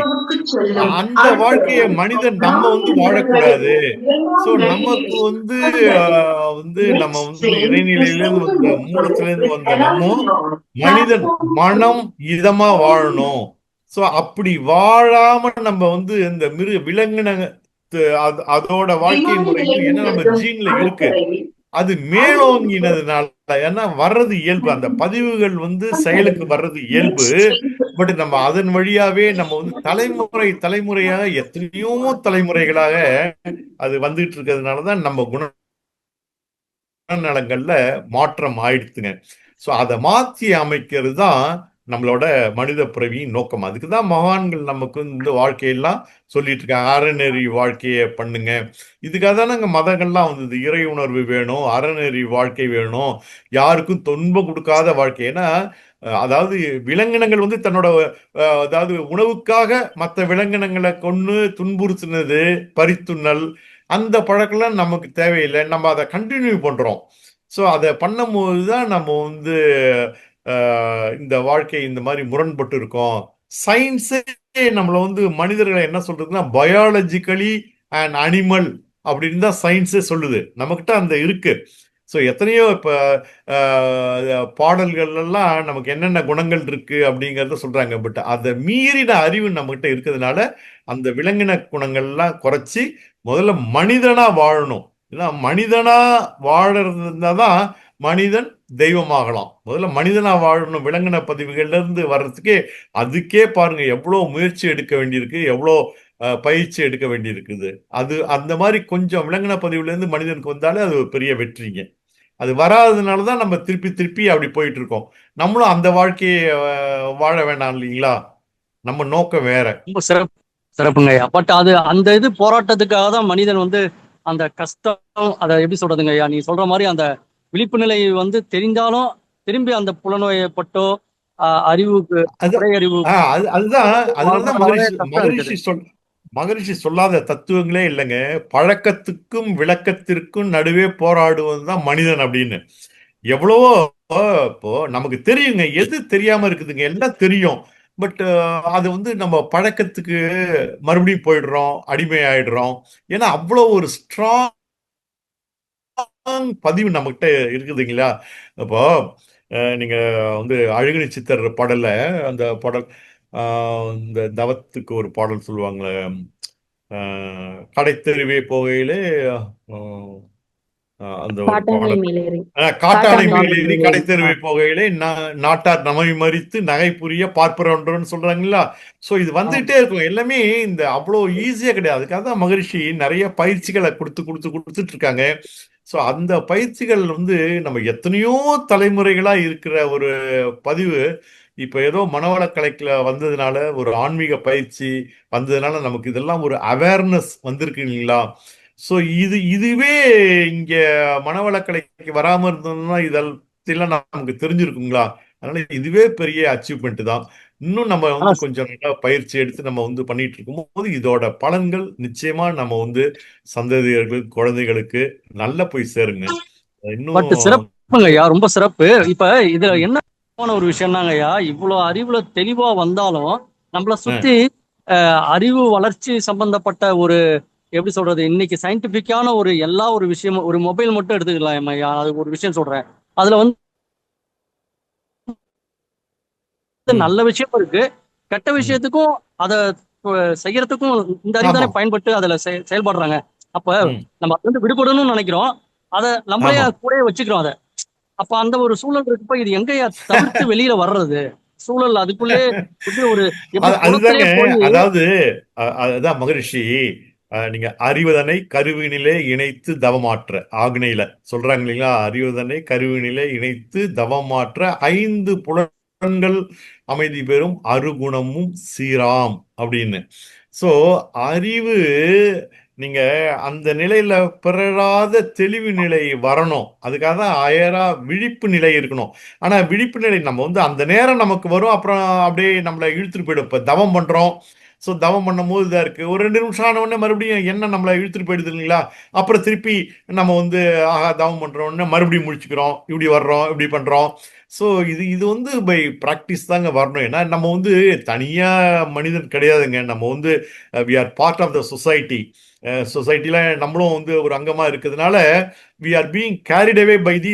அந்த வாழ்க்கைய மனிதன் நம்ம வந்து வாழக்கூடாது. சோ நமக்கு வந்து நம்ம வந்து இறைநிலையிலிருந்து வந்த மூலத்திலிருந்து வந்த நம்ம மனிதன் மனம் இதமா வாழணும். சோ அப்படி வாழாம நம்ம வந்து இந்த விலங்கின அதோட வாழ்க்கை முறை என்ன நம்ம ஜீன்ல இருக்கு, அது மேலோங்கினதுனால ஏன்னா வர்றது இயல்பு. அந்த பதிவுகள் வந்து செயலுக்கு வர்றது இயல்பு. பட் நம்ம அதன் வழியாவே நம்ம வந்து தலைமுறையாக எத்தனையோ தலைமுறைகளாக அது வந்துட்டு இருக்கிறதுனாலதான் நம்ம குணநலங்கள்ல மாற்றம் ஆயிடுத்துங்க. சோ அதை மாற்றி அமைக்கிறது தான் நம்மளோட மனித பிறவியின் நோக்கம். அதுக்குதான் மகான்கள் நமக்கு இந்த வாழ்க்கையெல்லாம் சொல்லிட்டு இருக்காங்க. அறநெறி வாழ்க்கையை பண்ணுங்க. இதுக்காக தான் நாங்க மதங்கள்லாம் வந்தது. இறை உணர்வு வேணும், அறநெறி வாழ்க்கை வேணும், யாருக்கும் துன்பம் கொடுக்காத வாழ்க்கை. ஏன்னா அதாவது விலங்கினங்கள் வந்து தன்னோட அதாவது உணவுக்காக மற்ற விலங்கினங்களை கொண்டு துன்புறுத்தினது, பறித்துண்ணல், அந்த பழக்கம்லாம் நமக்கு தேவையில்லை. நம்ம அதை கண்டினியூ பண்றோம். ஸோ அதை பண்ணும்போது தான் நம்ம வந்து இந்த வாழ்க்கை இந்த மாதிரி முரண்பட்டு இருக்கோம். சயின்ஸே நம்மளை வந்து மனிதர்களை என்ன சொல்றதுன்னா பயாலஜிக்கலி அண்ட் அனிமல் அப்படின்னு தான் சயின்ஸே சொல்லுது. நம்மகிட்ட அந்த இருக்கு. ஸோ எத்தனையோ இப்போ பாடல்கள் எல்லாம் நமக்கு என்னென்ன குணங்கள் இருக்கு அப்படிங்கிறத சொல்றாங்க. பட் அதை மீறின அறிவு நம்மகிட்ட இருக்கிறதுனால அந்த விலங்கின குணங்கள்லாம் குறைச்சி முதல்ல மனிதனா வாழணும். ஏன்னா மனிதனா வாழறதுனா தான் மனிதன் தெய்வமாகலாம். முதல்ல மனிதனா வாழணும். விலங்கின பதிவுகள்ல இருந்து வர்றதுக்கே அதுக்கே பாருங்க எவ்வளவு முயற்சி எடுக்க வேண்டியிருக்கு, எவ்வளோ பயிற்சி எடுக்க வேண்டியிருக்குது. அது அந்த மாதிரி கொஞ்சம் விலங்கின பதிவுல இருந்து மனிதனுக்கு வந்தாலே அது ஒரு பெரிய வெற்றிங்க. அது வராததுனால தான் நம்ம திருப்பி திருப்பி அப்படி போயிட்டு இருக்கோம். நம்மளும் அந்த வாழ்க்கையை வாழ வேண்டாம் இல்லைங்களா? நம்ம நோக்கம் வேற. ரொம்ப சிறப்புங்க ஐயா. பட் அது அந்த இது போராட்டத்துக்காக தான் மனிதன் வந்து அந்த கஷ்டம், அதை எப்படி சொல்றதுங்க ஐயா, நீ சொல்ற மாதிரி அந்த விழிப்பு நிலை வந்து தெரிந்தாலும் திரும்பி அந்த புலநோயப்பட்டோ அறிவுக்கு அது அறிவு அதுதான். அதனாலதான் கஷ்டம் இருக்குது. மகரிஷி சொல்லாத தத்துவங்களே இல்லைங்க. பழக்கத்துக்கும் விளக்கத்திற்கும் நடுவே போராடுவது தான் மனிதன் அப்படின்னு. எவ்வளவோ இப்போ நமக்கு தெரியுங்க, எது தெரியாம இருக்குதுங்க, எல்லாம் தெரியும். பட் அது வந்து நம்ம பழக்கத்துக்கு மறுபடியும் போயிடுறோம், அடிமை ஆயிடுறோம். ஏன்னா அவ்வளோ ஒரு ஸ்ட்ராங் பதிவு நம்மகிட்ட இருக்குதுங்களா? இப்போ நீங்க வந்து அழகிரி சித்தர் பாடல்ல அந்த பாடல், இந்த தவத்துக்கு ஒரு பாடல் சொல்லுவாங்களே, கடைத்தெருவே போகையிலே, அந்த ஒரு காட்டானை பாடல், மேலேறி காட்டானை காட்டானை மேலேறி மேலேறி கடைத்தெருவை போகையிலே நாட்டார் நமை மறித்து நகை புரிய பார்ப்பறோன்றன்னு சொல்றாங்களா? சோ இது வந்துட்டே இருக்கும். எல்லாமே இந்த அவ்வளோ ஈஸியா கிடையாது. அதுக்காக தான் மகரிஷி நிறைய பயிற்சிகளை கொடுத்துட்டு இருக்காங்க. ஸோ அந்த பயிற்சிகள் வந்து நம்ம எத்தனையோ தலைமுறைகளா இருக்கிற ஒரு பதிவு இப்ப ஏதோ மனவளக்கலைக்குல வந்ததுனால, ஒரு ஆன்மீக பயிற்சி வந்ததுனால நமக்கு இதெல்லாம் ஒரு அவேர்னஸ் வந்திருக்கு இல்லைங்களா? ஸோ இதுவே இங்க மனவளக்கலைக்கு வராம இருந்ததுன்னா இதெல்லாம் நமக்கு தெரிஞ்சிருக்குங்களா? அதனால இதுவே பெரிய அச்சீவ்மெண்ட் தான். இன்னும் நம்ம வந்து கொஞ்சம் நல்லா பயிற்சி எடுத்து நம்ம வந்து பண்ணிட்டு இருக்கும்போது இதோட பலன்கள் நிச்சயமா நம்ம வந்து சந்ததியர்கள், குழந்தைகளுக்கு நல்லா போய் சேருங்க. இன்னும் சிறப்புங்க ஐயா, ரொம்ப சிறப்பு. இப்ப இதுல என்ன ஒரு விஷயம்னாங்க ஐயா, இவ்வளவு அறிவுல தெளிவா வந்தாலும் நம்மள சுத்தி அறிவு வளர்ச்சி சம்பந்தப்பட்ட ஒரு, எப்படி சொல்றது, இன்னைக்கு சயின்டிபிக்கான ஒரு எல்லா ஒரு விஷயமும், ஒரு மொபைல் மட்டும் எடுத்துக்கலாம் ஐயா, அது ஒரு விஷயம் சொல்றேன். அதுல வந்து நல்ல விஷயம் இருக்கு, கெட்ட விஷயத்துக்கும் அதை செய்யறதுக்கும் இந்த அறிவு தானே பயன்பட்டு அதுல செயல்படுறாங்க. அப்ப நம்ம வந்து விடுபடணும்னு நினைக்கிறோம், அதை நம்மளே கூட வச்சுக்கிறோம் அதை. அப்ப அந்த ஒரு சூழல் இருக்கப்ப இது எங்கயா தவிர்த்து வெளியில வர்றது? சூழல் அதுக்குள்ளே ஒரு அதாவது அதுதான் மகரிஷி நீங்க அறிவதனை கருவினிலே இணைத்து தவமாற்ற ஆக்னையில சொல்றாங்க இல்லைங்களா? அறிவதனை கருவினிலே இணைத்து தவமாற்ற 5 புலன்கள் அமைதி பெறும் அருகுணமும் சீராம் அப்படின்னு. சோ அறிவு நீங்க அந்த நிலையில பெறாத தெளிவு நிலை வரணும். அதுக்காக தான் அயரா விழிப்பு நிலை இருக்கணும். ஆனா விழிப்பு நிலை நம்ம வந்து அந்த நேரம் நமக்கு வரும், அப்புறம் அப்படியே நம்மளை இழுத்துட்டு போயிடும். இப்ப தவம் பண்றோம், ஸோ தவம் பண்ணும் போது இதாக இருக்கு, ஒரு 2 நிமிஷம் ஆன உடனே மறுபடியும் என்ன நம்மளை இழுத்துட்டு போயிடுது இல்லைங்களா? அப்புறம் திருப்பி நம்ம வந்து தவம் பண்றோம்னு மறுபடியும் முழிச்சுக்கிறோம், இப்படி வர்றோம், இப்படி பண்றோம். ஸோ இது வந்து பை ப்ராக்டிஸ் தாங்க வரணும். ஏன்னா நம்ம வந்து தனியா மனிதன் கிடையாதுங்க. நம்ம வந்து we are part of the society. சொசைட்டில நம்மளும் வந்து ஒரு அங்கமா இருக்கிறதுனால we are being carried away by the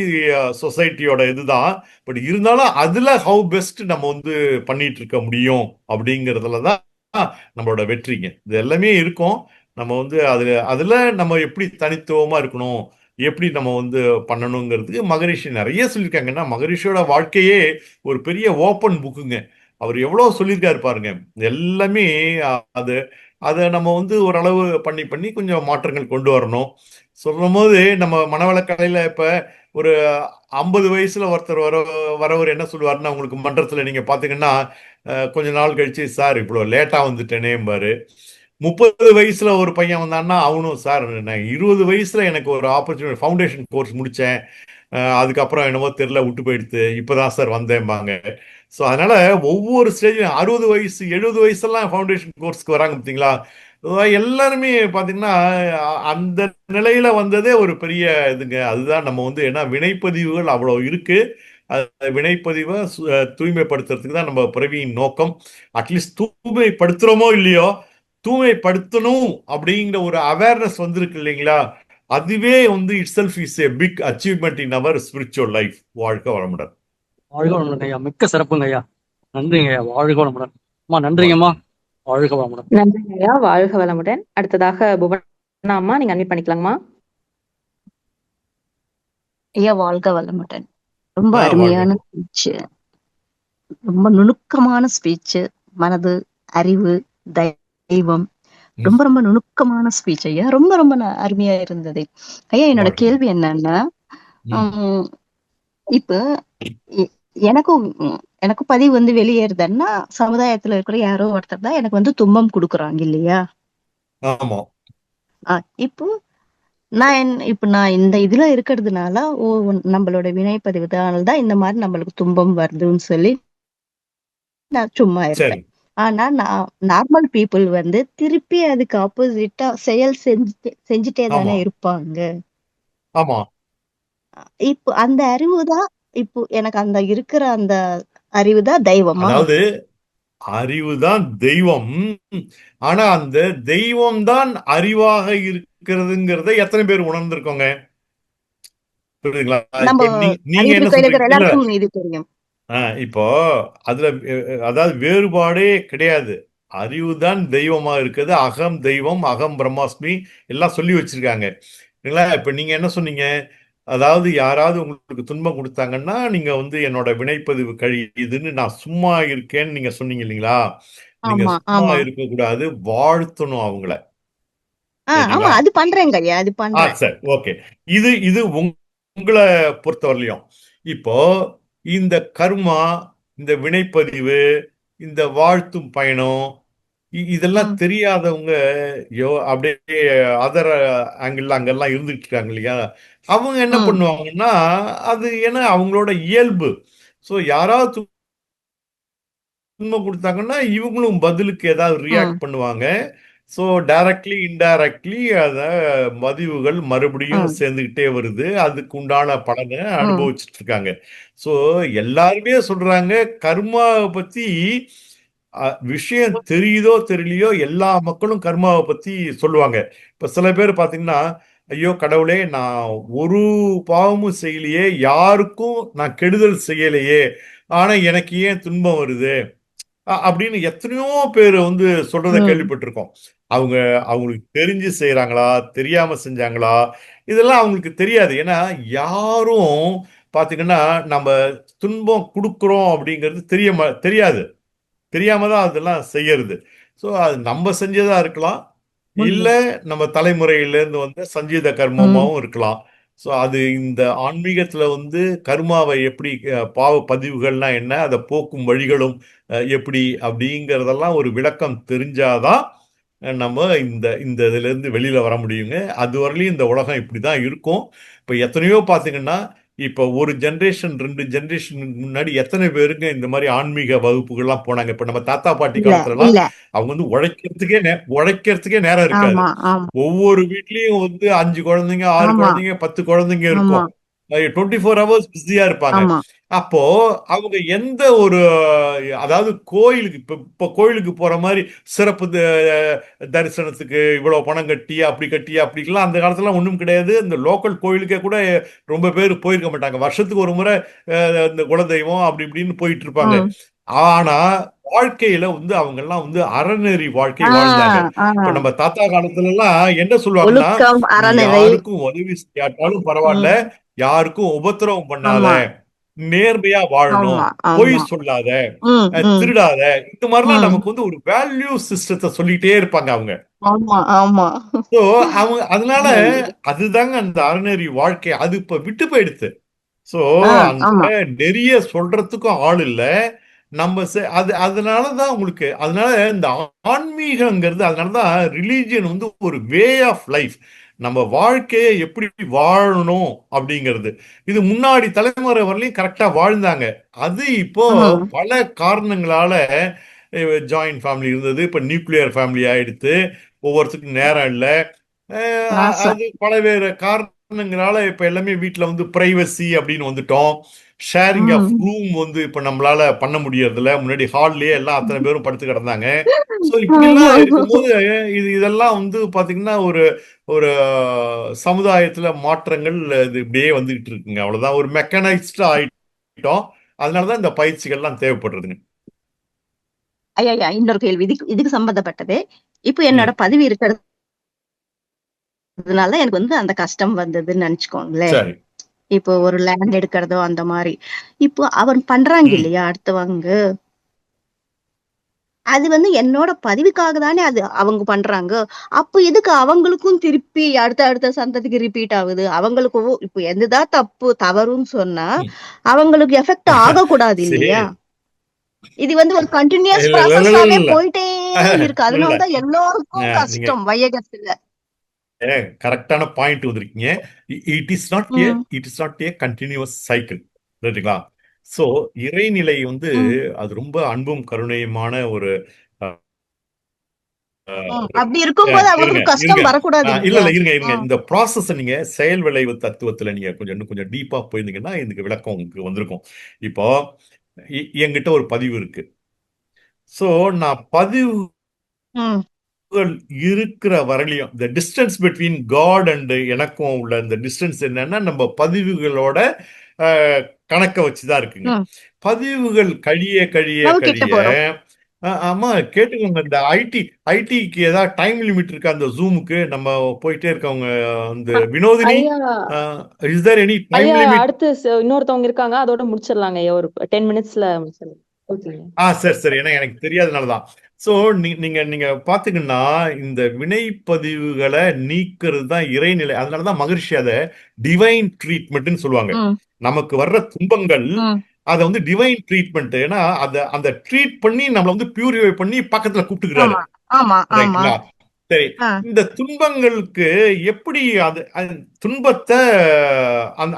சொசைட்டியோட இதுதான். பட் இருந்தாலும் அதுல ஹவு பெஸ்ட் நம்ம வந்து பண்ணிட்டு இருக்க முடியும் அப்படிங்கிறதுல தான் நம்மளோட வெற்றிங்க. இது எல்லாமே இருக்கும். நம்ம வந்து அதுல நம்ம எப்படி தனித்துவமா இருக்கணும், எப்படி நம்ம வந்து பண்ணணுங்கிறதுக்கு மகரிஷி நிறைய சொல்லியிருக்காங்கன்னா, மகரிஷியோட வாழ்க்கையே ஒரு பெரிய ஓப்பன் புக்குங்க. அவர் எவ்வளவு சொல்லியிருக்காரு பாருங்க. எல்லாமே அது அதை நம்ம வந்து ஓரளவு பண்ணி கொஞ்சம் மாற்றங்கள் கொண்டு வரணும். சொல்லும் போது நம்ம மனவளக்கலையில இப்ப ஒரு 50 வயசுல ஒருத்தர் வரவர் என்ன சொல்லுவாருன்னா, உங்களுக்கு மன்றத்துல நீங்க பாத்தீங்கன்னா கொஞ்ச நாள் கழிச்சு, சார் இவ்வளவு லேட்டா வந்துட்டேனேம்பாரு. 30 வயசுல ஒரு பையன் வந்தான்னா அவனும், சார் நான் 20 வயசுல எனக்கு ஒரு ஆப்பர்ச்சுனிட்டி ஃபவுண்டேஷன் கோர்ஸ் முடிச்சேன், அதுக்கப்புறம் என்னவோ தெரியல விட்டு போயிடுத்து, இப்பதான் சார் வந்தேன்பாங்க. ஸோ அதனால ஒவ்வொரு ஸ்டேஜும் 60 வயசு 70 வயசுலாம் ஃபவுண்டேஷன் கோர்ஸ்க்கு வராங்க பார்த்தீங்களா? எல்லாருமே பார்த்தீங்கன்னா அந்த நிலையில வந்ததே ஒரு பெரிய இதுங்க. அதுதான் நம்ம வந்து, ஏன்னா வினைப்பதிவுகள் அவ்வளோ இருக்கு. வினைப்பதிவை தூய்மைப்படுத்துறதுக்கு தான் நம்ம பிறவியின் நோக்கம். அட்லீஸ்ட் தூய்மைப்படுத்துறோமோ இல்லையோ, தூய்மைப்படுத்தணும் அப்படிங்கிற ஒரு அவேர்னஸ் வந்திருக்கு இல்லைங்களா? அதுவே வந்து itself is a big achievement in our spiritual life. வாழ்க வளமுடன். வாழ்க வளமுடன் ஐயா, மிக்க சிறப்புங்க ஐயா, நன்றிங்க ஐயா, வாழ்க வளமுடன். அம்மா நன்றிங்கம்மா, வாழ்க வளமுடன். நன்றிங்க ஐயா, வாழ்க வளமுடன். அடுத்ததாக புவனா அம்மா, நீங்க அன்மியூட் பண்ணிக்கலாங்கம்மா. ஐயா வாழ்க வளமுடன். ரொம்ப அருமையான ஸ்பீச், ரொம்ப நுணுக்கமான ஸ்பீச். மனது, அறிவு, தெய்வம், ரொம்ப ரொம்ப நுணுக்கமான ஸ்பீச் ஐயா. ரொம்ப ரொம்ப அருமையா இருந்தது ஐயா. என்னோட கேள்வி என்னன்னா, ம். உம் இப்ப எ- எனக்கும் எனக்கும் பதிவு வந்து வெளியேறுதுன்னா சமுதாயத்துல இருக்கிற யாரோ ஒருத்தர் தான் எனக்கு வந்து துன்பம் கொடுக்குறாங்க இல்லையா? ஆமா. இப்போ இப்ப நான் இந்த இதுல இருக்கிறதுனால நம்மளோட வினைப்பதிவுனால தான் இந்த மாதிரி நம்மளுக்கு துன்பம் வருதுன்னு சொல்லி நான் சும்மா சரி. இருப்பேன். ஆனா நான் நார்மல் பீப்புள் வந்து திருப்பி அதுக்கு ஆப்போசிட்டா செயல் செஞ்சுட்டே ஆமா. தானே இருப்பாங்க. ஆமா. இப்போ அந்த அறிவு தான், இப்போ எனக்கு அந்த இருக்கிற அந்த அறிவு தான் தெய்வமா? அதாவது அறிவுதான் தெய்வம். ஆனா அந்த தெய்வம் தான் அறிவாக இருக்கிறதுங்கிறத எத்தனை பேர் உணர்ந்திருக்கோங்க? புரியுதுங்களா? நம்ம இப்ப நீங்க அறிவு என்ன கையில இருக்கிற சொல்றீங்க? இல்ல, எல்லாருக்கும் இது தெரியும். இப்போ அதுல அதாவது வேறுபாடே கிடையாது. அறிவுதான் தெய்வமா இருக்குது. அகம் தெய்வம், அகம் பிரம்மாஸ்மி எல்லாம் சொல்லி வச்சிருக்காங்க. இல்லைங்களா? இப்ப நீங்க என்ன சொன்னீங்க? அதாவது யாராவது உங்களுக்கு துன்பம் கொடுத்தாங்கன்னா நீங்க வந்து என்னோட வினைப்பதிவு கழியுதுன்னு நான் சும்மா இருக்கேன்னு நீங்க சொன்னீங்க இல்லைங்களா? நீங்க ஆமா சும்மா ஆமா இருக்கக்கூடாது, வாழ்த்தணும் அவங்கள. ஆமா, சரிங்களா? அது பண்றேங்க ஐயா, அது பண்றேன். சரி, ஓகே. இது இது உங்களை பொறுத்தவரையிலும் இப்போ இந்த கர்மா, இந்த வினைப்பதிவு, இந்த வாழ்த்தும் பயணம், இதெல்லாம் ம், தெரியாதவங்க அப்படியே அதர் ஆங்கிள் அங்கெல்லாம் இருந்துட்டு இருக்காங்க இல்லையா? அவங்க என்ன ம், பண்ணுவாங்கன்னா, அது ஏன்னா அவங்களோட இயல்பு. ஸோ யாராவது துன்பம் கொடுத்தாங்கன்னா இவங்களும் பதிலுக்கு ஏதாவது ம், ரியாக்ட் பண்ணுவாங்க. ஸோ டைரக்ட்லி இன்டைரக்ட்லி அத பதிவுகள் மறுபடியும் ம், சேர்ந்துக்கிட்டே வருது. அதுக்கு உண்டான பலனை ம், அனுபவிச்சுட்டு இருக்காங்க. ஸோ எல்லாருமே சொல்றாங்க கர்மாவை பத்தி விஷயம் தெரியுதோ தெரியலையோ எல்லா மக்களும் கர்மாவை பத்தி சொல்லுவாங்க. இப்ப சில பேர் பாத்தீங்கன்னா, ஐயோ கடவுளே நான் ஒரு பாவமும் செய்யலையே, யாருக்கும் நான் கெடுதல் செய்யலையே, ஆனா எனக்கு ஏன் துன்பம் வருது? அப்படின்னு எத்தனையோ பேர் வந்து சொல்றத ம், கேள்விப்பட்டிருக்கோம். அவங்க அவங்களுக்கு தெரிஞ்சு செய்றாங்களா? தெரியாம செஞ்சாங்களா? இதெல்லாம் அவங்களுக்கு தெரியாது. ஏன்னா, யாரும் பார்த்தீங்கன்னா, நம்ம துன்பம் குடுக்குறோம் அப்படிங்கிறது தெரியாது. தெரியாம தான் அதெல்லாம் செய்யறது. ஸோ, அது நம்ம செஞ்சதா இருக்கலாம். இல்ல உண்மை. நம்ம தலைமுறையிலேருந்து வந்த சஞ்சீத ம், கர்மமாவும் இருக்கலாம். ஸோ, அது இந்த ஆன்மீகத்துல வந்து கர்மாவை எப்படி பாவ பதிவுகள்னா என்ன? அத போக்கும் வழிகளும் எப்படி? அப்படிங்கிறதெல்லாம் ஒரு விளக்கம் தெரிஞ்சாதான் நம்ம இந்த இந்த இதிலேருந்து வெளியில வர முடியுங்க. அதுவரையிலும் இந்த உலகம் இப்படிதான் இருக்கும். இப்ப எத்தனையோ பார்த்தீங்கன்னா, இப்ப ஒரு ஜெனரேஷன் 2 ஜெனரேஷனுக்கு முன்னாடி எத்தனை பேருங்க இந்த மாரி ஆன்மீக வகுப்புகள்லாம் போனாங்க. இப்ப நம்ம தாத்தா, பாட்டி இல்ல காலத்துலலாம் இல்ல அவங்க வந்து உழைக்கிறதுக்கே நேரம் இருக்காது. ஆமா ஆமா ஒவ்வொரு வீட்லயும் வந்து 5 குழந்தைங்க, 6 ஆமா குழந்தைங்க, 10 குழந்தைங்க ஆமா இருக்கும். 24 ஹவர்ஸ் பிஸியா இருப்பாங்க. ஆமா அப்போ அவங்க எந்த ஒரு அதாவது கோயிலுக்கு இப்ப கோயிலுக்கு போற மாரி சிறப்பு தரிசனத்துக்கு இவ்வளவு பணம் கட்டி, அப்படி கட்டி, அப்படிலாம் அந்த காலத்துல ஒண்ணும் கிடையாது. இந்த லோக்கல் கோயிலுக்கே கூட ரொம்ப பேர் போயிருக்க மாட்டாங்க. வருஷத்துக்கு ஒரு முறை இந்த குலதெய்வம் அப்படி இப்படின்னு போயிட்டு இருப்பாங்க. ம். ஆனா வாழ்க்கையில வந்து அவங்க எல்லாம் வந்து அறநெறி வாழ்க்கை வாழ்ந்தாங்க. ஆஹ் இப்ப ஆஹ் நம்ம தாத்தா காலத்துல எல்லாம் என்ன சொல்லுவாங்கன்னா, ஒழுக்கம் நீ அறநிறை. யாருக்கும் உதவி செய்யாட்டாலும் பரவாயில்ல, ம், யாருக்கும் உபத்திரவம் பண்ணாத, ஆமா நேர்மையா வாழணும், ஆமா பொய் ஆமா. சொல்லாத, ம், ம், திருடாத, இந்த மாதிரிலாம் ம். நமக்கு வந்து ஒரு வேல்யூ சிஸ்டத்தை சொல்லிட்டே இருப்பாங்க அவங்க. ஆமா ஆமா. சோ அவங்க அதனால நல்லது. அதுதாங்க அந்த அறநெறி வாழ்க்கை. அது இப்ப விட்டு போயிடுத்து. சோ அந்த ஆமா. நெறிய சொல்றதுக்கும் ஆள் இல்ல. அதனாலதான் உங்களுக்கு அதனால இந்த ஆன்மீகங்கிறது அதனாலதான் ரிலீஜியன் வந்து ஒரு வே ஆஃப் லைஃப். நம்ம வாழ்க்கையை எப்படி வாழணும் அப்படிங்கிறது. இது முன்னாடி தலைமுறை வரலையும் கரெக்டா வாழ்ந்தாங்க. அது இப்போ ம். பல காரணங்களால ஜாயிண்ட் ஃபேமிலி இருந்தது. இப்ப நியூக்ளியர் ஃபேமிலி ஆயிடுத்து. ஒவ்வொருத்தருக்கும் நேரம் இல்ல. ஆசை. அது பலவேறு காரணங்களால இப்ப எல்லாமே வீட்ல வந்து பிரைவசி அப்படின்னு வந்துட்டோம். ஷேரிங் ஆஃப் ம். ரூம் வந்து இப்ப நம்மளால பண்ண முடியறதில்ல. முன்னாடி ஹால்லயே எல்லாம் அத்தனை பேரும் படுத்து கிடந்தாங்க. ஸோ ஆமா. இப்படிலாம் இருக்கும்போது இதெல்லாம் வந்து பாத்தீங்கன்னா ஒரு ஒரு சமுதாயத்துல மாற்றங்கள் இது இப்படியே வந்துகிட்டு இருக்குங்க. அவ்வளவுதான். ஒரு மெக்கனைஸ்டா ஆயிட்டோம். அதனாலதான் இந்த பயிற்சிகள்லாம் தேவைப்படுறதுங்க. ஐயா இன்னொரு கேள்வி இதுக்கு இதுக்கு சம்பந்தப்பட்டது. இப்போ என்னோட ம். பதிவு இருக்கிறதுனால எனக்கு வந்து அந்த கஷ்டம் வந்ததுன்னு நினைச்சுக்கோங்களேன். சரி. இப்போ ஒரு லேண்ட் எடுக்கிறதோ அந்த மாதிரி இப்போ அவன் பண்றாங்க ம். இல்லையா அடுத்தவங்க, அது வந்து என்னோட பதிவுக்காக தானே அது அவங்க பண்றாங்க. அப்ப எதுக்கு அவங்களுக்கும் திருப்பி அடுத்த சந்ததிக்கு ரிப்பீட் ஆகுது? அவங்களுக்கும் இப்போ எதுதான் தவறுன்னு சொன்னா ம். அவங்களுக்கு எஃபெக்ட் ஆகக்கூடாது சரி. இல்லையா? இது வந்து ஒரு கண்டினியூஸ் இல்ல இல்ல இல்ல ப்ராசஸாவே இல்ல போயிட்டே இருக்கு. இல்ல அதனாலதான் எல்லாருக்கும் நீங்க கஷ்டம் வையகத்துல. கரெக்டான பாயிண்ட் வந்திருக்கீங்க. Hmm, it is not a continuous cycle. ரைட்டுங்களா? சோ இறைநிலை வந்து ம், அது ரொம்ப அன்பும் கருணையுமான ஒரு அஹ், அப்படி இருக்கும்போது இருங்க அவங்களுக்கு இருங்க கஷ்டம் வரக்கூடாது இல்ல இல்லையா? இல்ல இருங்க ம், இந்த ப்ராசஸ் நீங்க செயல் விளைவு தத்துவத்துல நீங்க இன்னும் கொஞ்சம் டீப்பா போயிருந்தீங்கன்னா இதுக்கு விளக்கம் உங்களுக்கு வந்திருக்கும். இப்போ என்கிட்ட ஒரு பதிவு இருக்கு. சோ நான் பதிவு ம், இருக்கிற வரலையும் இந்த டிஸ்டன்ஸ் பிட்வீன் காட் அண்ட் எனக்கும் உள்ள இந்த டிஸ்டன்ஸ் என்னன்னா நம்ம பதிவுகளோட கணக்கை வச்சுதான் இருக்குங்க. ம். பதிவுகள் கழிய கழிய நம்ம கிட்ட கழிய போறோம். ஆமா கேட்டுக்கோங்க. இந்த ஐடிக்கு ஏதாவது டைம் லிமிட் இருக்கு அந்த ஜூமுக்கு நம்ம போயிட்டே இருக்கவங்க அந்த வினோதினி ஐயா இஸ் தேர் எனி டைம் ஐயா லிமிட்? அடுத்து இன்னொருத்தவங்க இருக்காங்க, அதோட முடிச்சிடலாங்க ஐயா, ஒரு 10 மினிட்ஸ்ல முடிச்சிடலாம். ஓகேங்க. சரி சரி. ஏன்னா எனக்கு தெரியாதனாலதான். சோ நீங்க நீங்க பாத்தீங்கன்னா இந்த வினைப்பதிவுகளை நீக்கிறது தான் இறைநிலை. அதனாலதான் மகரிஷி அதை டிவைன் ட்ரீட்மெண்ட்னு சொல்லுவாங்க. ம், நமக்கு வர்ற துன்பங்கள் ம். அதை வந்து டிவைன் ட்ரீட்மெண்ட். ஏன்னா அந்த ட்ரீட் பண்ணி நம்மள வந்து பியூரிஃபை பண்ணி பக்கத்துல கூப்பிட்டுக்கிறாரு. ஆமா, ஆமா, ஆமா. ரைட்டுங்களா? சரி. ஆ, இந்த துன்பங்களுக்கு எப்படி துன்பத்தை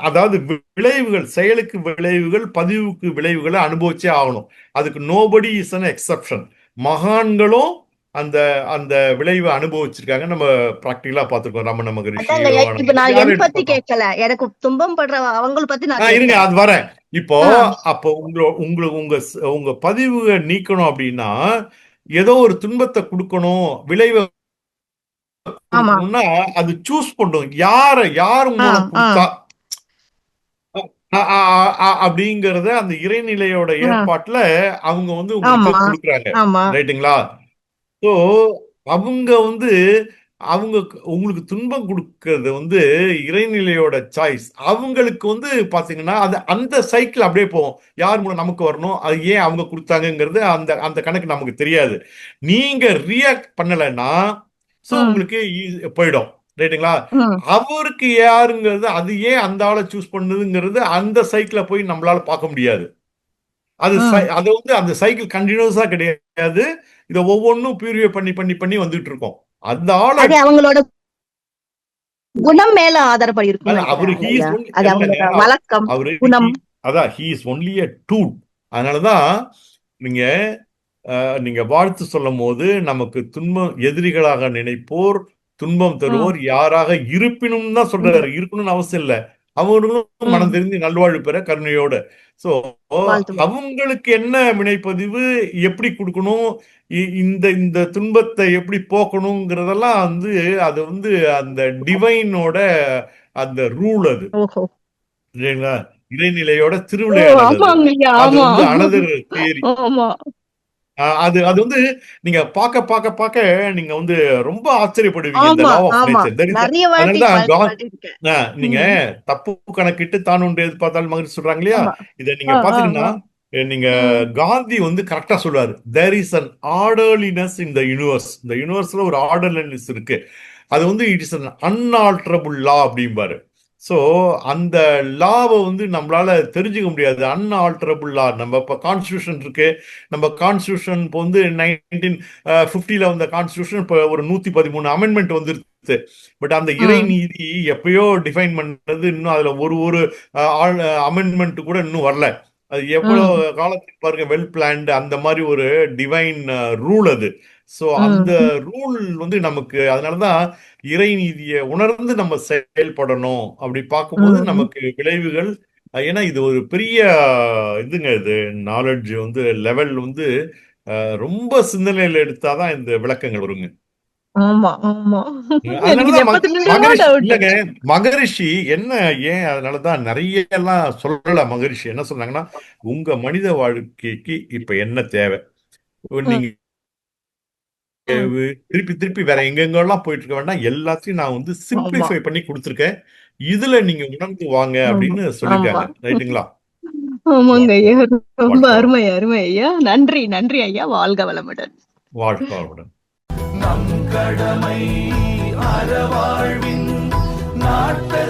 அதாவது விளைவுகள், செயலுக்கு விளைவுகள், பதிவுக்கு விளைவுகளை அனுபவிச்சே ஆகணும். அதுக்கு நோபடி இஸ் அன் எக்ஸெப்ஷன். மகான்களும் அந்த அந்த விளைவை அனுபவிச்சிருக்காங்க. நம்ம பிராக்டிகலா பார்த்திருக்கோம். ரமண மகரிஷி, அதாங்க இப்ப யோகானந்தர், நான் யாரை என் எடுத்து பத்தி பார்த்தோம். கேட்கல. எனக்கு துன்பம் படுற அவங்கள பத்தி நான் இருங்க கேட்கிறேன். அது வரேன். இப்போ ஆ, அப்போ உங்களுக்கு உங்க உங்க பதிவை நீக்கணும் அப்படின்னா ஏதோ ஒரு துன்பத்தை கொடுக்கணும், விளைவை ஆமா. கொடுக்கணும்னா அது சூஸ் பண்ணும். யார் ஆ, மூலம் ஆ, கொடுத்தா அப்படிங்கறத அந்த இறைநிலையோட ஆ. ஏற்பாட்டுல அவங்க வந்து உங்களுக்கு ஆமா, கொடுக்குறாங்க. ஆமா. ரைட்டுங்களா? ஸோ அவங்க வந்து அவங்க உங்களுக்கு துன்பம் கொடுக்கறது வந்து இறைநிலையோட சாய்ஸ். அவங்களுக்கு வந்து பாத்தீங்கன்னா அது அந்த சைக்கிள் அப்படியே போகும். யார் மூலம் நமக்கு வரணும், அது ஏன் அவங்க கொடுத்தாங்கங்கிறது அந்த அந்த கணக்கு நமக்கு தெரியாது. நீங்க ரியாக்ட் பண்ணலைன்னா ஸோ ம், உங்களுக்கு போயிடும். ரைட்டுங்களா? ம், அவருக்கு யாருங்கிறது அது ஏன் அந்த ஆளை சூஸ் பண்ணுதுங்கிறது அந்த சைக்கிளை போய் நம்மளால பார்க்க முடியாது. ம். அது வந்து அந்த சைக்கிள் கண்டினியூஸா கிடையாது. இதை ஒவ்வொன்றும் பியூரிஃபை பண்ணி பண்ணி பண்ணி வந்துட்டு இருக்கோம். அந்த ஆளை அது அவங்களோட குணம் மேல ஆதாரப்படி இருக்கும்னு அவரு நினைக்கிறேன் ஐயா. அது இல்லைங்க. அவங்களோட வழக்கம், அவரு குணம். அதான் he is only a tool. அதனாலதான் நீங்க நீங்க வாழ்த்து சொல்லும் போது நமக்கு துன்பம் எதிரிகளாக நினைப்போர் துன்பம் ம், தருவோர் யாராக இருப்பினும் தான் ம், சொல்றாரு. இருக்கணும்னு அவசியம் இல்லை. அவர்களும் மனம் ம். தெரிந்து நல்வாழ்வு பெற கருணையோட. சோ வாழ்த்துவோம். அவங்களுக்கு என்ன வினைப்பதிவு எப்படி கொடுக்கணும், இந்த இந்த துன்பத்தை எப்படி போக்கணுங்கிறதெல்லாம் வந்து அது வந்து அந்த டிவைனோட அந்த ரூல் அது. ஓஹோ. இல்லைங்களா? இறைநிலையோட ஓ, திருவிளையாடல் அது. ஆமாங்க ஐயா, அது ஆமா. வந்து அனதர் தியரி. ஆமா, அது அது வந்து நீங்க பார்க்க நீங்க வந்து ரொம்ப ஆச்சரியப்படுவீங்க இந்த ஆமா, லா ஆஃப் ஆமா. நேச்சர். நிறைய வாட்டி அதனாலதான் பட்டிருக்கேன். நீங்க ம், தப்பு கணக்கிட்டு தான் ஒன்று எது பார்த்தாலும் மகிழ்ச்சி சொல்றாங்க இல்லையா? ஆமா. இதை ஆ, நீங்க ஆ, பாத்தீங்கன்னா ஆ. நீங்க ம், காந்தி வந்து கரெக்டா சொல்றாரு. There is an orderliness in the universe. இந்த யூனிவர்ஸ்ல ஒரு ஆர்டர்லினஸ் இருக்கு. அது வந்து it is an unalterable law அப்படிம்பாரு. ஸோ அந்த லாவை வந்து நம்மளால தெரிஞ்சுக்க முடியாது. அன்ஆல்டரபிள் லா. நம்ம இப்போ கான்ஸ்டியூஷன் இருக்கு. நம்ம கான்ஸ்டியூஷன் இப்போ வந்து 1950 வந்த கான்ஸ்டியூஷன் இப்போ ஒரு 113 அமெண்ட்மெண்ட் வந்துருச்சு. பட் அந்த இறை ம், நீதி எப்பயோ டிஃபைன் பண்ணது இன்னும் அதுல ஒரு ஒரு அமெண்ட்மெண்ட் கூட இன்னும் வரல. அது எவ்வளவு ம், காலத்துக்கு பாருங்க வெல் பிளான்டு அந்த மாதிரி ஒரு டிவைன் ரூல் அது. ஸோ அந்த ம், ரூல் வந்து நமக்கு அதனாலதான் இறை நீதியை உணர்ந்து நம்ம செயல்படணும். அப்படி பார்க்கும்போது ம். நமக்கு விளைவுகள் ஏன்னா இது ஒரு பெரிய இதுங்க. இது நாலேஜ் வந்து லெவல் வந்து ரொம்ப சிந்தனையில எடுத்தாதான் இந்த விளக்கங்கள் வருங்க. ஆமா, ஆமா. எனக்கு இது அதனாலதான் எப்பத்துல இருந்தோ மகரிஷி டவுட். இல்லைங்க. மகரிஷி என்ன ஏன் அதனாலதான் நிறைய எல்லாம் சொல்லல. மகரிஷி என்ன சொன்னாங்கன்னா உங்க மனித வாழ்க்கைக்கு இப்ப என்ன தேவை, ம், நீங்க ம். திருப்பி திருப்பி வேற எங்கெங்கெல்லாம் போயிட்டு இருக்க வேண்டாம். எல்லாத்தையும் நான் வந்து ஆமா, சிம்பிளிஃபை பண்ணி கொடுத்துருக்கேன். இதுல நீங்க உணர்ந்து வாங்க ஆமா, அப்படின்னு ஆமா. சொல்லிட்டாங்க. ரைட்டுங்களா? ஆமாங்க வாழ்க ஐயா, ரொம்ப வாழ்க வளம். அருமை அருமை ஐயா. நன்றி நன்றி ஐயா, வாழ்க வளமுடன். வாழ்க வளமுடன். நம் கடமை அறவாழ்வின் நாட்ட